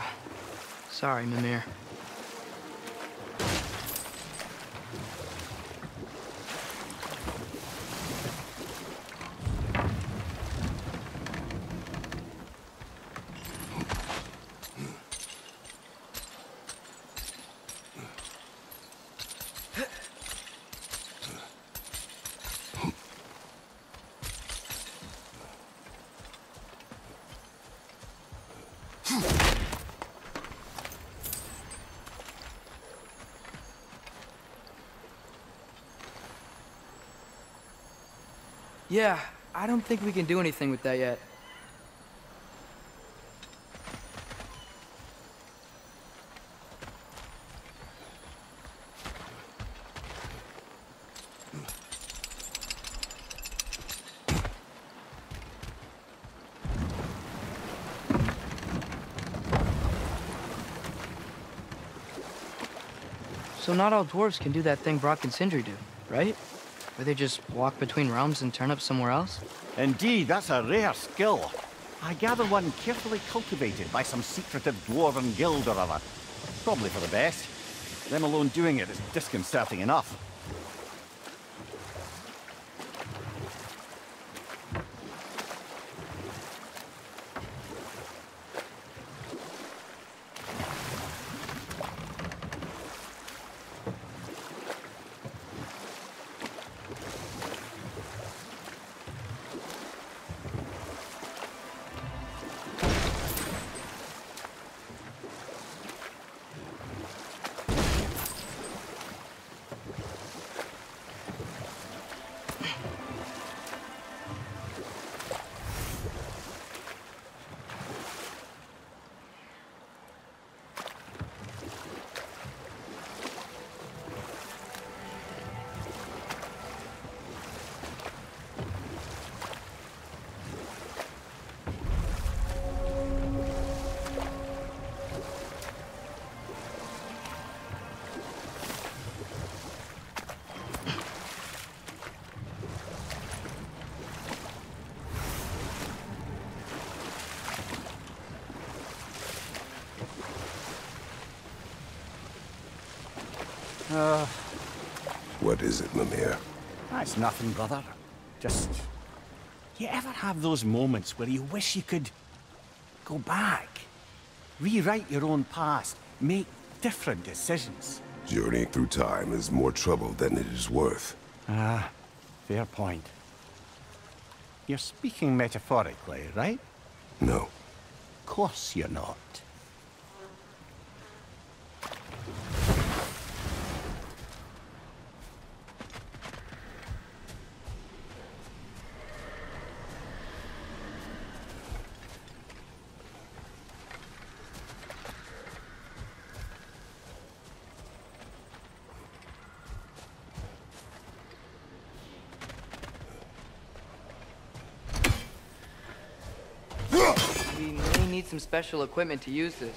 Sorry, Mimir. Yeah, I don't think we can do anything with that yet. So not all dwarves can do that thing Brock and Sindri do, right? Where they just walk between realms and turn up somewhere else? Indeed, that's a rare skill. I gather one carefully cultivated by some secretive dwarven guild or other. Probably for the best. Them alone doing it is disconcerting enough. What is it, Mimir? That's nothing, brother. Just... You ever have those moments where you wish you could... go back? Rewrite your own past, make different decisions? Journeying through time is more trouble than it is worth. Ah, fair point. You're speaking metaphorically, right? No. Of course you're not. We may need some special equipment to use this.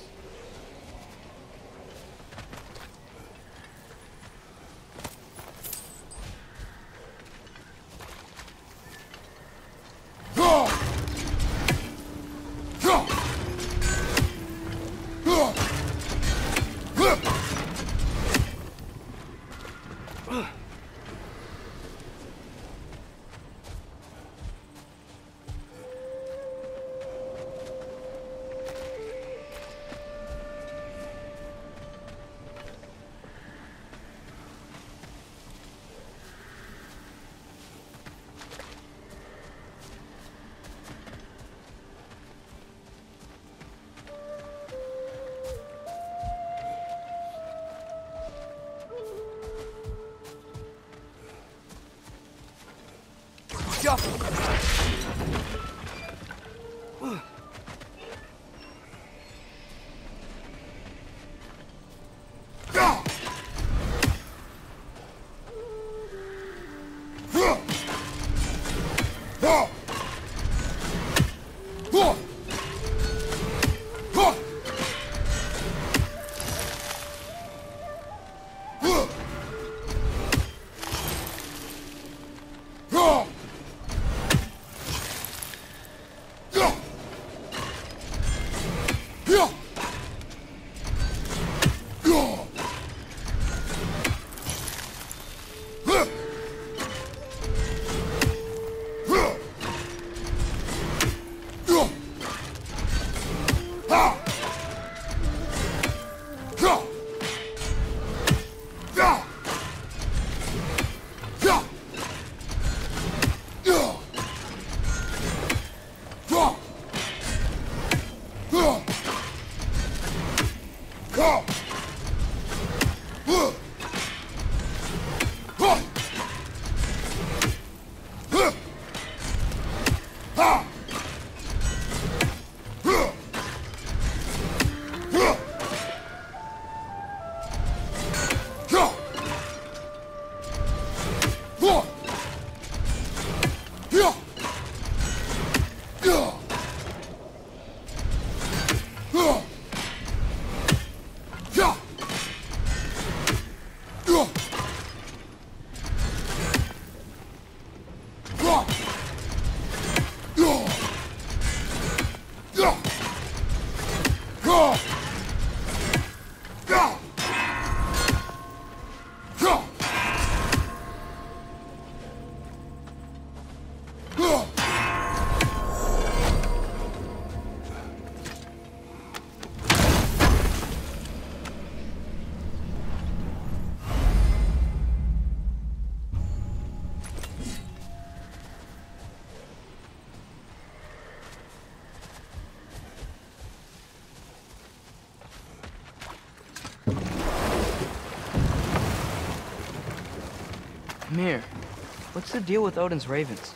Mir, what's the deal with Odin's ravens?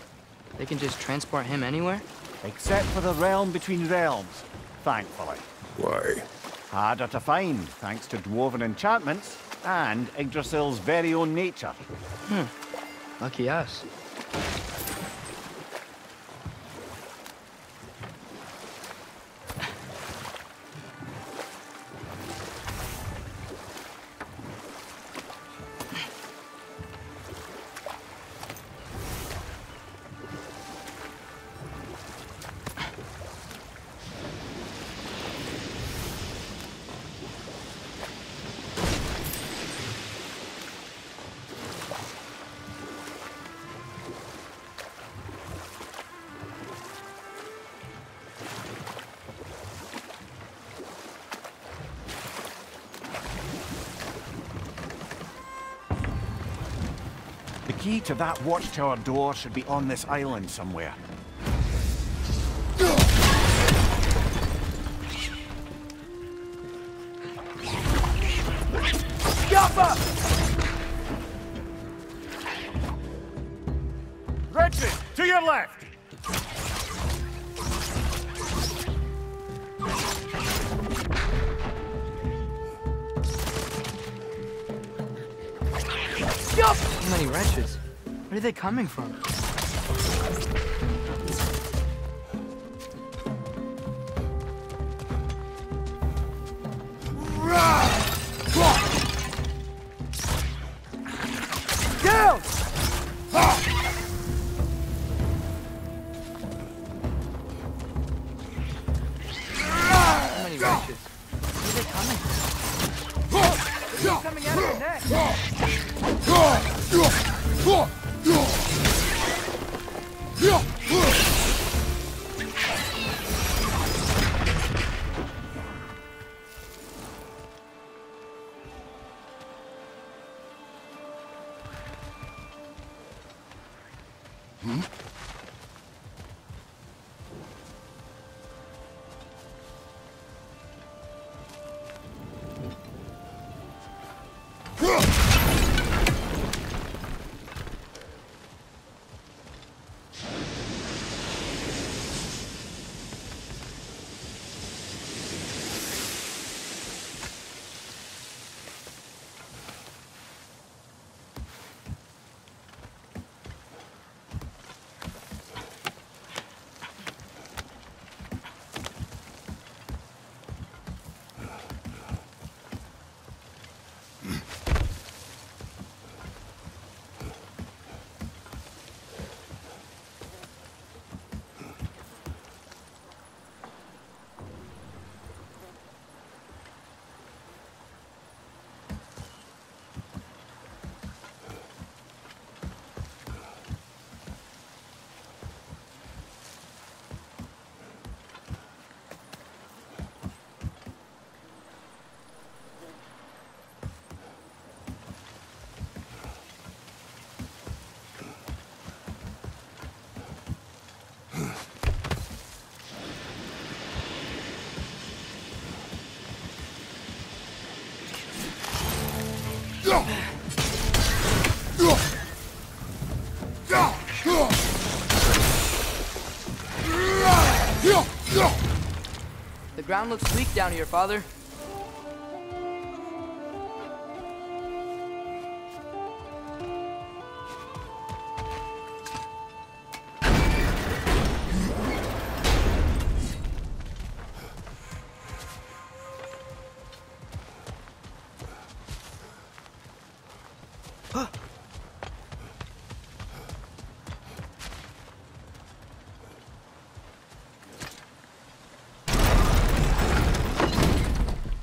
They can just transport him anywhere? Except for the realm between realms, thankfully. Why? Harder to find, thanks to dwarven enchantments and Yggdrasil's very own nature. Lucky us. The key to that watchtower door should be on this island somewhere. Yappa! Richard, to your left! So many wretches. Where are they coming from? Down! So many wretches. Where are they coming from? They're coming out of your neck. ground looks weak down here, Father.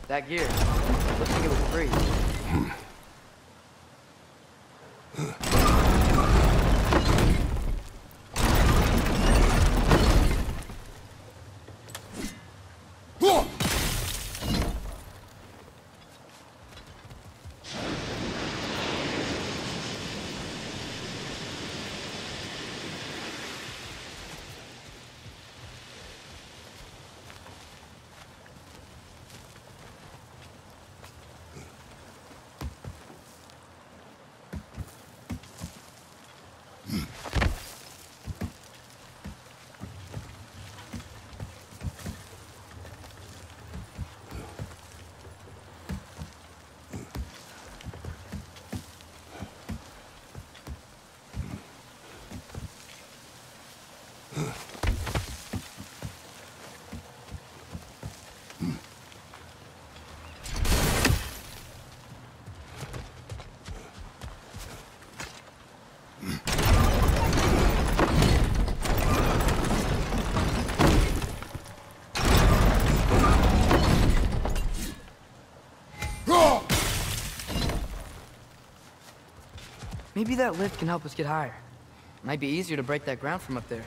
That gear, looks like it was free. Maybe that lift can help us get higher. Might be easier to break that ground from up there.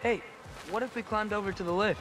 Hey, what if we climbed over to the lift?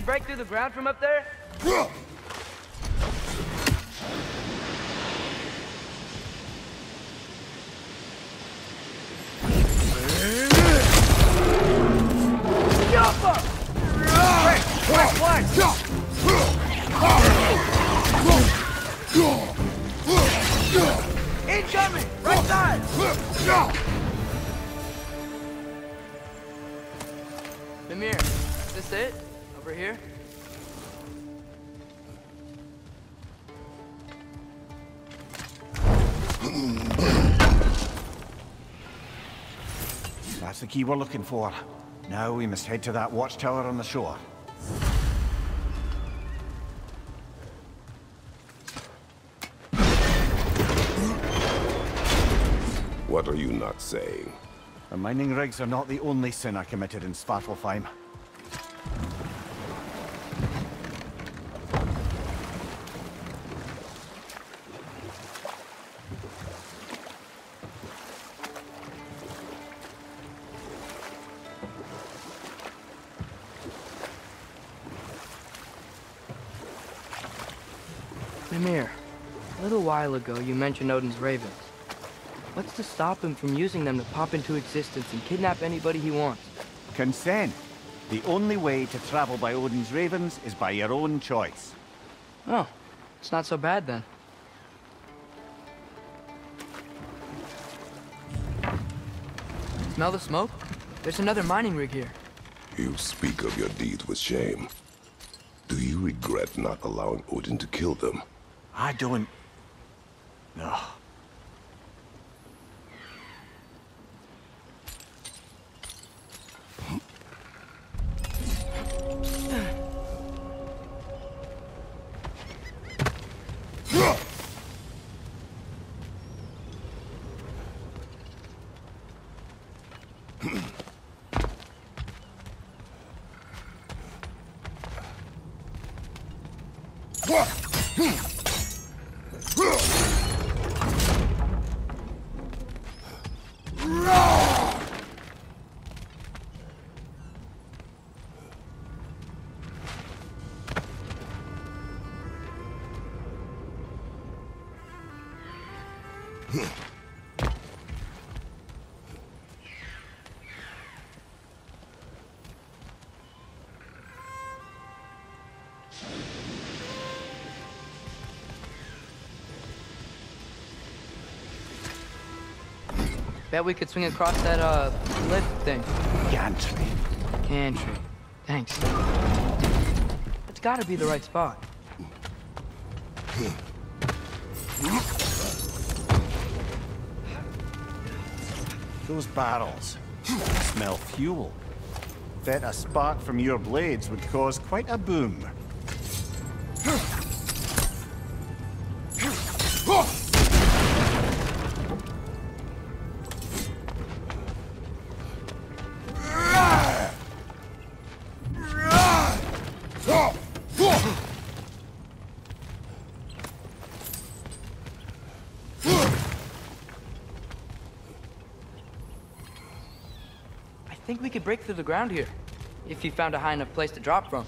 Break through the ground from up there? Incoming! Right side! Mimir, is this it? Over here? That's the key we're looking for. Now we must head to that watchtower on the shore. What are you not saying? The mining rigs are not the only sin I committed in Svartalfheim. Mimir, a little while ago you mentioned Odin's ravens. What's to stop him from using them to pop into existence and kidnap anybody he wants? Consent. The only way to travel by Odin's ravens is by your own choice. Oh, it's not so bad then. Smell the smoke? There's another mining rig here. You speak of your deeds with shame. Do you regret not allowing Odin to kill them? I don't... No. Bet we could swing across that, lift thing. Gantry. Gantry. Thanks. It's gotta be the right spot. Those barrels smell fuel. Bet a spark from your blades would cause quite a boom. I think we could break through the ground here, if you found a high enough place to drop from.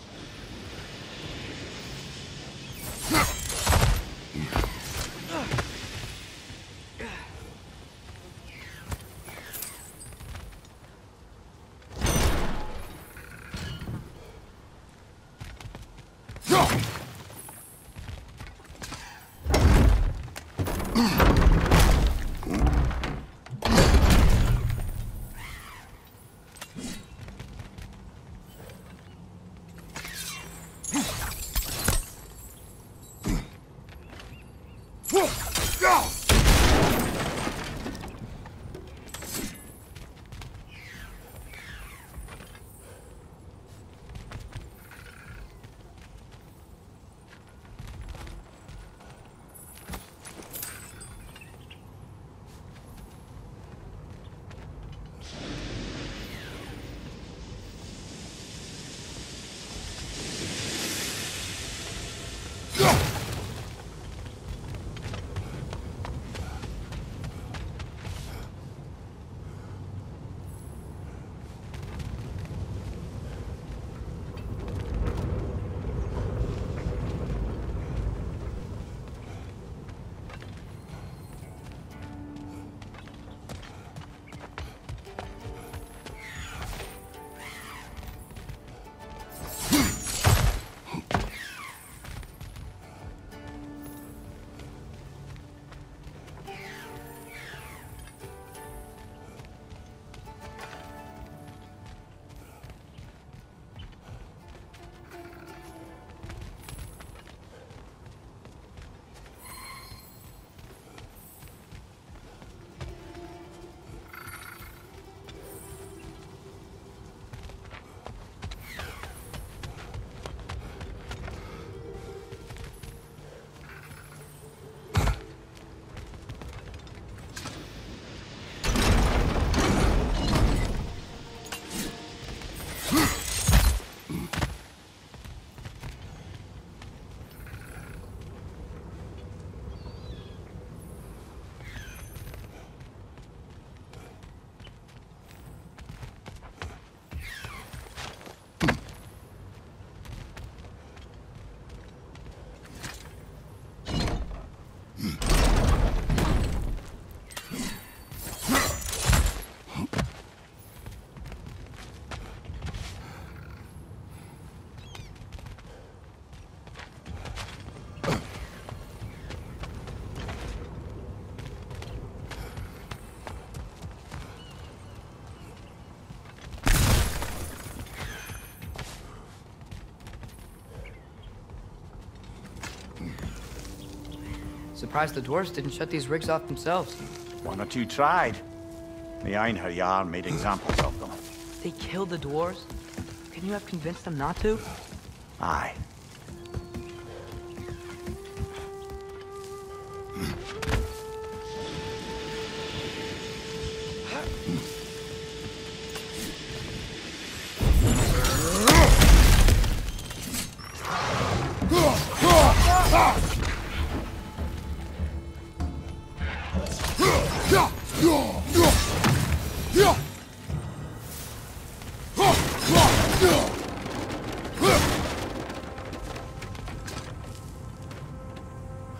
Surprised the dwarves didn't shut these rigs off themselves. One or two tried. The Einherjar made examples of them. They killed the dwarves? Can you have convinced them not to? Aye.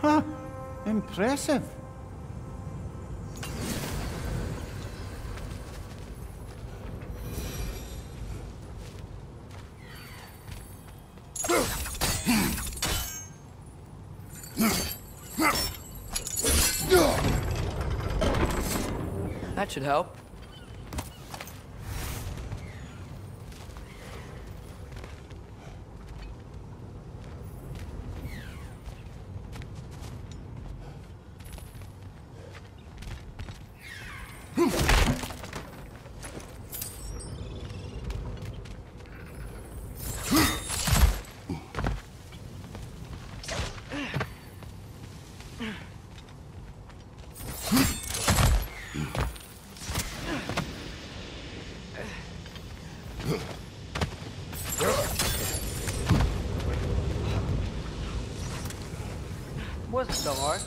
Huh. Impressive. That should help. Wasn't so hard.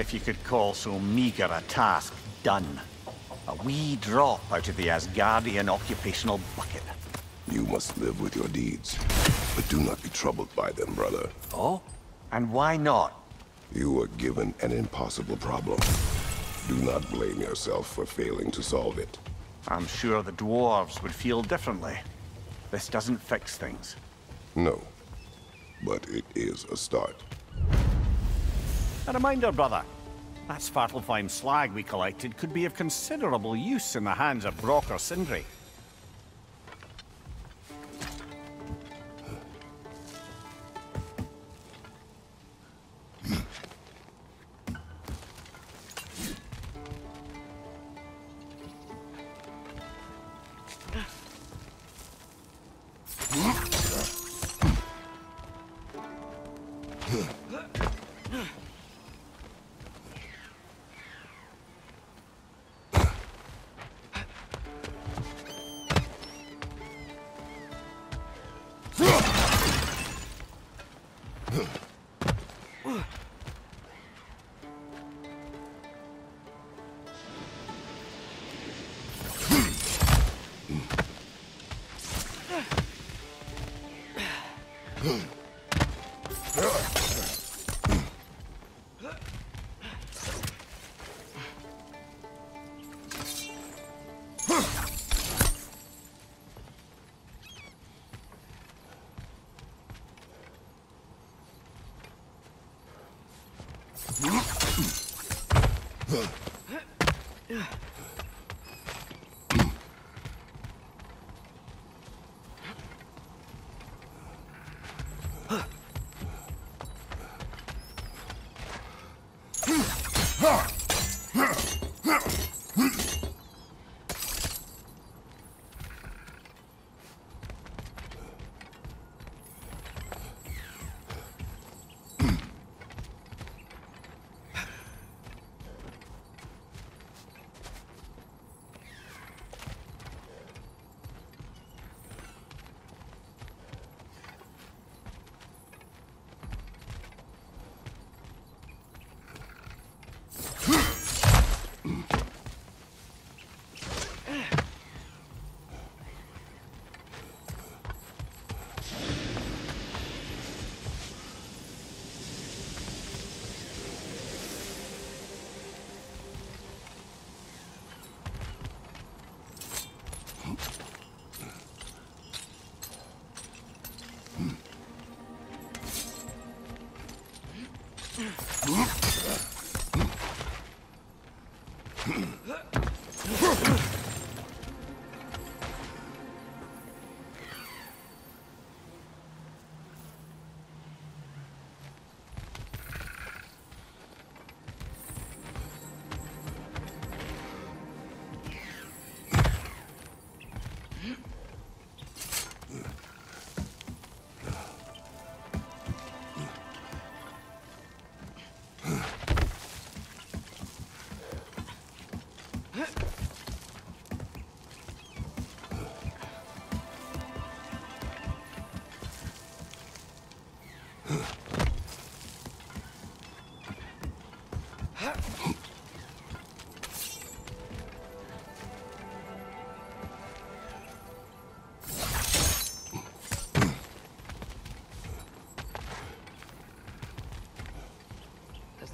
If you could call so meager a task done. A wee drop out of the Asgardian occupational bucket. You must live with your deeds, but do not be troubled by them, brother. Oh? And why not? You were given an impossible problem. Do not blame yourself for failing to solve it. I'm sure the dwarves would feel differently. This doesn't fix things. No, but it is a start. A reminder, brother. That Svartalfheim slag we collected could be of considerable use in the hands of Brok or Sindri.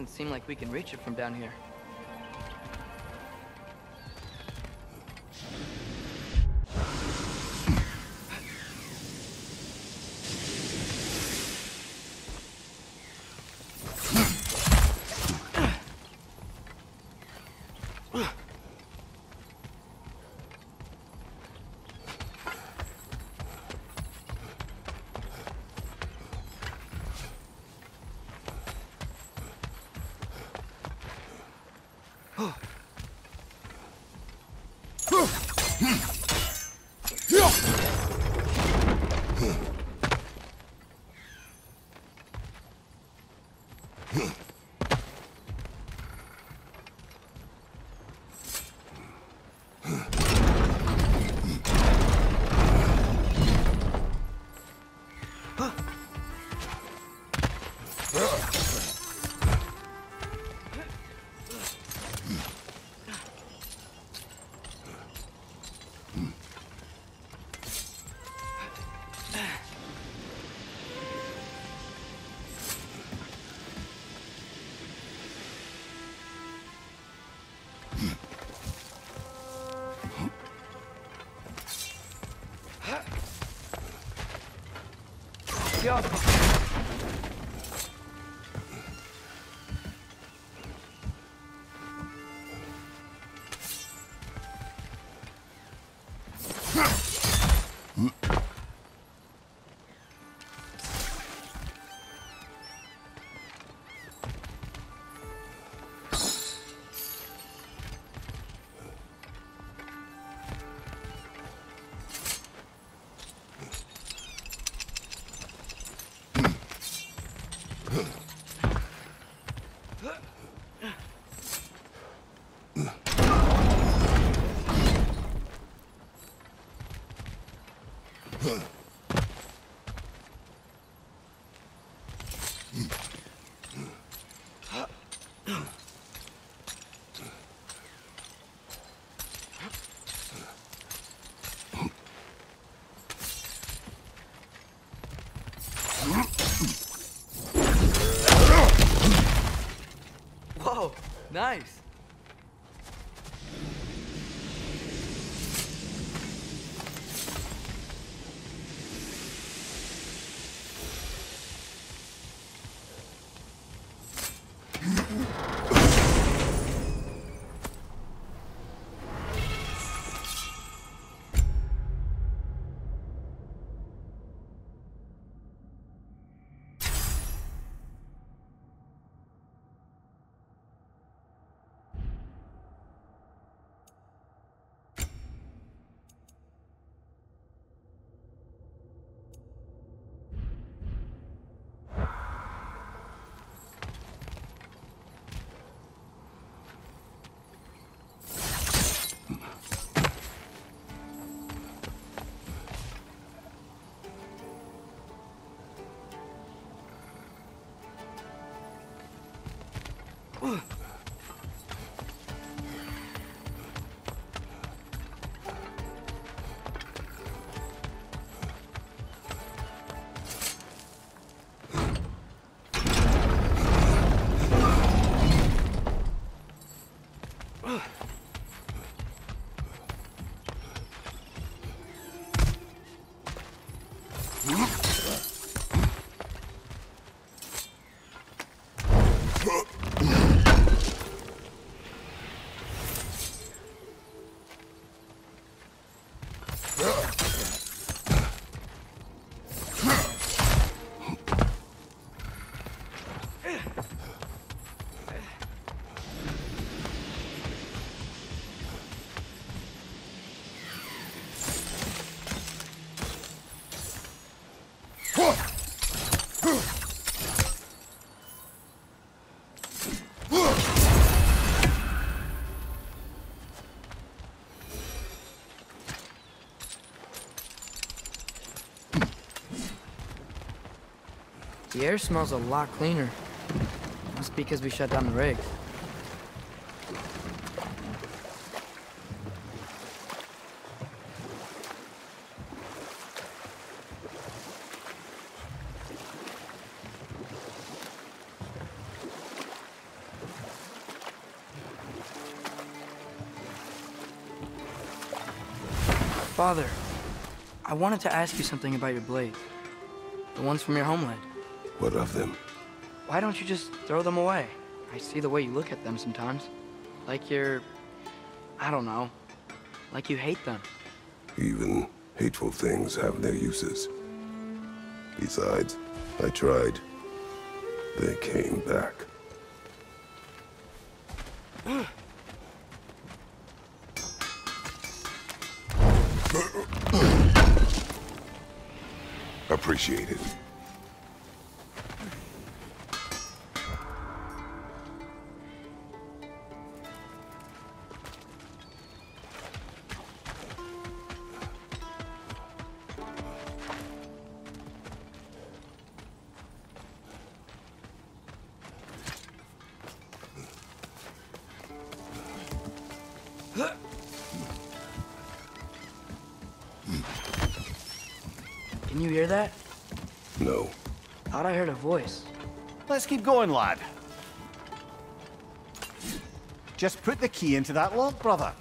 doesn't seem like we can reach it from down here. Yo. Whoa, nice. The air smells a lot cleaner. Must be because we shut down the rigs. Father, I wanted to ask you something about your blade. The ones from your homeland. What of them? Why don't you just throw them away? I see the way you look at them sometimes. Like you're... I don't know. Like you hate them. Even hateful things have their uses. Besides, I tried. They came back. Appreciate it. Can you hear that? No. Thought I heard a voice. Let's keep going, lad. Just put the key into that lock, brother.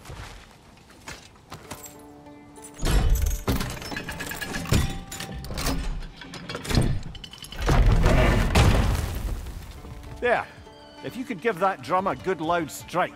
There. If you could give that drum a good loud strike.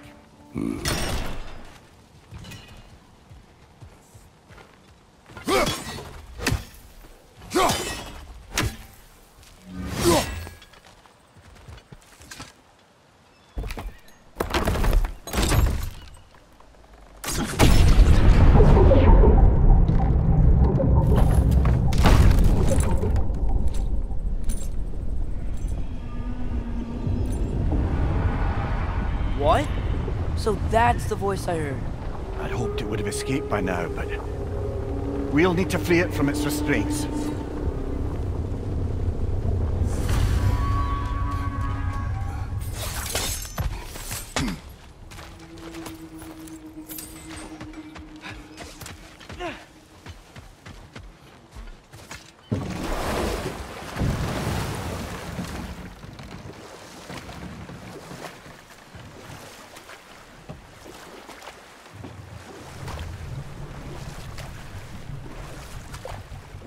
What? So that's the voice I heard. I'd hoped it would have escaped by now, but we'll need to free it from its restraints.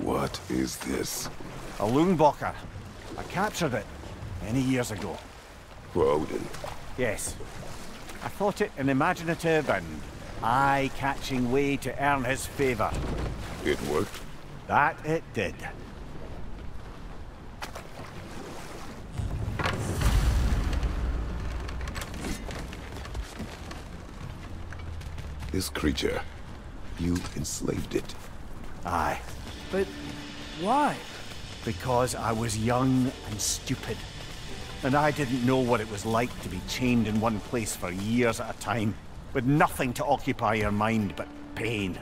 What is this? A Lungbocker. I captured it many years ago. For Odin? Yes. I thought it an imaginative and eye-catching way to earn his favor. It worked? That it did. This creature, you enslaved it. Aye. But why? Because I was young and stupid. And I didn't know what it was like to be chained in one place for years at a time, with nothing to occupy your mind but pain.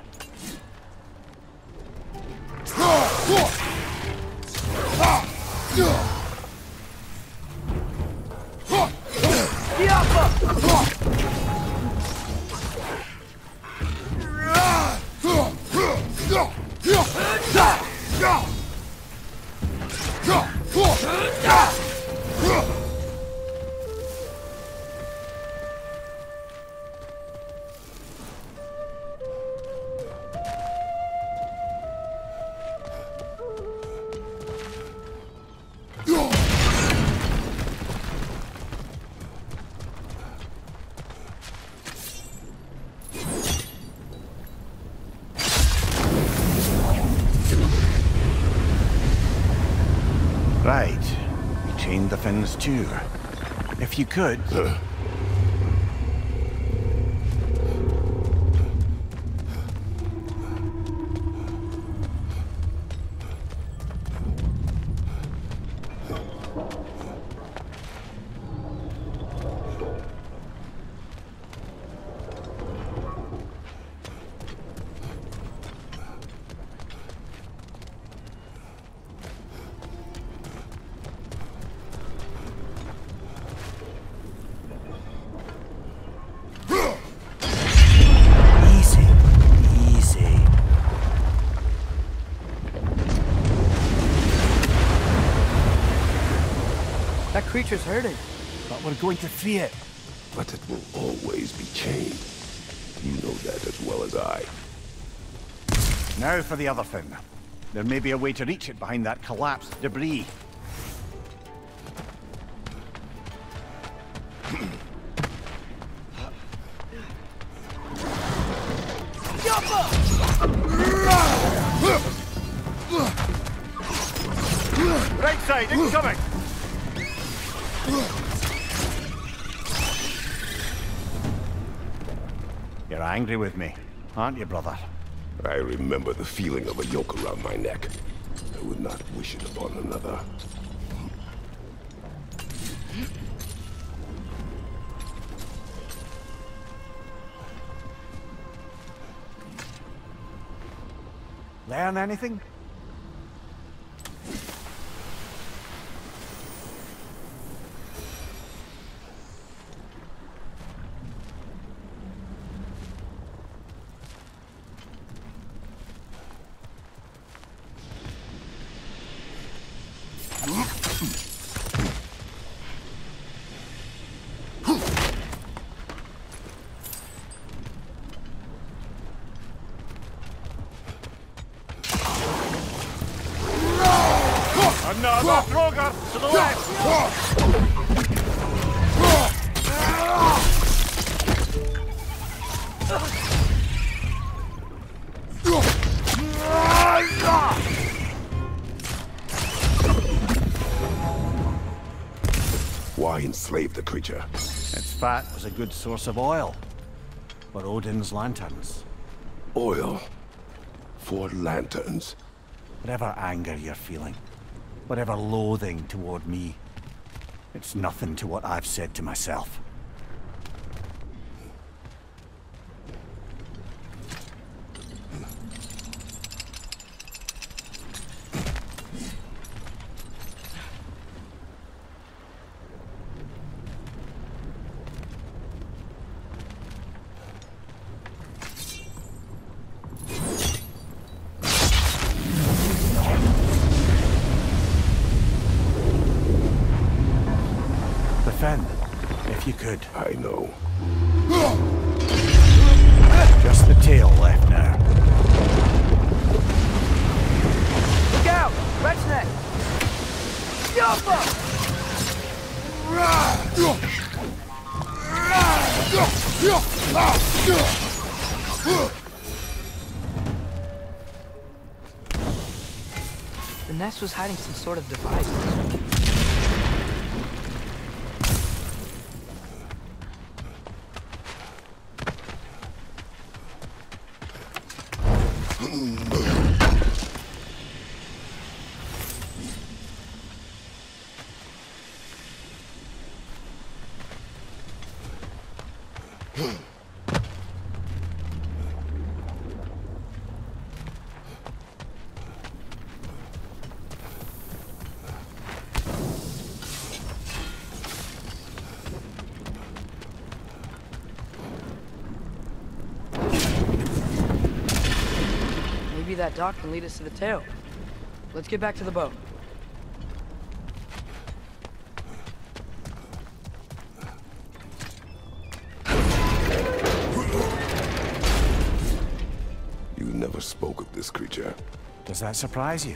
Right. We chained the Finns too. If you could... That creature's hurting. But we're going to free it. But it will always be chained. You know that as well as I. Now for the other fin. There may be a way to reach it behind that collapsed debris. Right side, incoming! You're angry with me, aren't you, brother? I remember the feeling of a yoke around my neck. I would not wish it upon another. Learn anything? Another Throgar to the left! Why enslave the creature? Its fat was a good source of oil for Odin's lanterns. Oil? For lanterns? Whatever anger you're feeling, whatever loathing toward me, it's nothing to what I've said to myself. If you could. I know. Just the tail left now. Look out! Red's neck! The nest was hiding some sort of device. Maybe that dock can lead us to the tail. Let's get back to the boat. You never spoke of this creature. Does that surprise you?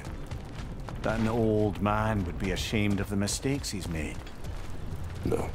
That an old man would be ashamed of the mistakes he's made? No.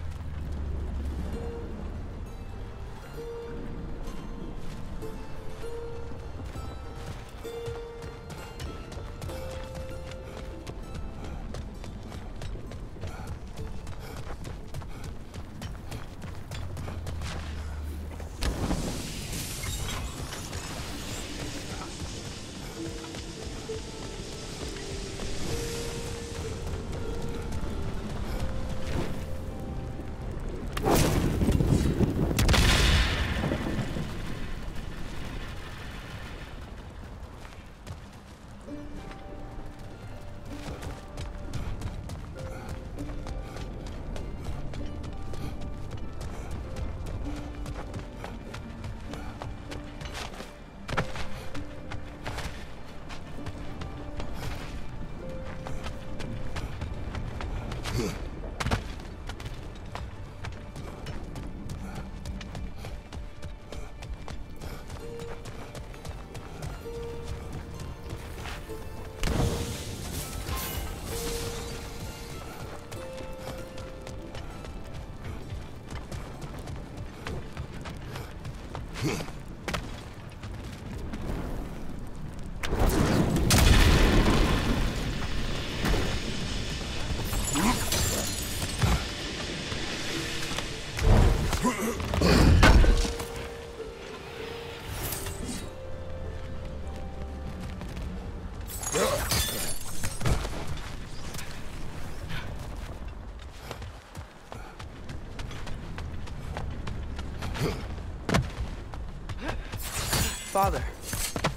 Father,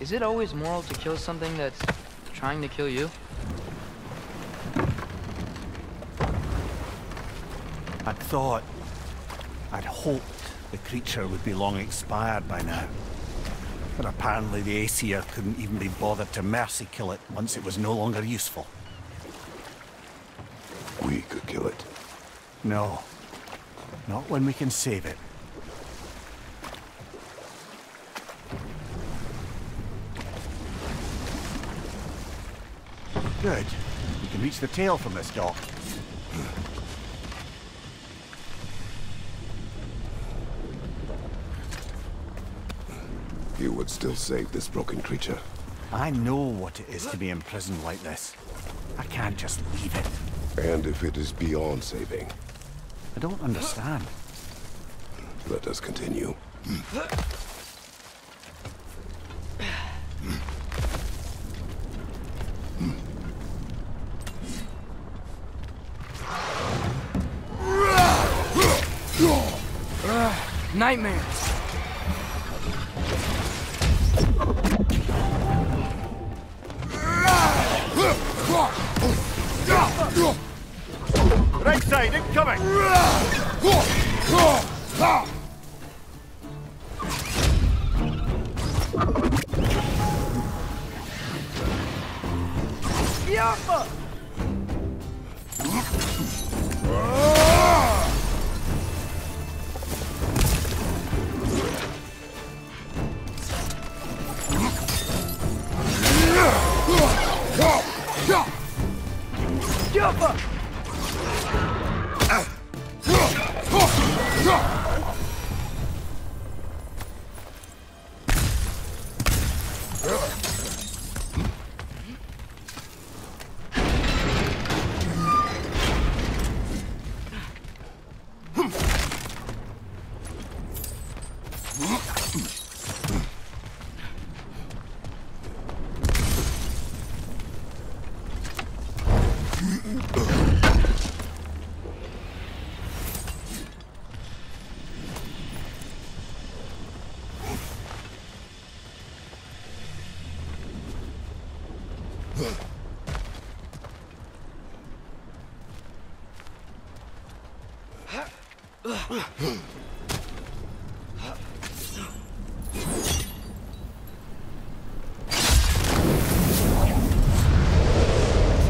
is it always moral to kill something that's trying to kill you? I'd hoped the creature would be long expired by now. But apparently the Aesir couldn't even be bothered to mercy kill it once it was no longer useful. We could kill it. No. Not when we can save it. Good. We can reach the tail from this dock. You would still save this broken creature. I know what it is to be imprisoned like this. I can't just leave it. And if it is beyond saving? I don't understand. Let us continue. Nightmare! Right side, incoming! Yappa!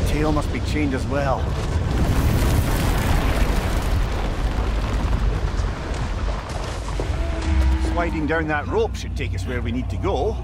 Tail must be chained as well. Sliding down that rope should take us where we need to go.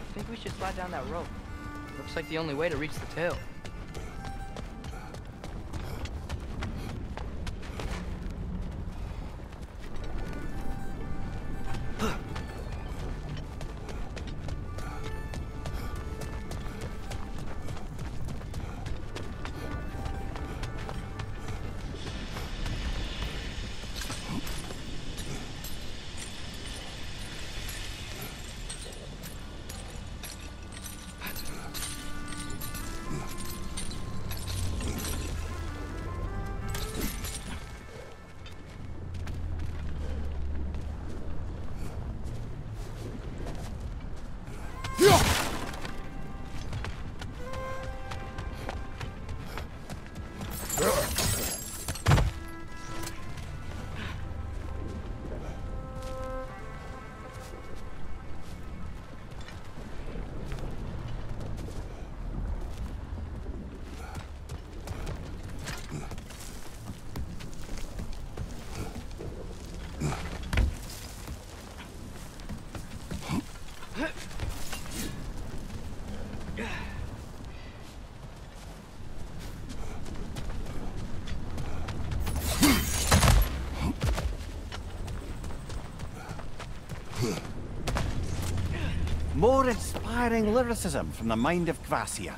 I think we should slide down that rope. Looks like the only way to reach the tail. More inspiring lyricism from the mind of Kvasir.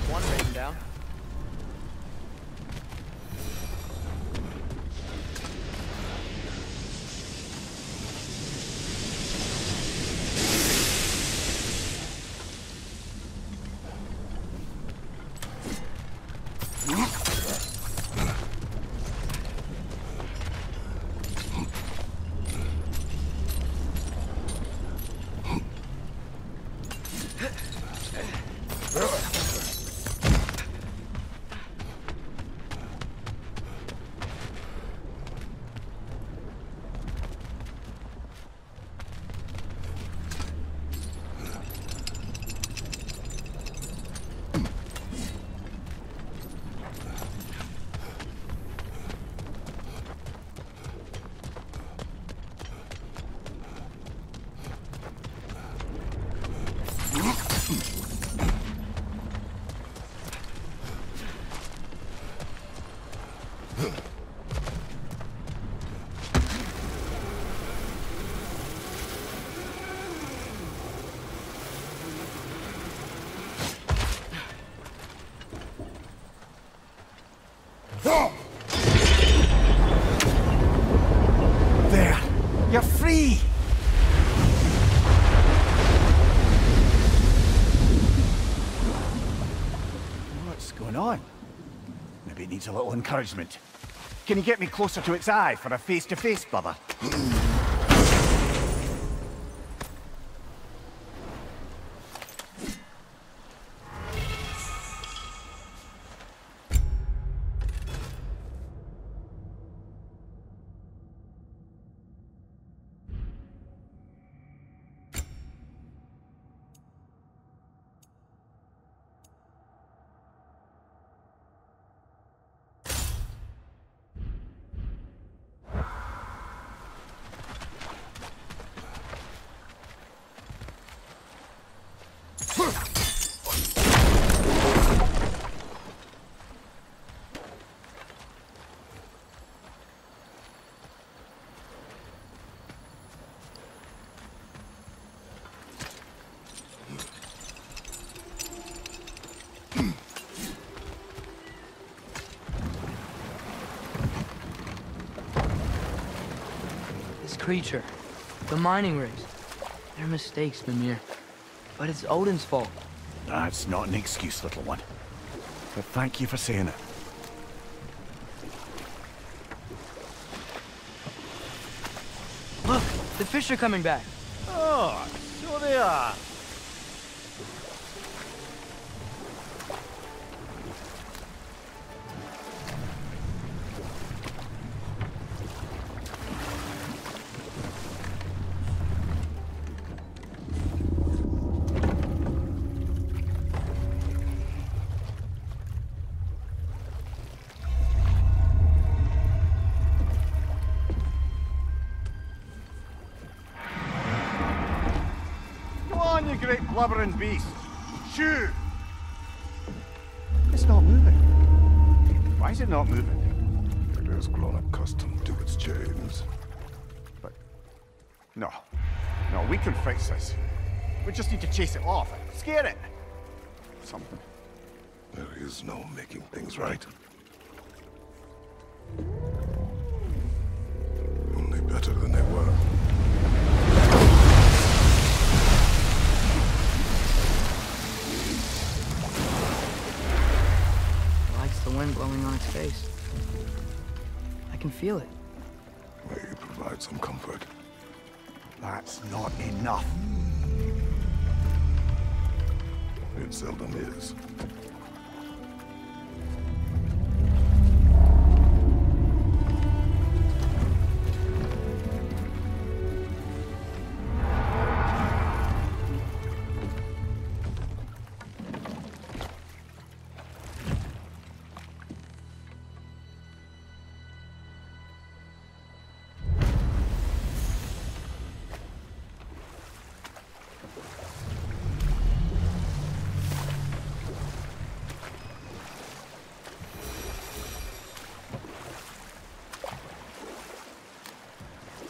One raven down. There! You're free! What's going on? Maybe it needs a little encouragement. Can you get me closer to its eye for a face-to-face, brother? This creature, the mining rigs, they're mistakes, Mimir. But it's Odin's fault. That's not an excuse, little one. But thank you for saying it. Look, the fish are coming back. Oh, so they are. You great blubbering beast. Shoo! It's not moving. Why is it not moving? It has grown accustomed to its chains. But... No. No, we can fix this. We just need to chase it off and scare it. Something. There is no making things right. Only better than they were. The wind blowing on its face. I can feel it. May you provide some comfort. That's not enough. It seldom is.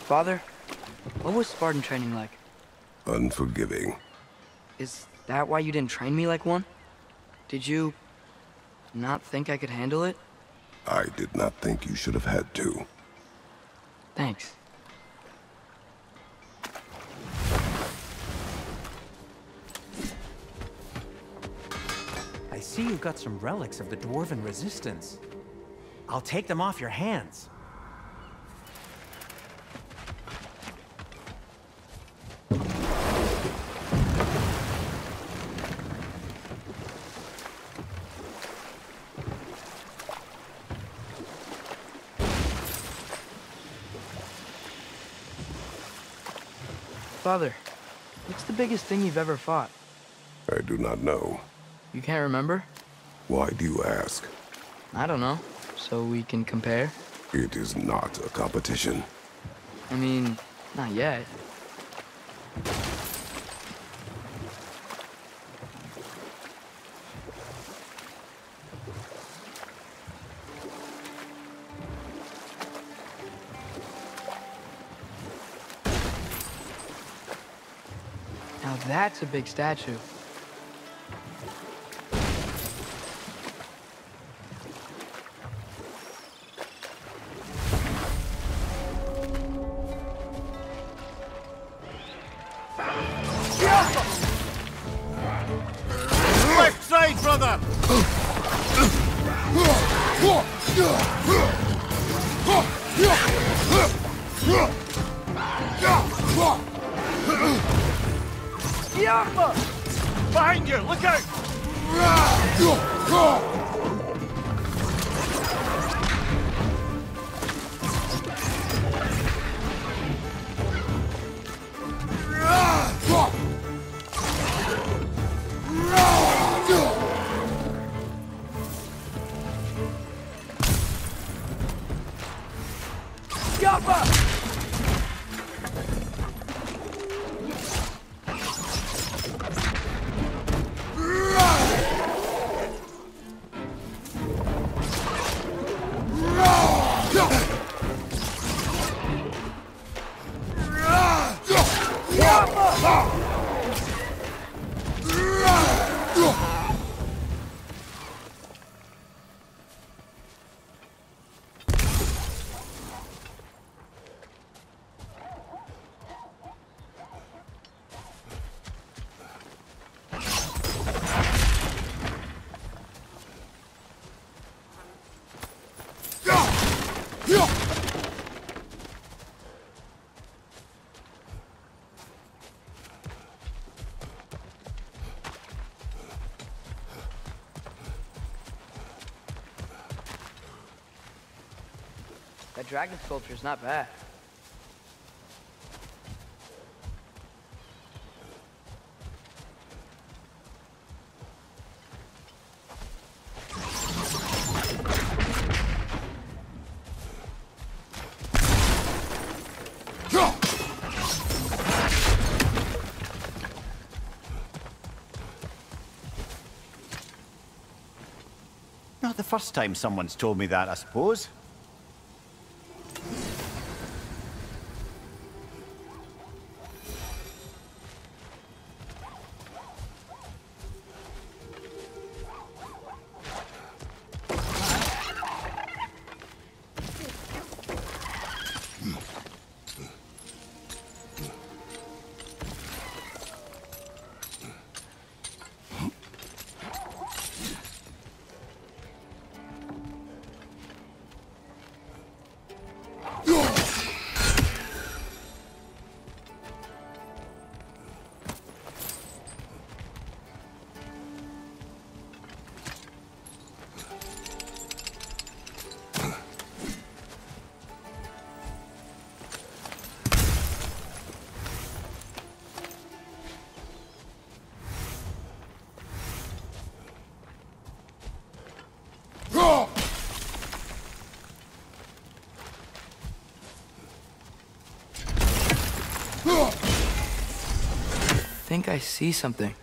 Father, what was Spartan training like? Unforgiving. Is that why you didn't train me like one? Did you not think I could handle it? I did not think you should have had to. Thanks. I see you've got some relics of the Dwarven resistance. I'll take them off your hands. Father, what's the biggest thing you've ever fought? I do not know. You can't remember? Why do you ask? I don't know. So we can compare? It is not a competition. I mean, not yet. Now that's a big statue. Left side, brother! Behind you, look out! That dragon sculpture's not bad. Not the first time someone's told me that, I suppose. I think I see something.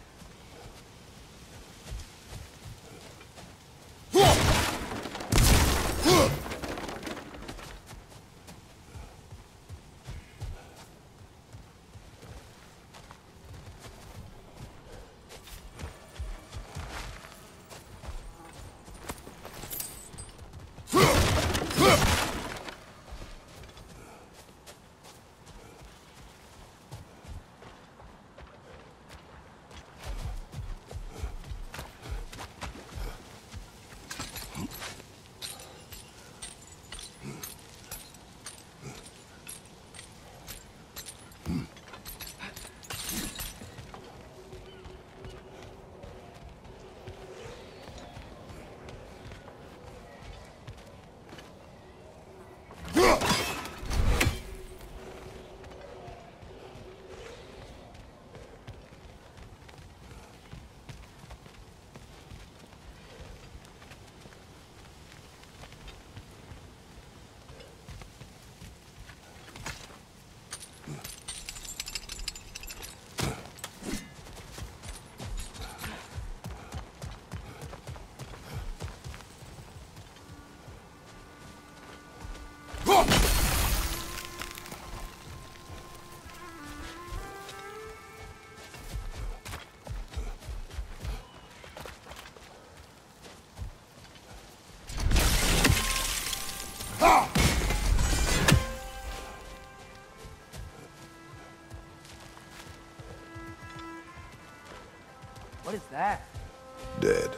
What is that? Dead.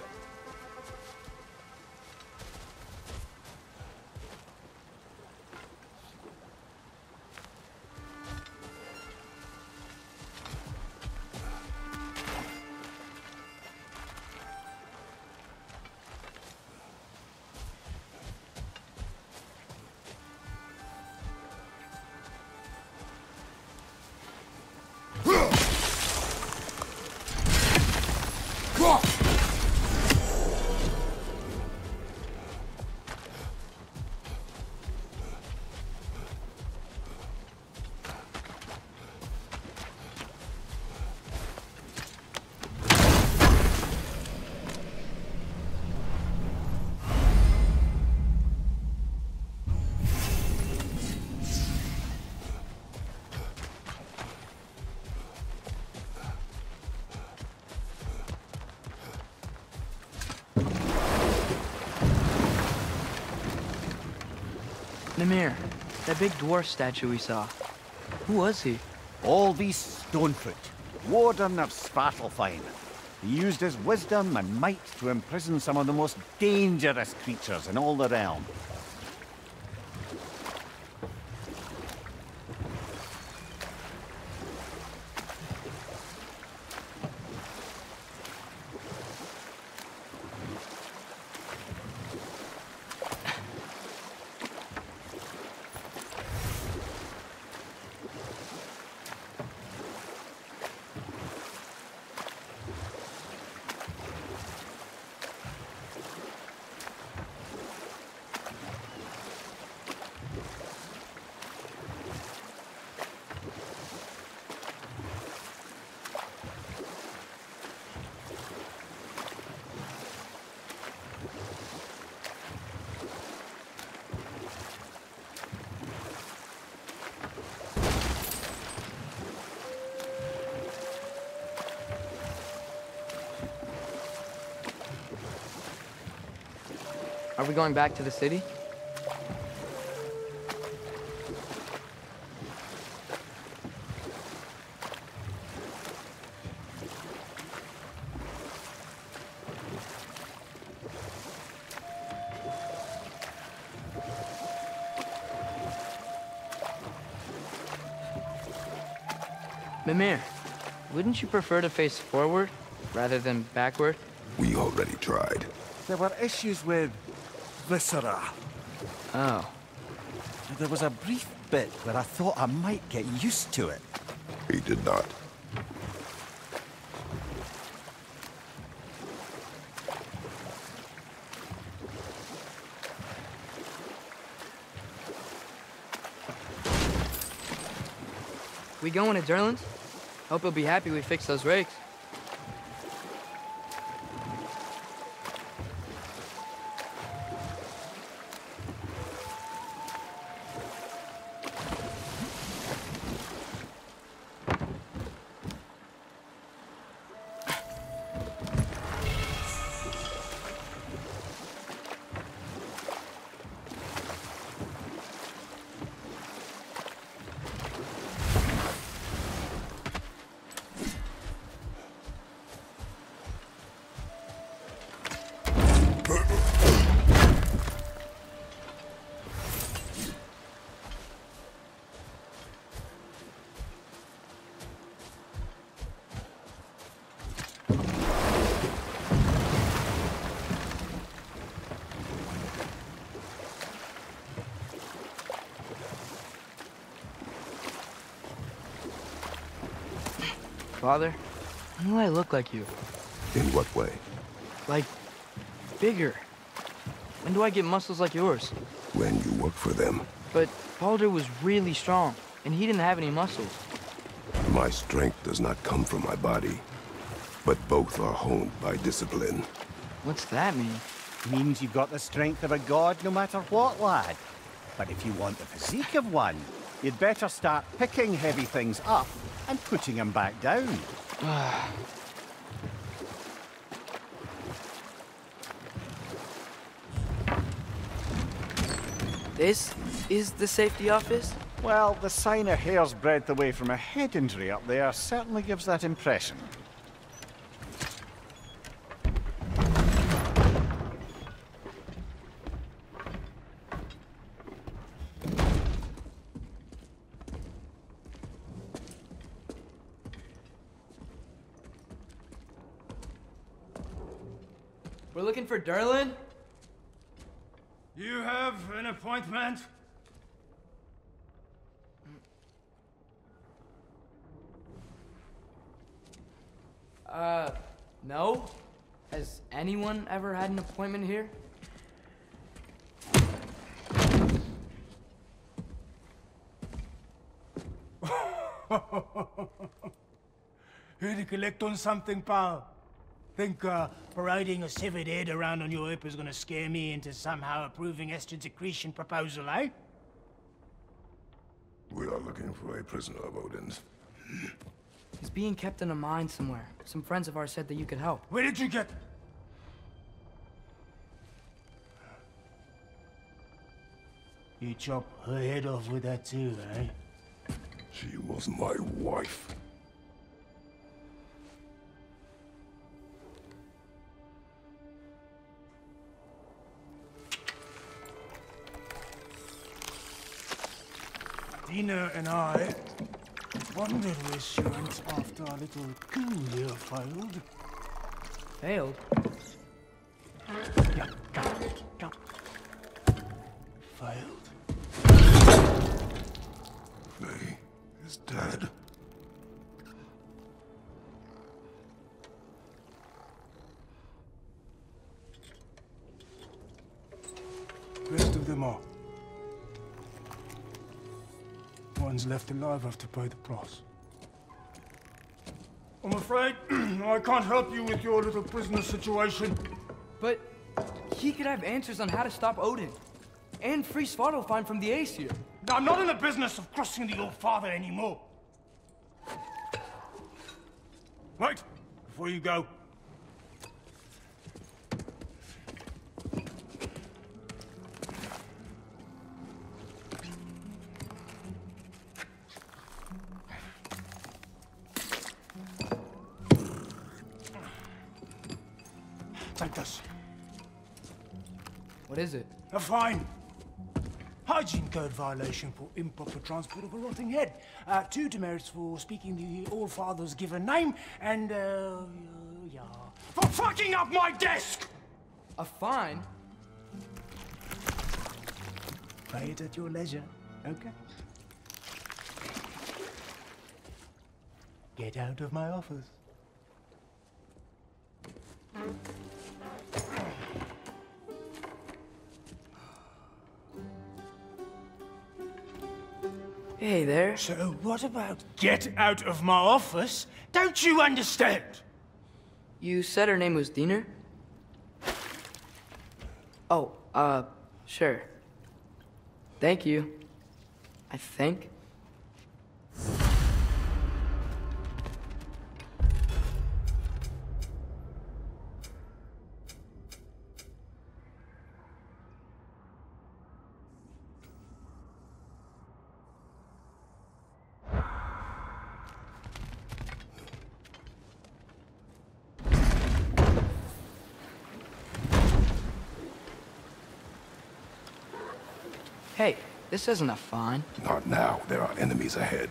Mimir, that big dwarf statue we saw. Who was he? Alby Stonefoot, warden of Svartalfheim. He used his wisdom and might to imprison some of the most dangerous creatures in all the realm. Are we going back to the city? Mimir, wouldn't you prefer to face forward rather than backward? We already tried. There were issues with Viscera. Oh. There was a brief bit where I thought I might get used to it. He did not. We going to Durlin's? Hope he'll be happy we fixed those rakes. Father, when do I look like you? In what way? Like, bigger. When do I get muscles like yours? When you work for them. But Baldur was really strong, and he didn't have any muscles. My strength does not come from my body, but both are honed by discipline. What's that mean? Means you've got the strength of a god no matter what, lad. But if you want the physique of one, you'd better start picking heavy things up and putting them back down. This is the safety office? Well, the sign a hair's breadth away from a head injury up there certainly gives that impression. We're looking for Durlin? You have an appointment? No. Has anyone ever had an appointment here? Here to collect on something, pal? Think parading a severed head around on your hip is gonna scare me into somehow approving Estrid's accretion proposal, eh? We are looking for a prisoner of Odin's. He's being kept in a mine somewhere. Some friends of ours said that you could help. Where did you get... You chop her head off with that too, eh? She was my wife. Dina and I wondered where she went after our little coup here failed. Failed? Yeah, come. Failed. Faye is dead. Rest of them are. One's left alive have to pay the price. I'm afraid I can't help you with your little prisoner situation. But he could have answers on how to stop Odin. And free Svartalfheim from the Aesir. I'm not in the business of crossing the old father anymore. Wait, before you go. Sanctus. What is it? A fine. Hygiene code violation for improper transport of a rotting head. 2 demerits for speaking the All-Father's given name, and, yeah. For fucking up my desk! A fine? Pay it at your leisure, okay? Get out of my office. Hey there. So what about get out of my office? Don't you understand? You said her name was Diener? Oh, sure. Thank you. I think. Hey, this isn't a fine. Not now. There are enemies ahead.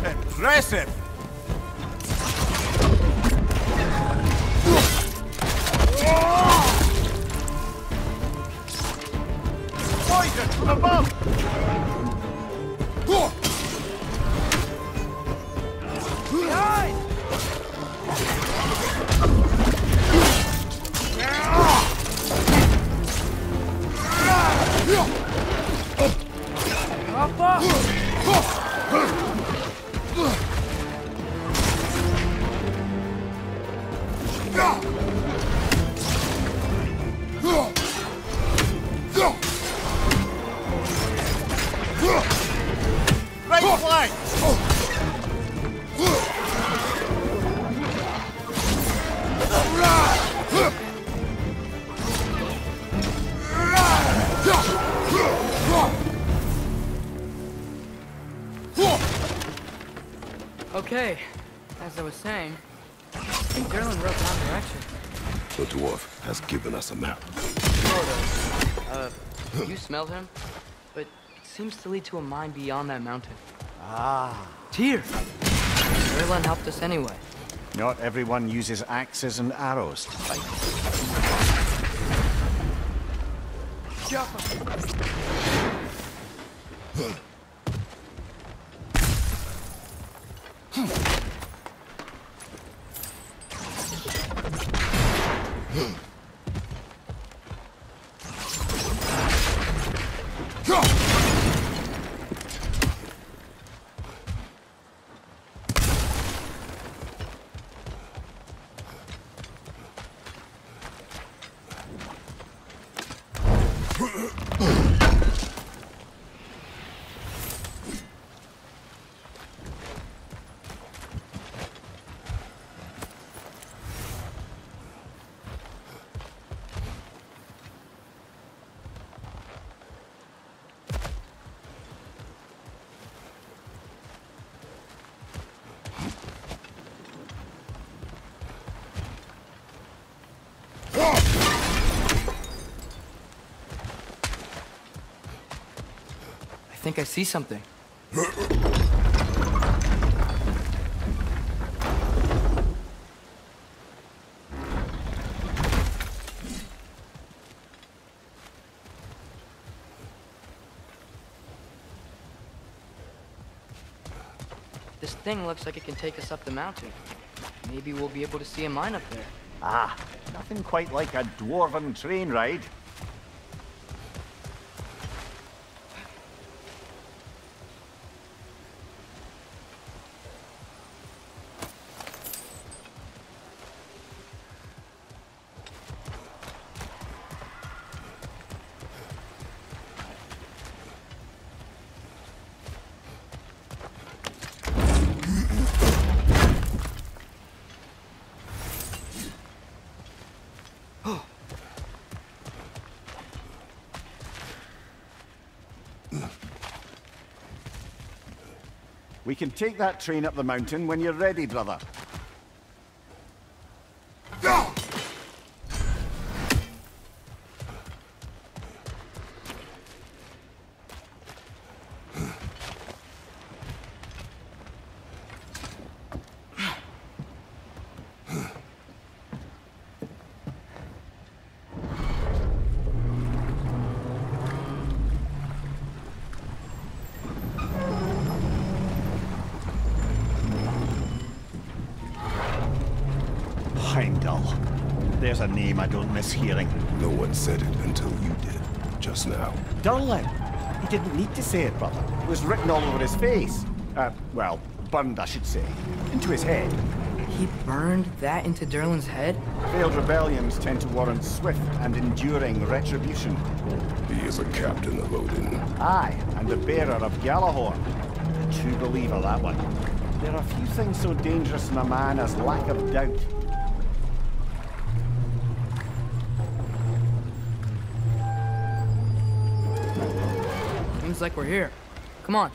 Impressive! Poison from above! Behind! Right flank! Okay, as I was saying, I think Durlin wrote down direction. The dwarf has given us a map. You smelled him? But it seems to lead to a mine beyond that mountain. Ah. Tyr! Durlin helped us anyway. Not everyone uses axes and arrows to fight. I think I see something. This thing looks like it can take us up the mountain. Maybe we'll be able to see a mine up there. Ah, nothing quite like a dwarven train ride. We can take that train up the mountain when you're ready, brother. Heimdall. There's a name I don't miss hearing. No one said it until you did, just now. Durlin. He didn't need to say it, brother. It was written all over his face. Well, burned, I should say. Into his head. He burned that into Durlin's head? Failed rebellions tend to warrant swift and enduring retribution. He is a captain of Odin. Aye, and the bearer of Gjallarhorn. A true believer, that one. There are few things so dangerous in a man as lack of doubt. Seems like we're here. Come on.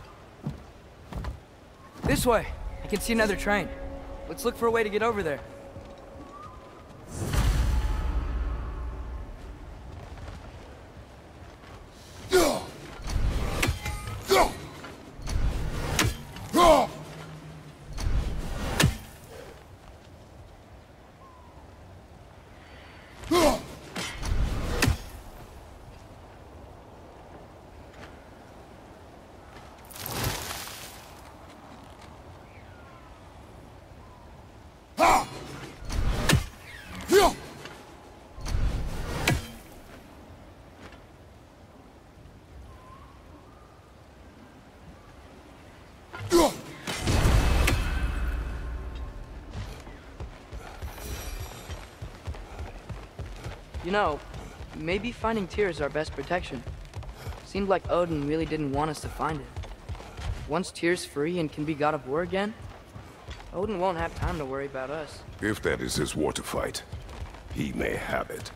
This way! I can see another train. Let's look for a way to get over there. You know, maybe finding Tyr is our best protection. Seemed like Odin really didn't want us to find it. Once Tyr's free and can be god of war again, Odin won't have time to worry about us. If that is his war to fight, he may have it.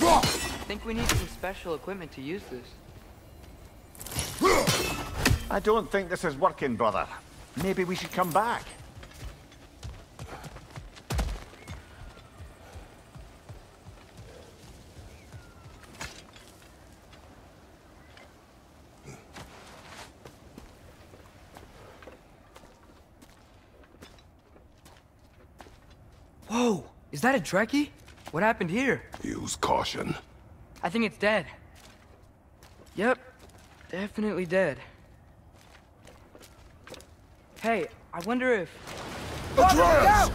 I think we need some special equipment to use this. I don't think this is working, brother. Maybe we should come back. Whoa! Is that a Trekkie? What happened here? Use caution. I think it's dead. Yep, definitely dead. Hey, I wonder if... Atreus!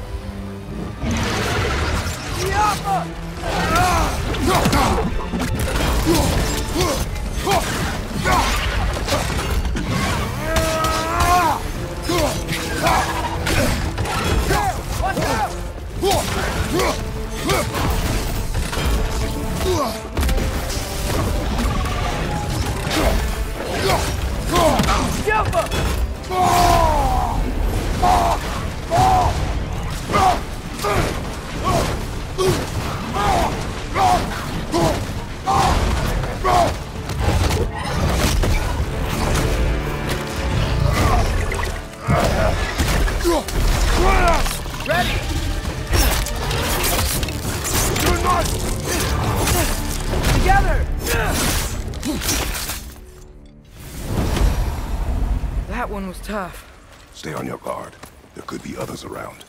Ready! Together! That one was tough. Stay on your guard. There could be others around.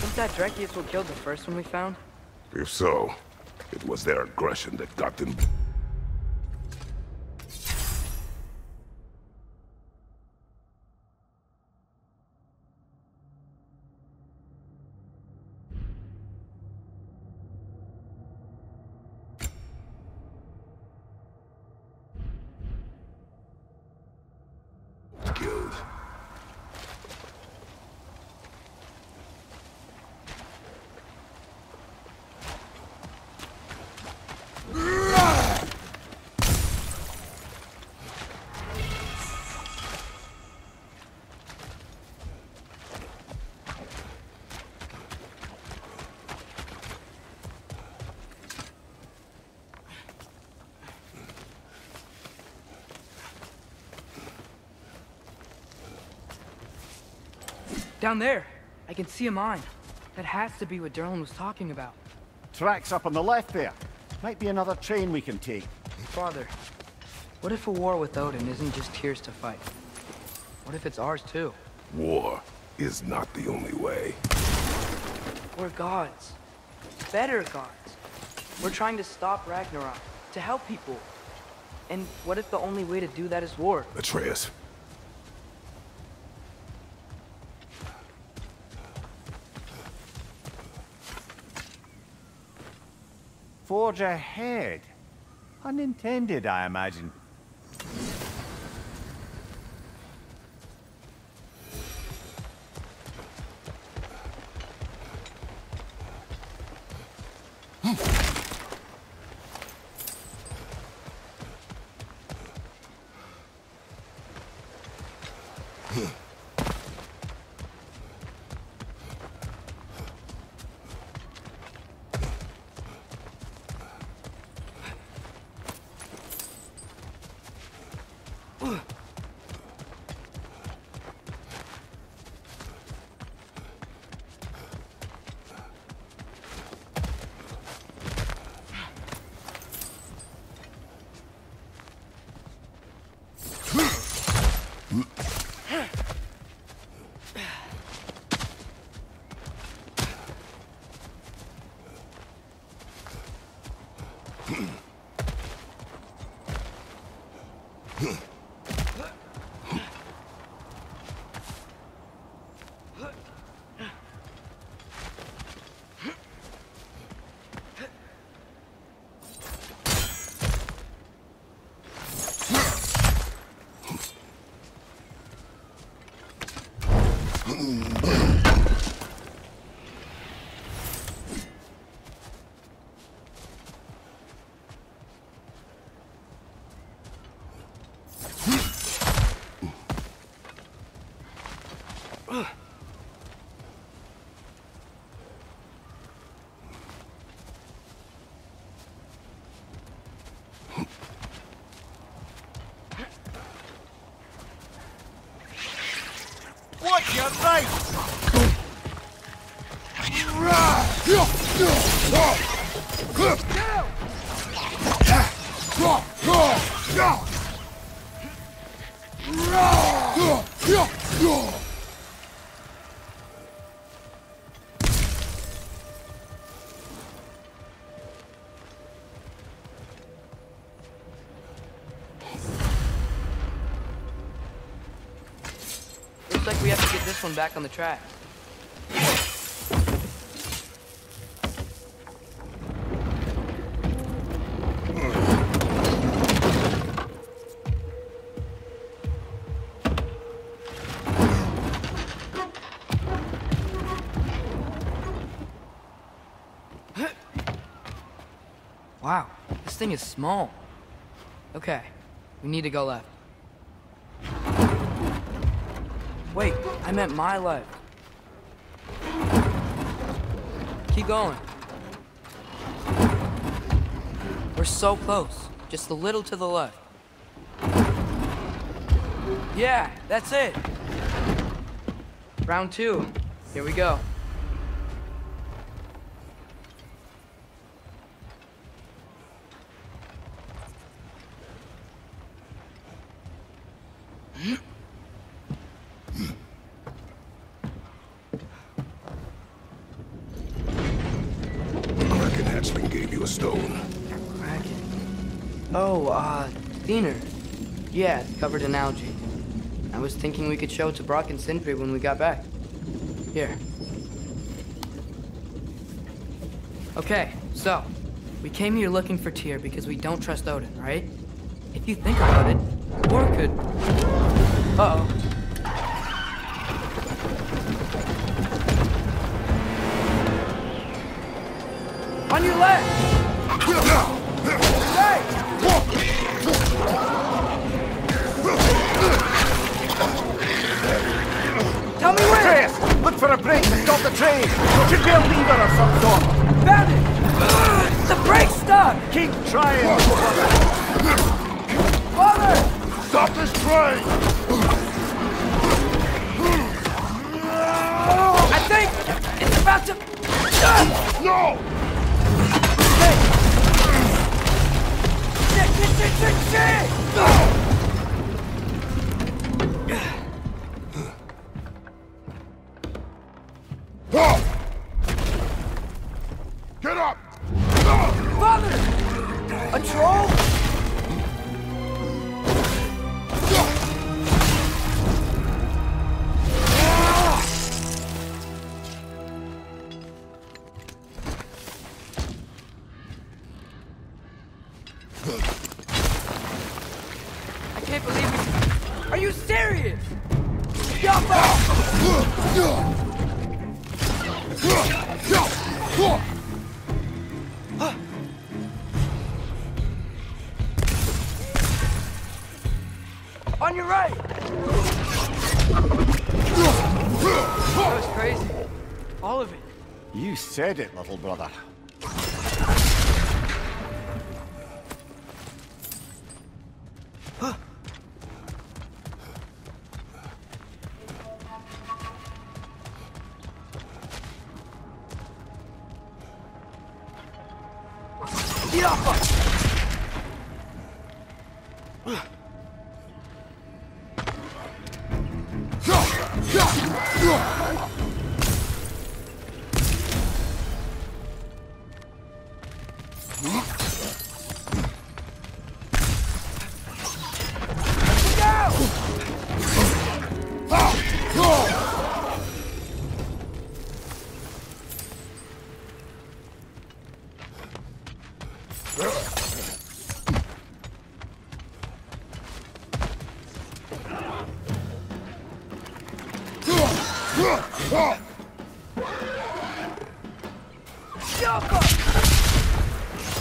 Think that Trekkie is what killed the first one we found? If so, it was their aggression that got them. Killed. Down there, I can see a mine. That has to be what Durlin was talking about. Tracks up on the left there. Might be another train we can take. Father, what if a war with Odin isn't just Tyr's to fight? What if it's ours too? War is not the only way. We're gods. Better gods. We're trying to stop Ragnarok, to help people. And what if the only way to do that is war? Atreus. Forge ahead. Unintended, I imagine. What? You're right! Looks like we have to get this one back on the track. Wow, this thing is small. Okay, we need to go left. Wait, I meant my left. Keep going. We're so close. Just a little to the left. Yeah, that's it. Round 2. Here we go. Kraken hatchling gave you a stone. Kraken. Oh, Thinner. Yeah, covered in algae. I was thinking we could show it to Brock and Sindri when we got back. Here. Okay, so, we came here looking for Tyr because we don't trust Odin, right? If you think about it, war could... Uh-oh. On your left! Hey! Tell me where! Atreus, look for a brake to stop the train! Should be a lever of some sort! Found it! The brake's stuck! Keep trying! Father! Stop this train! he is! Yappa! On your right! That was crazy. All of it. You said it, little brother.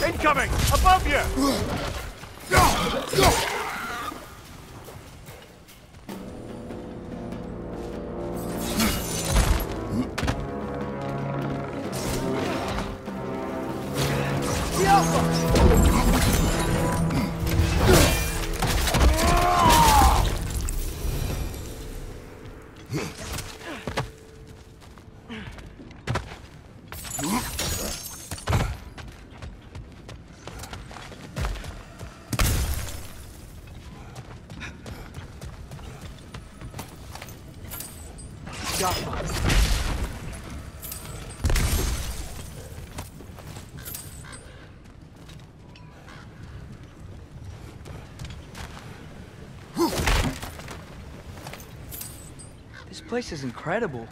Incoming! Above you! This place is incredible.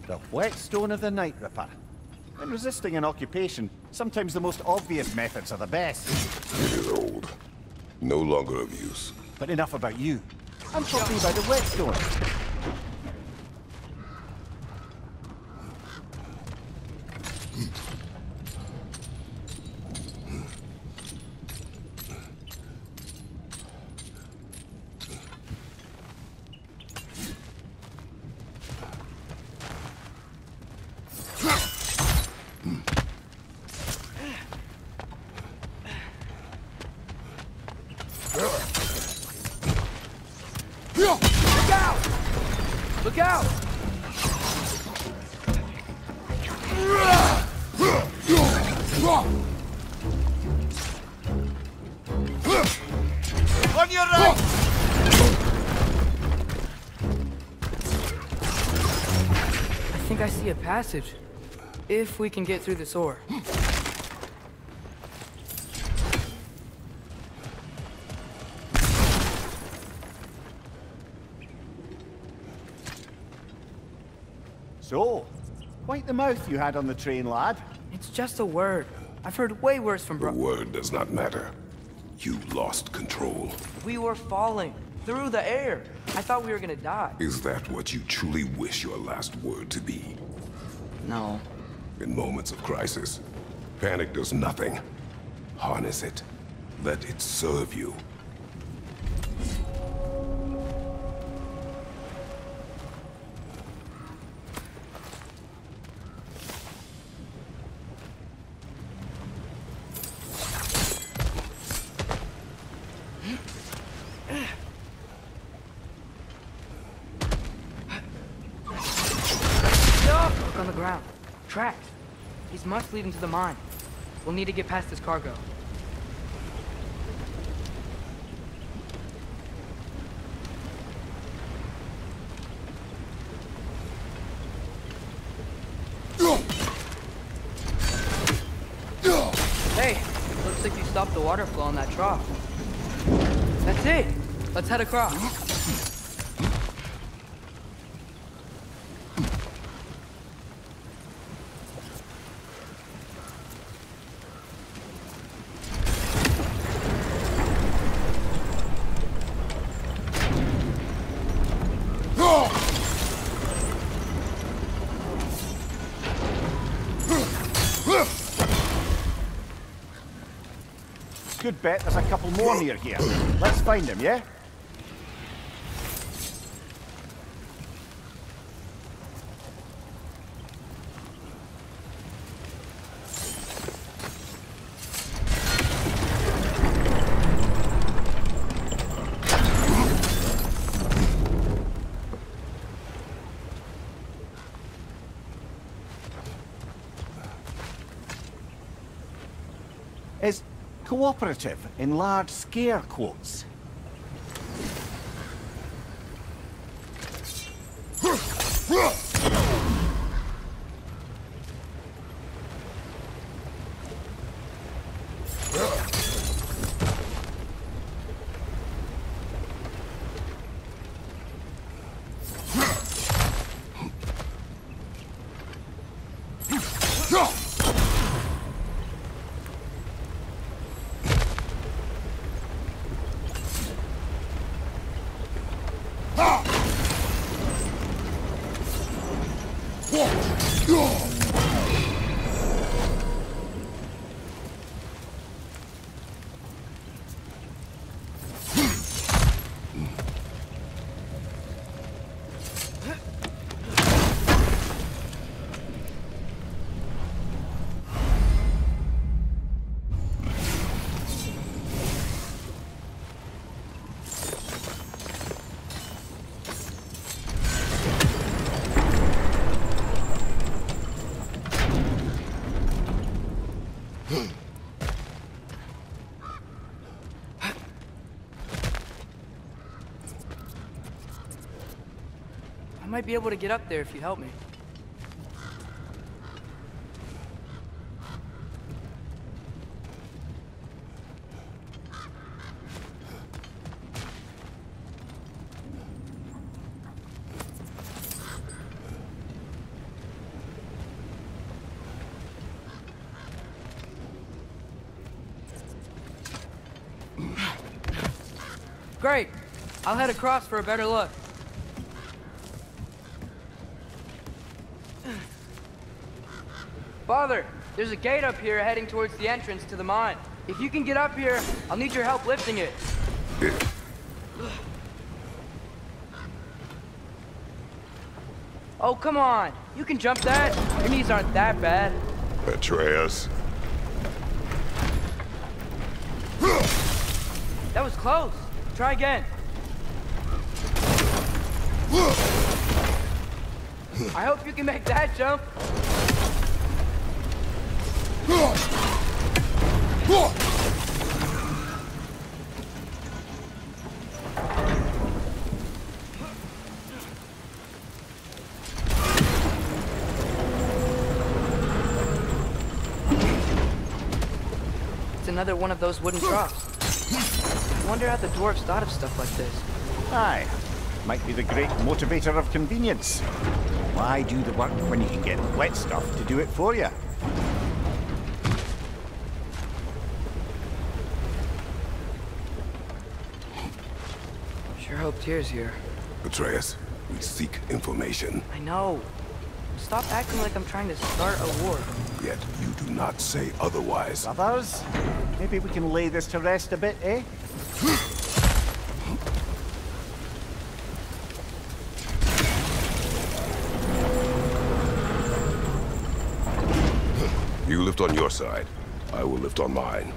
The whetstone of the Night Ripper. In resisting an occupation, sometimes the most obvious methods are the best. It is old. No longer of use. But enough about you. I'm talking about the whetstone. Look out! On your right! I think I see a passage. If we can get through this ore. So, quite the mouth you had on the train, lad. It's just a word. I've heard way worse from The word does not matter. You lost control. We were falling through the air. I thought we were gonna die. Is that what you truly wish your last word to be? No. In moments of crisis, panic does nothing. Harness it. Let it serve you. Tracks. These must lead into the mine. We'll need to get past this cargo. Hey, looks like you stopped the water flow in that trough. That's it. Let's head across. Good bet there's a couple more near here. Let's find them, yeah? Is cooperative in large scare quotes. I might be able to get up there if you help me. Great. I'll head across for a better look. Father, there's a gate up here heading towards the entrance to the mine. If you can get up here, I'll need your help lifting it. Oh, come on. You can jump that. Your knees aren't that bad. Atreus. That was close. Try again. I hope you can make that jump. It's another one of those wooden troughs. I wonder how the dwarves thought of stuff like this. Aye. Might be the great motivator of convenience. Why do the work when you can get wet stuff to do it for you? Sure hope Tyr's here. Atreus, we seek information. I know. Stop acting like I'm trying to start a war. Yet you do not say otherwise. Brothers, maybe we can lay this to rest a bit, eh? You lift on your side. I will lift on mine.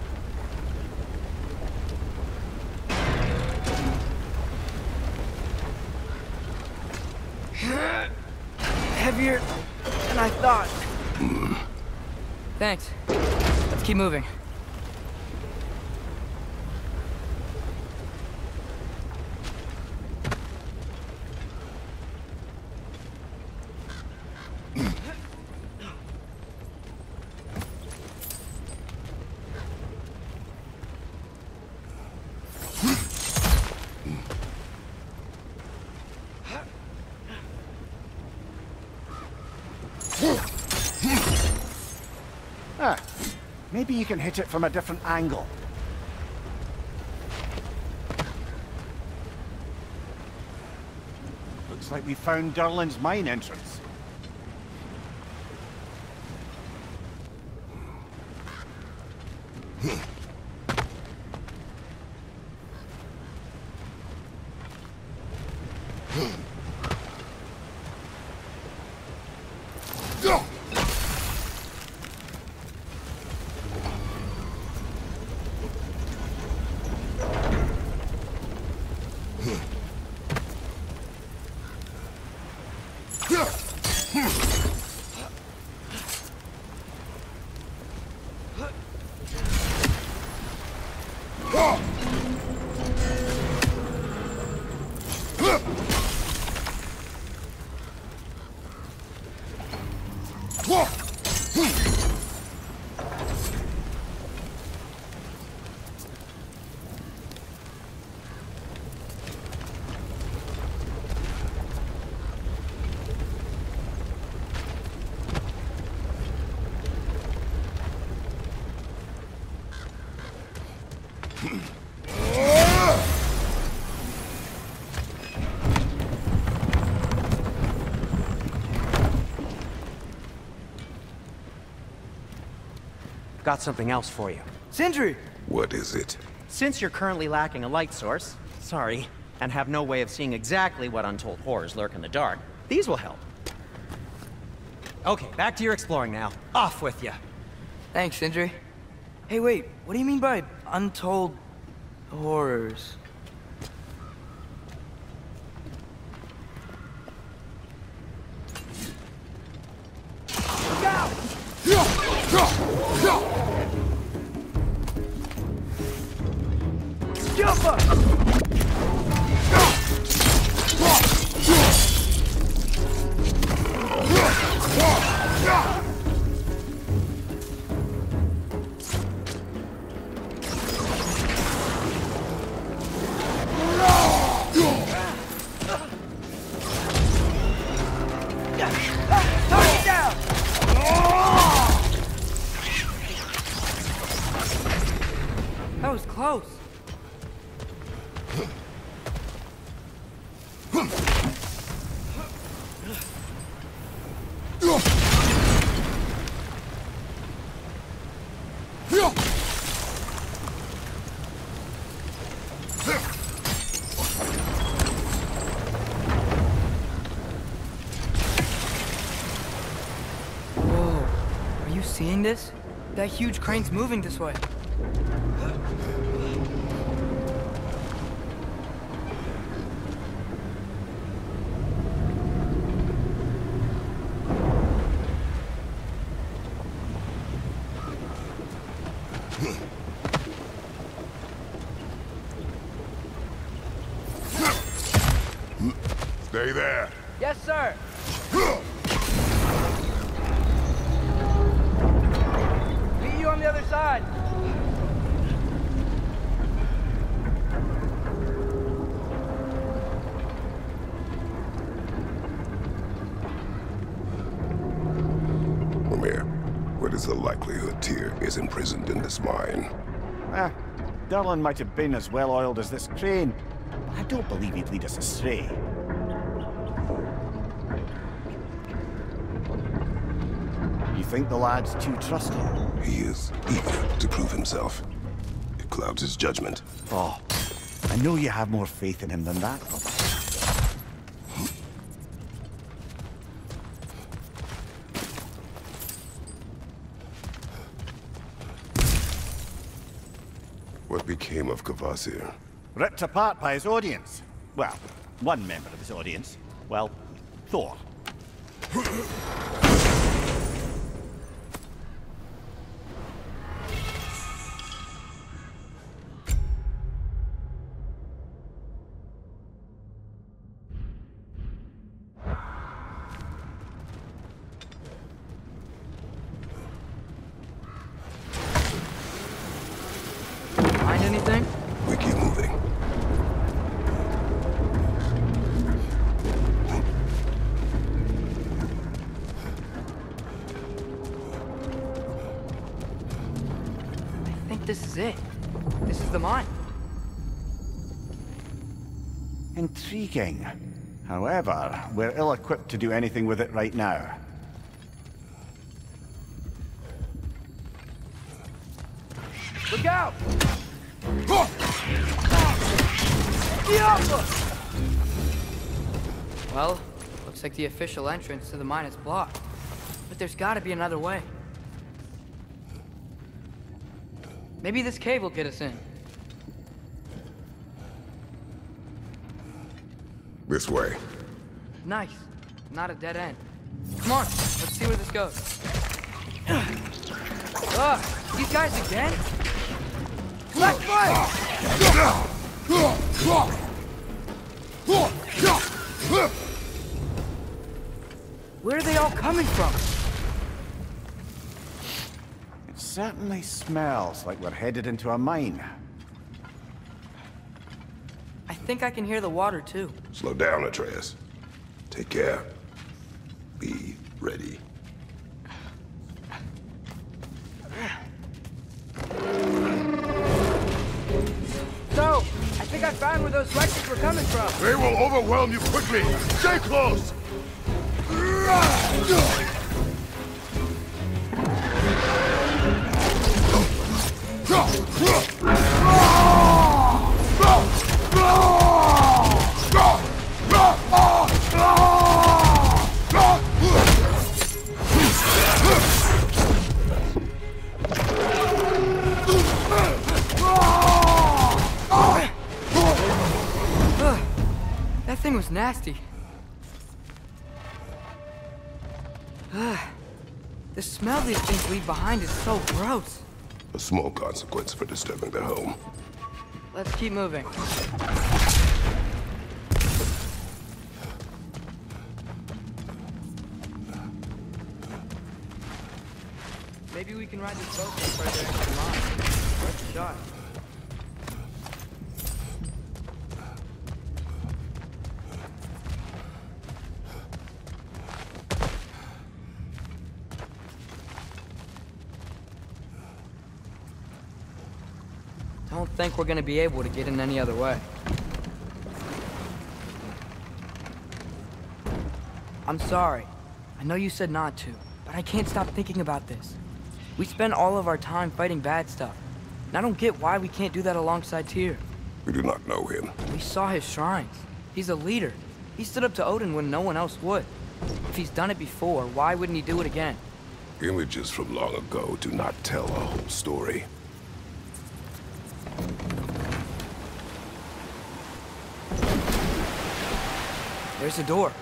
Heavier than I thought. Thanks. Let's keep moving. Maybe you can hit it from a different angle. Looks like we found Durlin's mine entrance. Got something else for you. Sindri! What is it? Since you're currently lacking a light source, sorry, and have no way of seeing exactly what untold horrors lurk in the dark, these will help. Okay, back to your exploring now. Off with you. Thanks, Sindri. Hey, wait, what do you mean by untold horrors? Jump up! That was close. Whoa, are you seeing this? That huge crane's moving this way. Stay there. Yes, sir. Meet you on the other side. Mimir, what is the likelihood Tyr is imprisoned in this mine? Durlin might have been as well-oiled as this crane, but I don't believe he'd lead us astray. You think the lad's too trusting? He is eager to prove himself. It clouds his judgment. Oh, I know you have more faith in him than that, Robert. What became of Kvasir? Ripped apart by his audience. Well, one member of his audience. Well, Thor. this is it. This is the mine. Intriguing. However, we're ill-equipped to do anything with it right now. Look out! Well, looks like the official entrance to the mine is blocked. But there's gotta be another way. Maybe this cave will get us in. This way. Nice. Not a dead end. Come on, let's see where this goes. Ugh, these guys again? Black fire! Where are they all coming from? It certainly smells like we're headed into a mine. I think I can hear the water too. Slow down, Atreus. Take care. Be ready. So, I think I found where those Rexes were coming from. They will overwhelm you quickly. Stay close! That thing was nasty. The smell these things leave behind is so gross. A small consequence for disturbing their home. Let's keep moving. Maybe we can ride this boat further into the mine. Worth a shot. Don't think we're gonna be able to get in any other way. I'm sorry. I know you said not to, but I can't stop thinking about this. We spend all of our time fighting bad stuff, and I don't get why we can't do that alongside Tyr. We do not know him. We saw his shrines. He's a leader. He stood up to Odin when no one else would. If he's done it before, why wouldn't he do it again? Images from long ago do not tell a whole story. There's a door.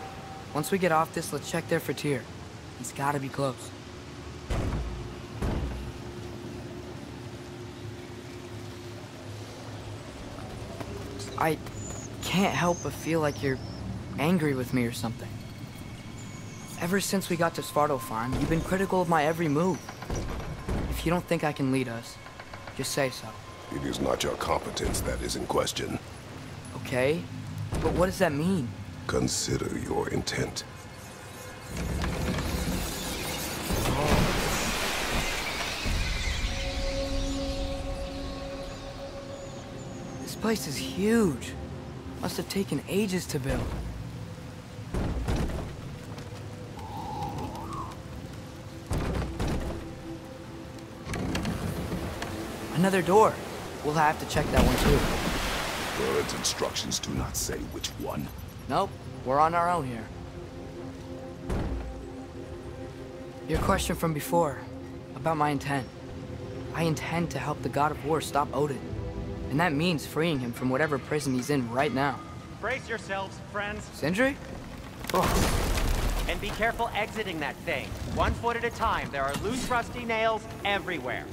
Once we get off this, let's check there for Tyr. He's gotta be close. I can't help but feel like you're angry with me or something. Ever since we got to Svartalfheim, you've been critical of my every move. If you don't think I can lead us, just say so. It is not your competence that is in question. Okay, but what does that mean? Consider your intent. This place is huge. Must have taken ages to build. Another door. We'll have to check that one too. Bird's instructions do not say which one. Nope, we're on our own here. Your question from before, about my intent. I intend to help the God of War stop Odin. And that means freeing him from whatever prison he's in right now. Brace yourselves, friends. Sindri? And be careful exiting that thing. 1 foot at a time. There are loose, rusty nails everywhere.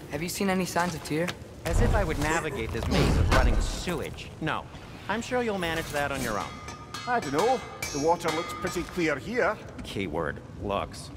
Have you seen any signs of Tyr? As if I would navigate this maze of running sewage. No. I'm sure you'll manage that on your own. I don't know. The water looks pretty clear here. Keyword, looks.